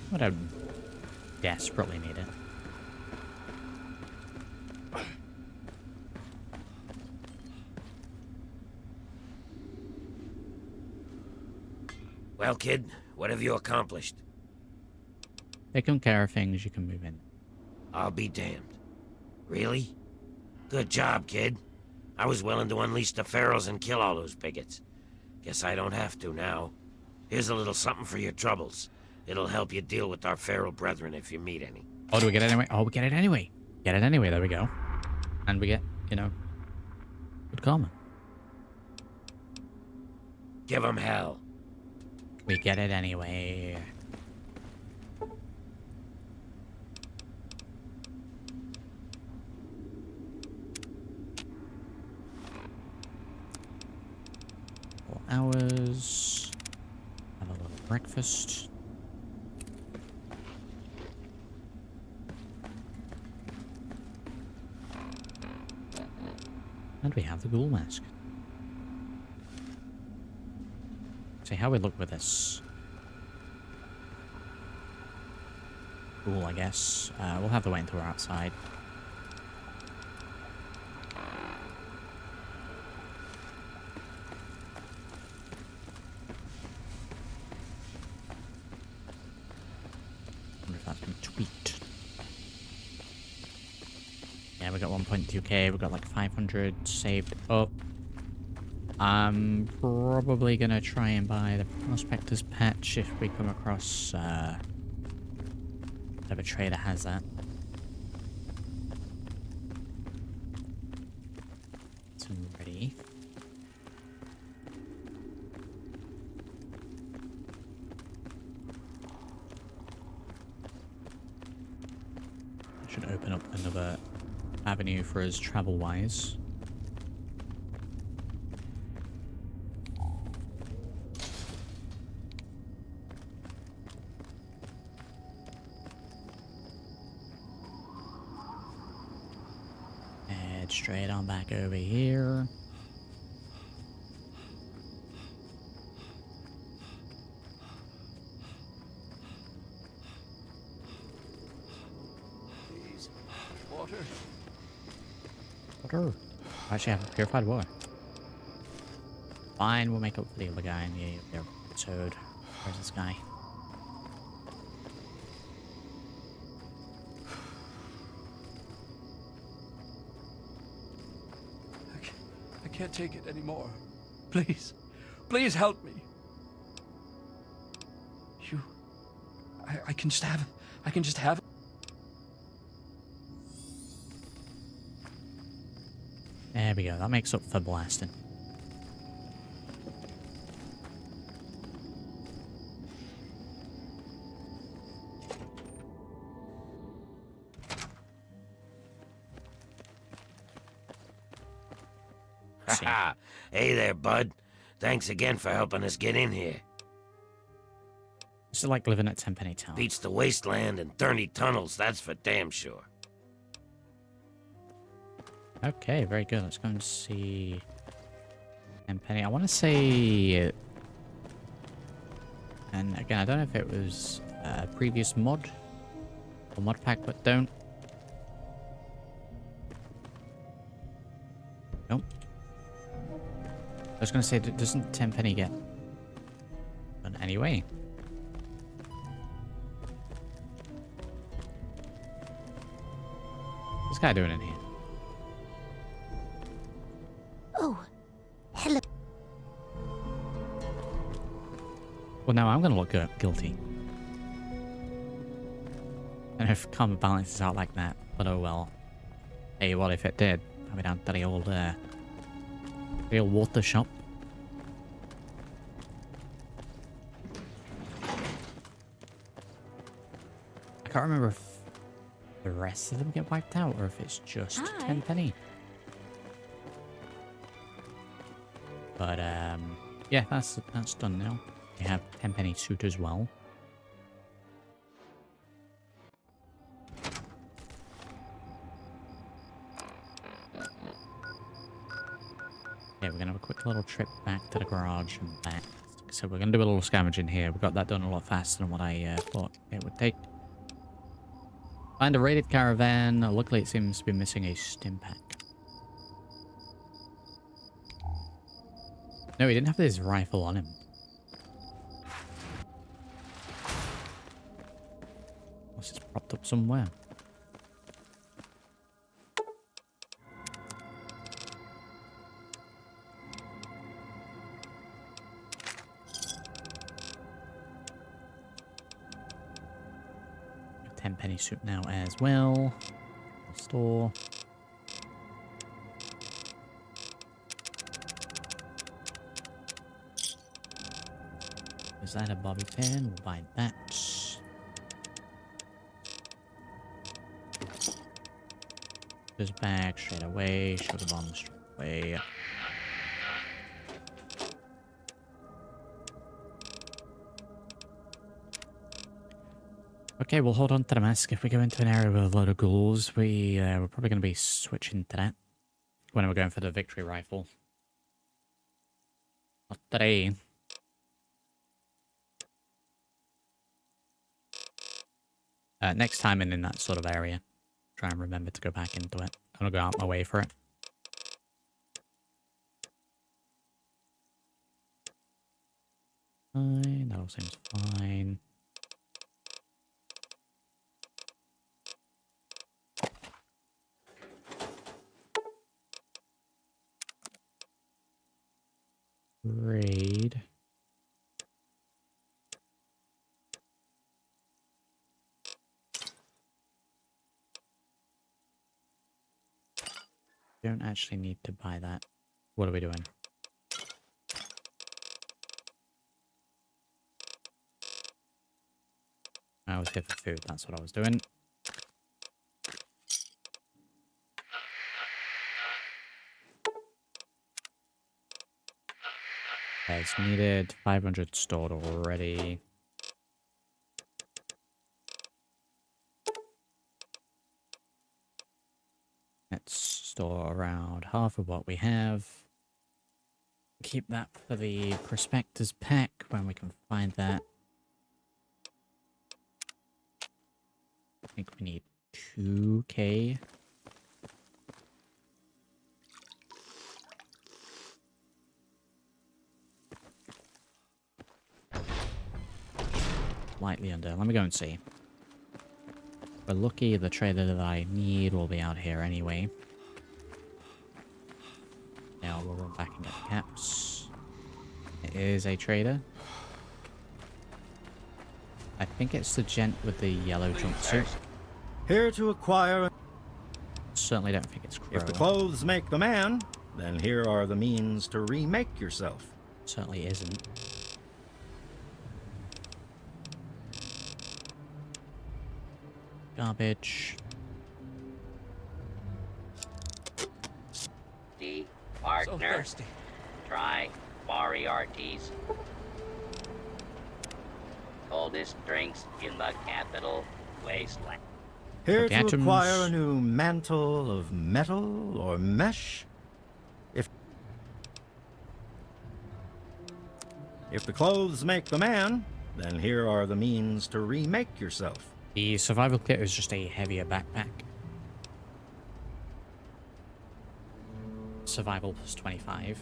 What I desperately need it. Well, kid, what have you accomplished? Taking care of things, you can move in. I'll be damned. Really? Good job, kid. I was willing to unleash the ferals and kill all those bigots. Guess I don't have to now. Here's a little something for your troubles. It'll help you deal with our feral brethren if you meet any. Oh, do we get it anyway? Oh, we get it anyway. Get it anyway, there we go. And we get, you know, good karma. Give 'em hell. We get it anyway. Hours. Have a little breakfast. And we have the ghoul mask. See how we look with this. Ghoul, I guess. We'll have to wait until we're outside. Tweet. Yeah, we got 1.2k, we got like 500 saved up. I'm probably gonna try and buy the Prospector's Patch if we come across a trader has that. So I'm ready. Should open up another avenue for us travel-wise. Head straight on back over here. Water. I actually have purified water. Fine, we'll make up for the other guy in the episode. Where's this guy? I can't take it anymore. Please. Please help me. I can just have it. I can just have it. There we go, that makes up for blasting. Haha. Hey there, bud. Thanks again for helping us get in here. It's like living at Tenpenny Tower. Beats the Wasteland and 30 tunnels, that's for damn sure. Okay, very good. Let's go and see Tenpenny. I want to say, and again, I don't know if it was a previous mod or Modpack, but don't. Nope. I was going to say, doesn't Tenpenny get done anyway? What's this guy doing in here? Oh, hello. Well, now I'm going to look guilty. And if karma balances out like that, but oh well. Hey, what if it did? I'll be down to the old water shop. I can't remember if the rest of them get wiped out or if it's just Tenpenny. But yeah, that's done now. We have Tenpenny suit as well. Yeah, we're gonna have a quick little trip back to the garage and back. So we're gonna do a little scavenging here. We got that done a lot faster than what I thought it would take. Find a raided caravan. Luckily, it seems to be missing a stim pack. No, he didn't have his rifle on him. Unless it's propped up somewhere. Tenpenny suit now as well. Store. Is that a bobby pin? We'll buy that. This bag straight away. Sugar bomb straight away. Okay, we'll hold on to the mask. If we go into an area with a load of ghouls, we're probably going to be switching to that when we're going for the victory rifle. Not today. Next time in that sort of area. Try and remember to go back into it. I'm going to go out my way for it. Fine, that all seems fine. Raid. Don't actually need to buy that. What are we doing? I was here for food, that's what I was doing. As needed, 500 stored already. Let's store around half of what we have. Keep that for the prospector's pack when we can find that. I think we need 2k. Slightly under. Let me go and see. If we're lucky, the trader that I need will be out here anyway. Now we'll run back and get the caps. It is a trader. I think it's the gent with the yellow jumpsuit. Here to acquire... Certainly don't think it's Crow. If the clothes make the man, then here are the means to remake yourself. Certainly isn't. Garbage. The partner. So Try Moriarty's coldest drinks in the capital, Wasteland. Here to acquire a new mantle of metal or mesh. If the clothes make the man, then here are the means to remake yourself. The survival kit is just a heavier backpack. Survival plus 25.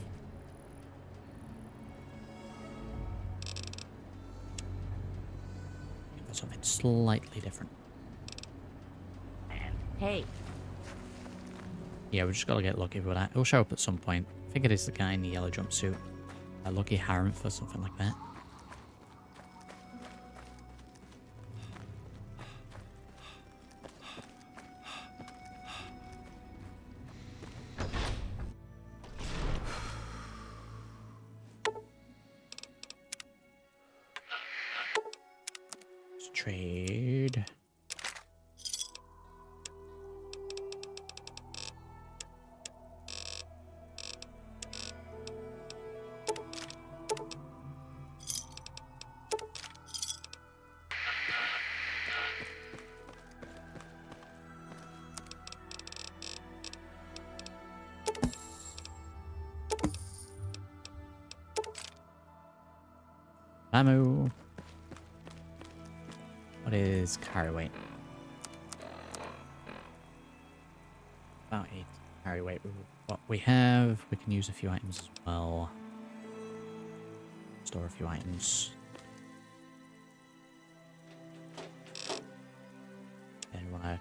Something slightly different. Hey. Yeah, we just gotta get lucky with that. It'll show up at some point. I think it is the guy in the yellow jumpsuit. A lucky Haranth or something like that. Let's trade. ammo. What is carry weight? About 8 carry weight. What we have, we can use a few items as well. Store a few items. And we want to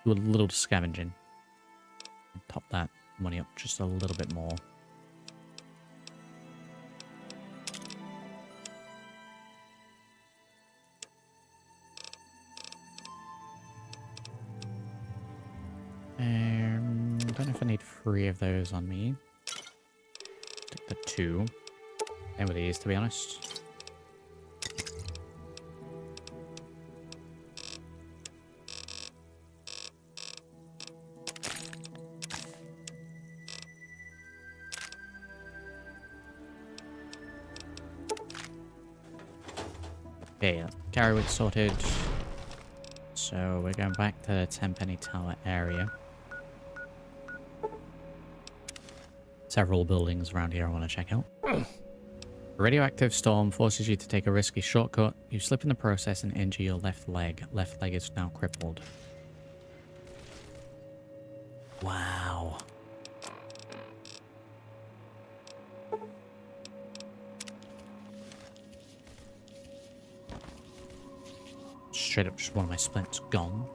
do a little scavenging. And top that money up just a little bit more. Don't know if I need 3 of those on me. Take the 2. And with these, to be honest. Okay, carry weight sorted. So we're going back to the Tenpenny Tower area. Several buildings around here I want to check out. A radioactive storm forces you to take a risky shortcut. You slip in the process and injure your left leg. Left leg is now crippled. Wow. Straight up, just one of my splints gone.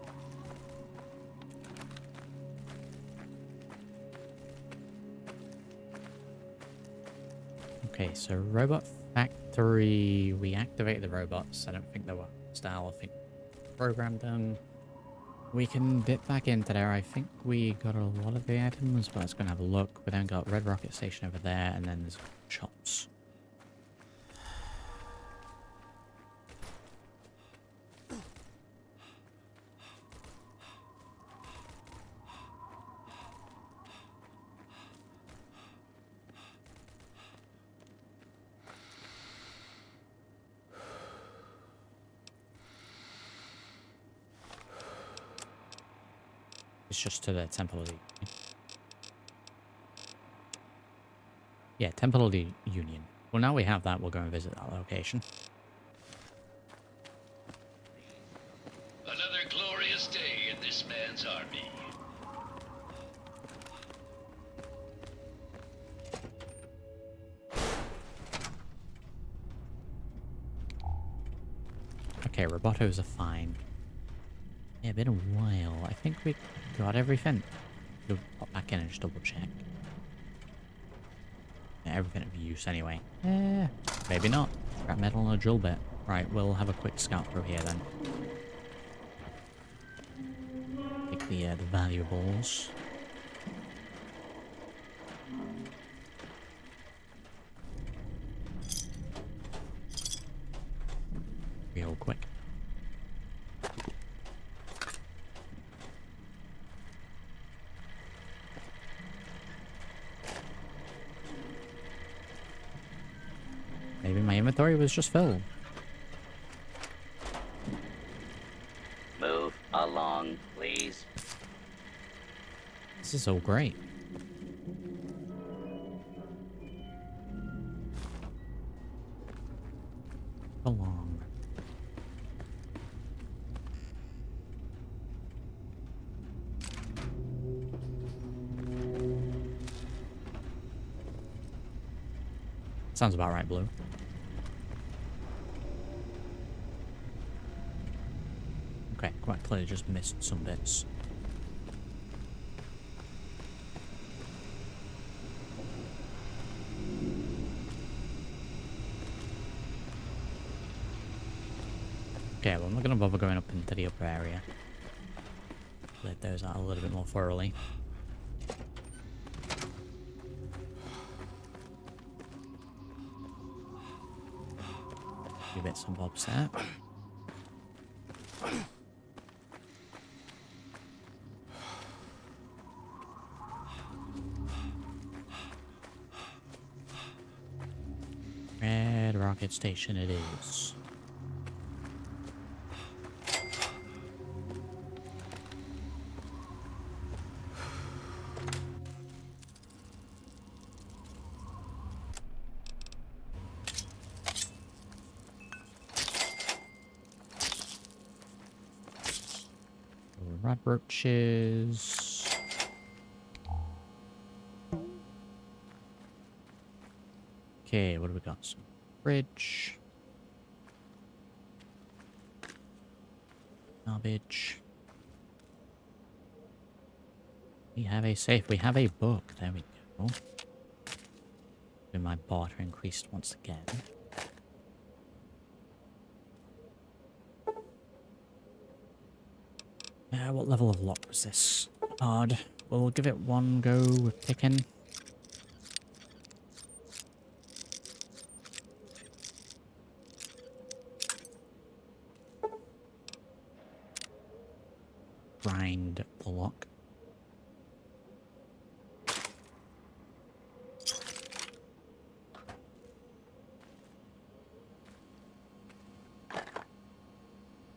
Okay, so robot factory. We activated the robots. I don't think they were style. I think we programmed them. We can dip back into there. I think we got a lot of the items, but let's go and have a look. We then got Red Rocket Station over there, and then there's shops. It's just to the Temple of the... Yeah, Temple of the Union. Well, now we have that, we'll go and visit that location. Another glorious day in this man's army. Okay, Robotos are fine. Yeah, been a while. I think we got everything. We'll pop back in and just double check. Yeah, everything of use anyway. Maybe not. Scrap metal and a drill bit. Right, we'll have a quick scout through here then. Take the valuables. Real quick. Maybe my inventory was just filled. Move along, please. This is so great. Along. Sounds about right, Blue. Okay, quite clearly just missed some bits. Okay, well I'm not going to bother going up into the upper area. Let those out a little bit more thoroughly. A few bits and bobs there. Red Rocket Station it is. Rad brooches. Okay, what do we got? Some bridge. Garbage. We have a safe. We have a book. There we go. And my barter increased once again. What level of lock was this? Hard. We'll give it one go with picking. Grind the lock.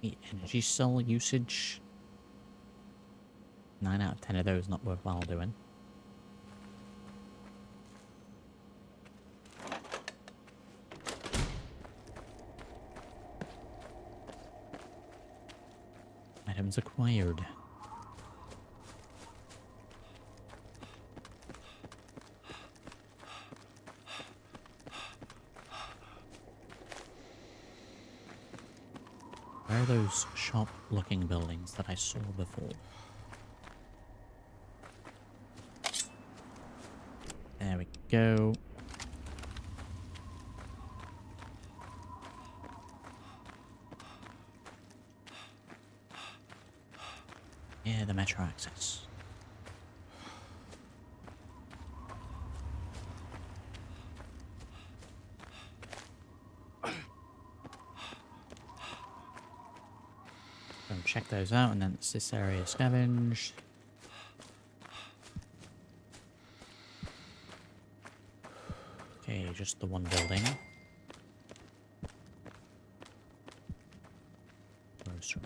The energy cell usage. 9 out of 10 of those not worthwhile doing. Items acquired. Where are those shop-looking buildings that I saw before? There we go. Yeah, the metro access. Go check those out, and then it's this area scavenged. Okay, just the one building. Grocery.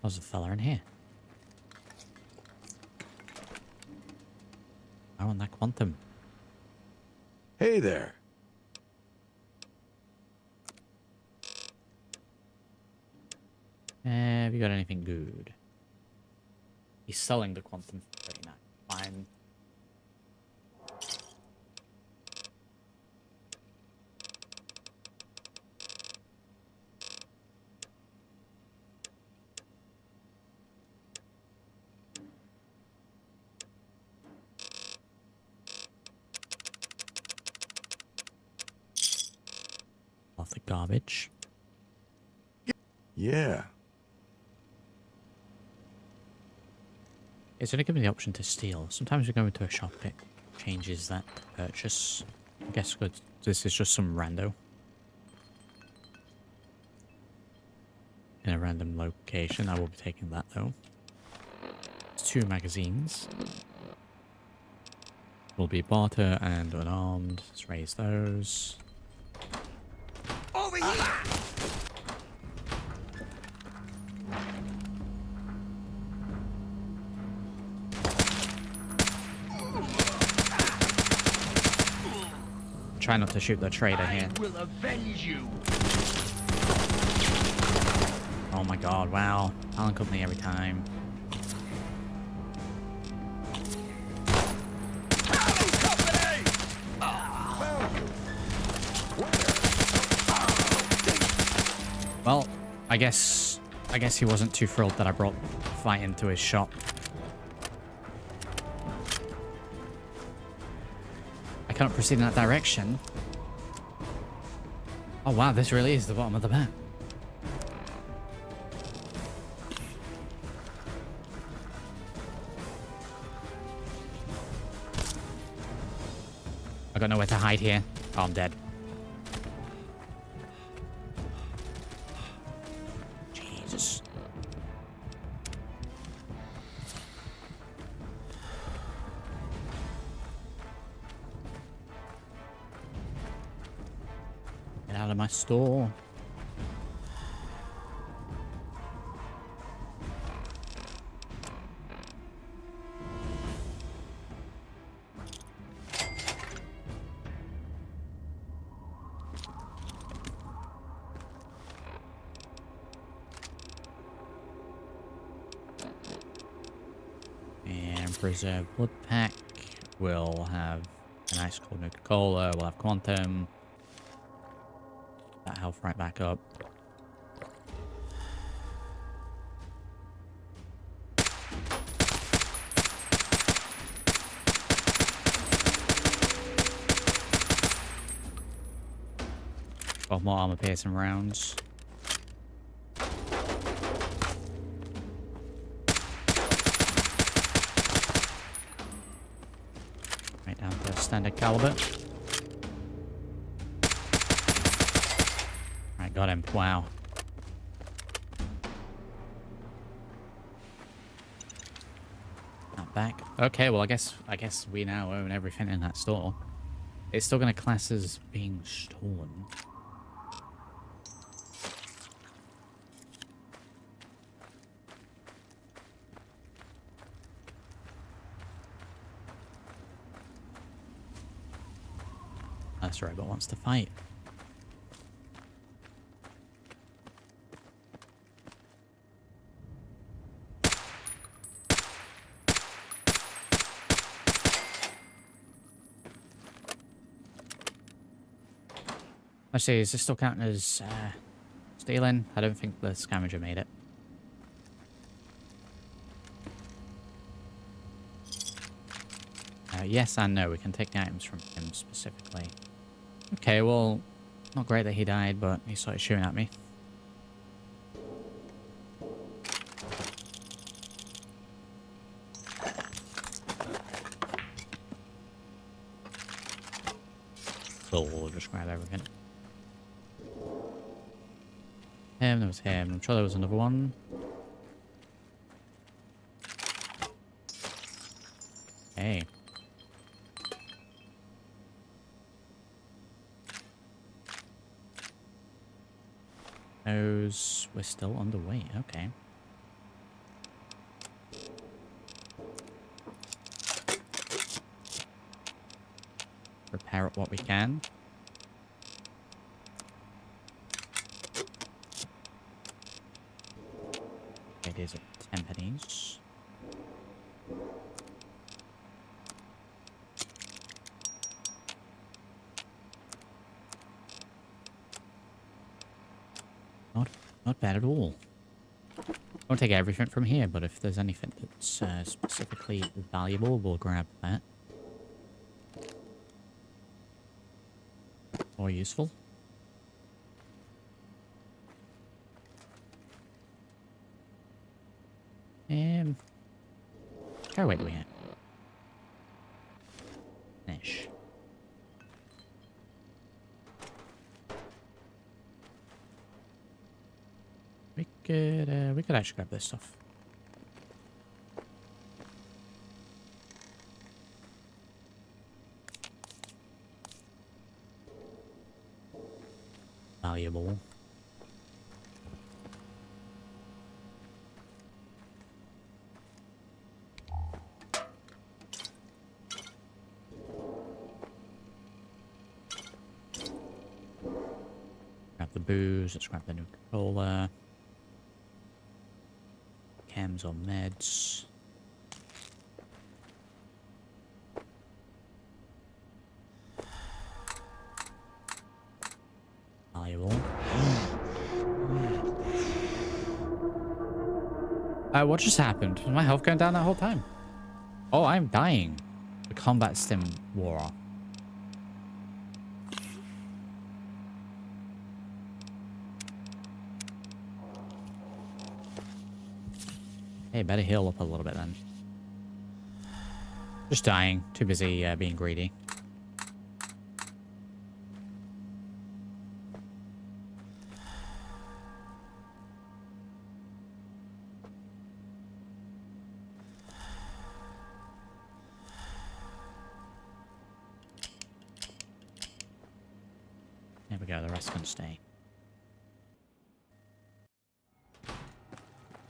There's a fella in here. I want that quantum. Hey there. Have you got anything good? He's selling the quantum. Very nice. Fine. Off the garbage. Yeah. It's only given me the option to steal. Sometimes we go into a shop, it changes that purchase. I guess good. This is just some rando. In a random location. I will be taking that though. It's 2 magazines. Will be barter and unarmed. Let's raise those. Over here! Try not to shoot the trader here. I will avenge you. Oh my god, wow. Talent company every time. Well, I guess he wasn't too thrilled that I brought fight into his shop. I cannot proceed in that direction. Oh wow, this really is the bottom of the map. I got nowhere to hide here. Oh, I'm dead. Jesus. Get out of my store. Preserve Blood Pack. We'll have an ice cold Nuka-Cola. We'll have Quantum. That health right back up. More armor piercing rounds. Right down to standard caliber. Right, got him. Wow. Not back. Okay, well I guess we now own everything in that store. It's still gonna class as being stolen. That's right, but wants to fight. Let's see, is this still counting as stealing? I don't think the scavenger made it. Yes and no, we can take the items from him specifically. Okay, well, not great that he died, but he started shooting at me. So we'll just grab everything. There was him. I'm sure there was another one. Hey. Those we're still underway. Okay. Repair up what we can. It is at 10 pennies. Not bad at all. Won't take everything from here, but if there's anything that's specifically valuable, we'll grab that. Or useful. How away do we at? Ish. We could actually grab this stuff. Valuable. Grab the booze. Let's grab the Nuka-Cola. Chems or meds. Valuable. What just happened? Was my health going down that whole time? Oh, I'm dying. The combat stim wore off. Hey, better heal up a little bit then. Just dying. Too busy being greedy. There we go. The rest can stay.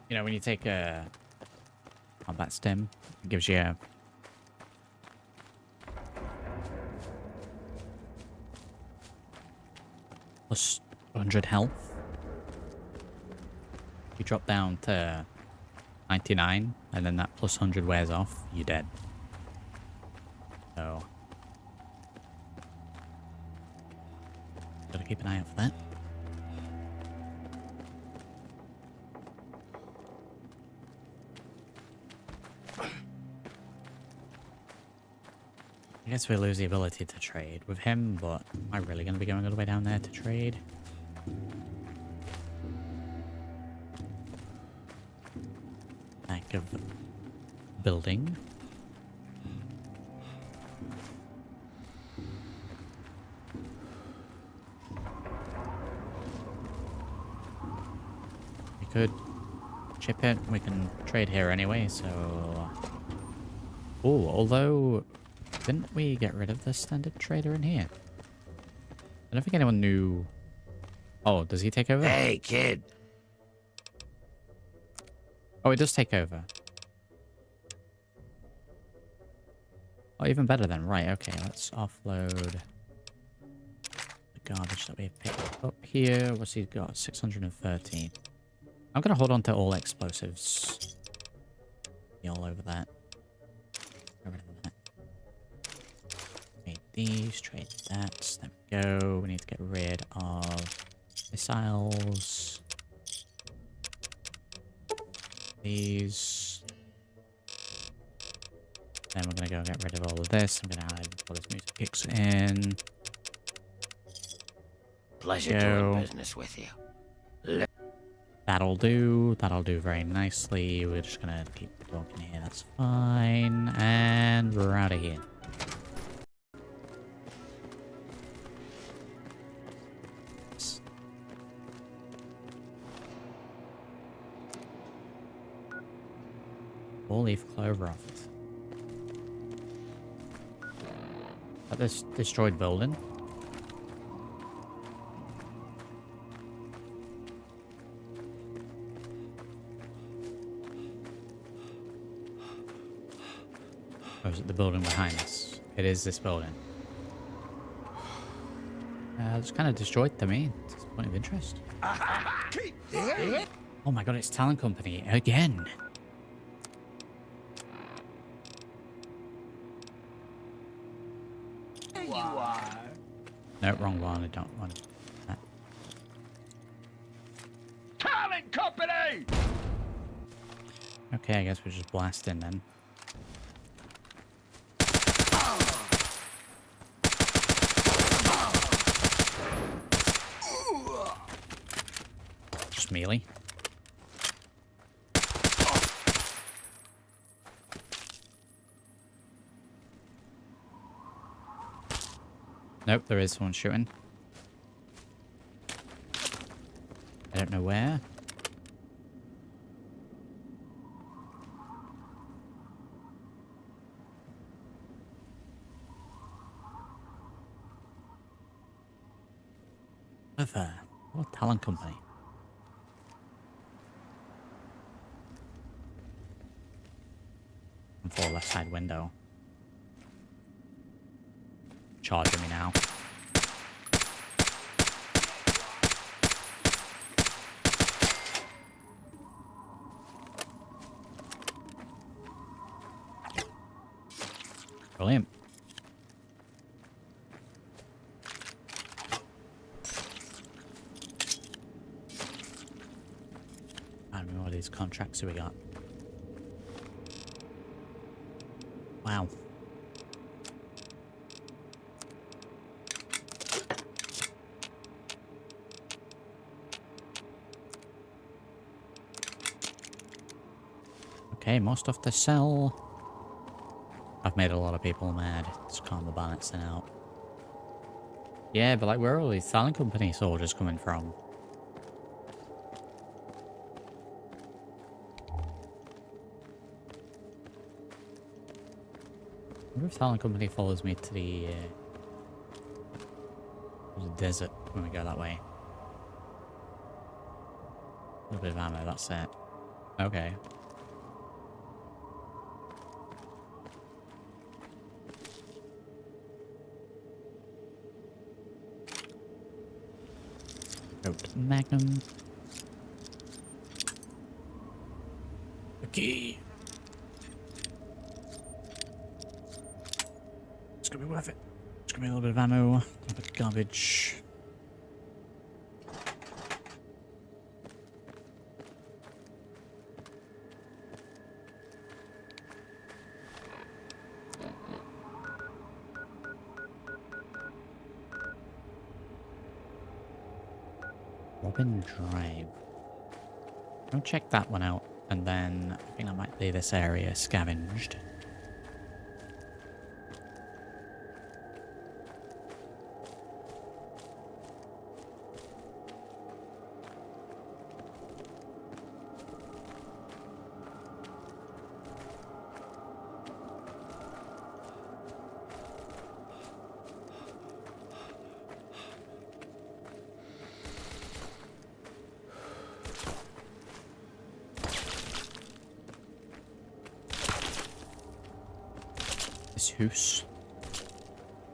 You know, when you take a combat stim, it gives you a plus 100 health. You drop down to 99, and then that plus 100 wears off, you're dead. So, gotta keep an eye out for that. I guess we lose the ability to trade with him, but am I really going to be going all the way down there to trade? Back of building. We could chip it. We can trade here anyway, so... Oh, although... Didn't we get rid of the standard trader in here? I don't think anyone knew... Oh, does he take over? Hey, kid. Oh, it does take over. Oh, even better then. Right, okay, let's offload the garbage that we've picked up here. What's he got? 613. I'm going to hold on to all explosives. Be all over that. Get rid of that. Trade these, trade that. There we go. We need to get rid of missiles. These. Then we're going to go get rid of all of this. I'm going to hide before this music kicks in. Pleasure doing business with you. That'll do. That'll do very nicely. We're just going to keep talking here. That's fine. And we're out of here. Four-leaf clover office. At this destroyed building. Or is it the building behind us? It is this building. It's kind of destroyed to me. It's a point of interest. Oh my god, it's Talent Company again. No, wrong one. I don't want that. Talent Company! Okay, I guess we're just blasting then. Just melee. Nope, there is someone shooting. I don't know where. Over. What Talent Company? And for left side window. Charging me now. Brilliant. I don't know what these contracts we got. Wow. Okay, more stuff to sell. I've made a lot of people mad. It's calm the balancing out. Yeah, but like, where are all these Talent Company soldiers coming from? I wonder if Talent Company follows me to the desert when we go that way. A little bit of ammo, that's it. Okay. Magnum. key. It's gonna be worth it. It's gonna be a little bit of ammo, a little bit of garbage. Robin Drive. I'll check that one out, and then I think I might leave this area scavenged.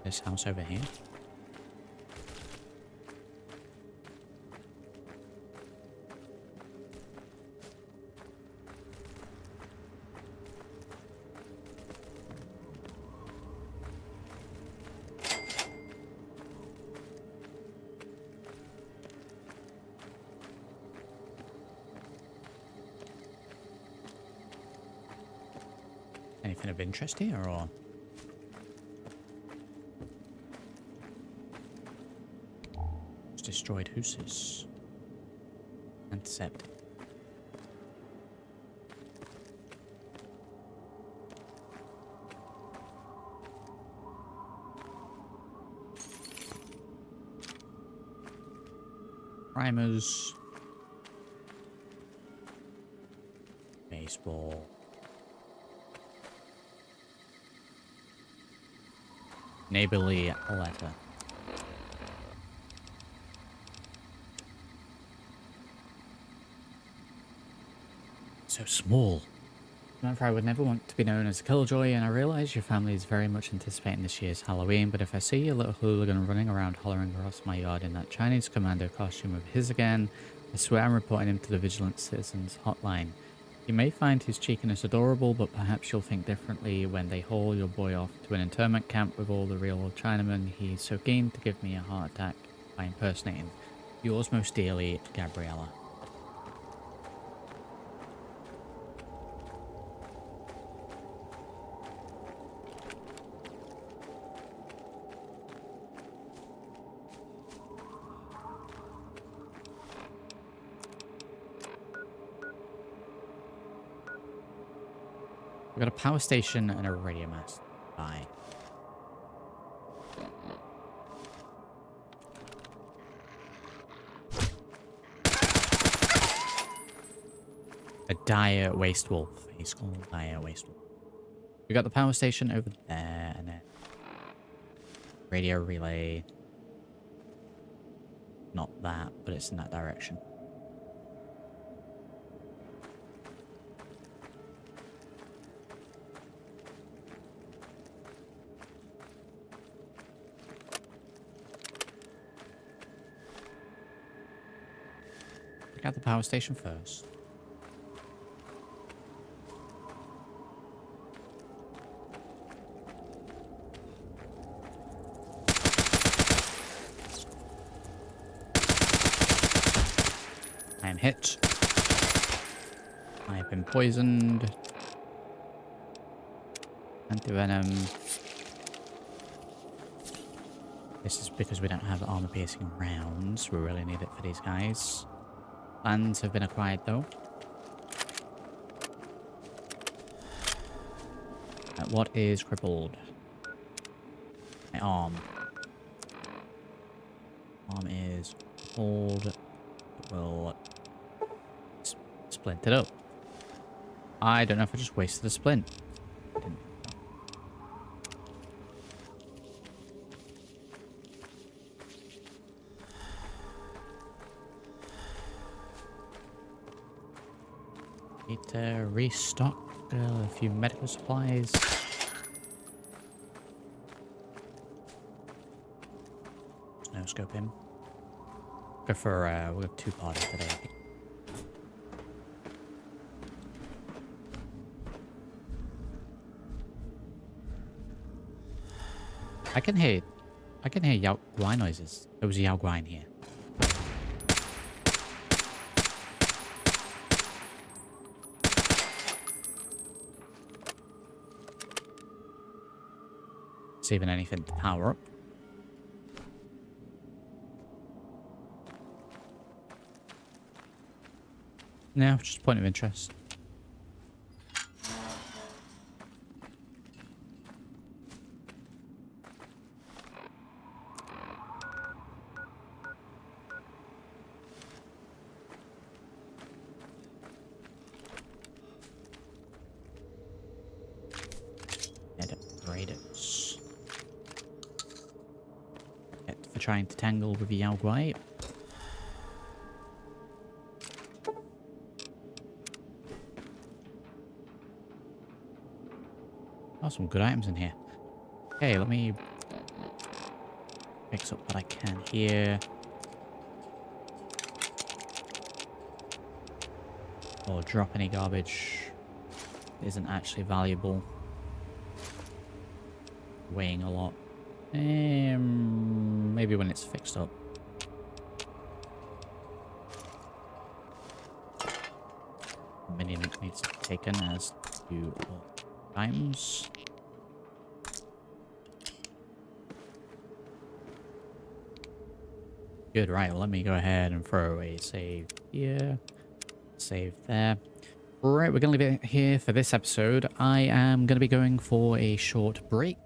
This house over here. Anything of interest here, or? Destroyed houses. Antiseptic. Primers. Baseball. Neighborly letter. So small. Remember, I would never want to be known as a killjoy, and I realise your family is very much anticipating this year's Halloween, but if I see a little hooligan running around hollering across my yard in that Chinese commando costume of his again, I swear I'm reporting him to the Vigilant Citizens Hotline. You may find his cheekiness adorable, but perhaps you'll think differently when they haul your boy off to an internment camp with all the real Chinamen. He's so keen to give me a heart attack by impersonating. Yours most dearly, Gabriella. We've got a power station and a radio mast. Bye. A dire waste wolf. He's called dire waste wolf. We got the power station over there, and then radio relay. Not that, but it's in that direction. Check out the power station first. I am hit. I have been poisoned. Anti-venom. This is because we don't have armor-piercing rounds. We really need it for these guys. Lands have been acquired, though. What is crippled? My arm. Arm is crippled. It will splint it up. I don't know if I just wasted a splint. I didn't. Need to restock a few medical supplies. No scope him. Go for we'll have two parties today, I think. I can hear Yao Guai noises. There was a Yao Guai in here. See even anything to power up. No, just a point of interest. And upgrade it. For trying to tangle with the Yao Guai. Oh, some good items in here. Okay, let me mix up what I can here. Or drop any garbage that isn't actually valuable. Weighing a lot. Maybe when it's fixed up. Minion needs to be taken as to all times. Good, right, well, let me go ahead and throw a save here. Save there. Right, we're going to leave it here for this episode. I am going to be going for a short break.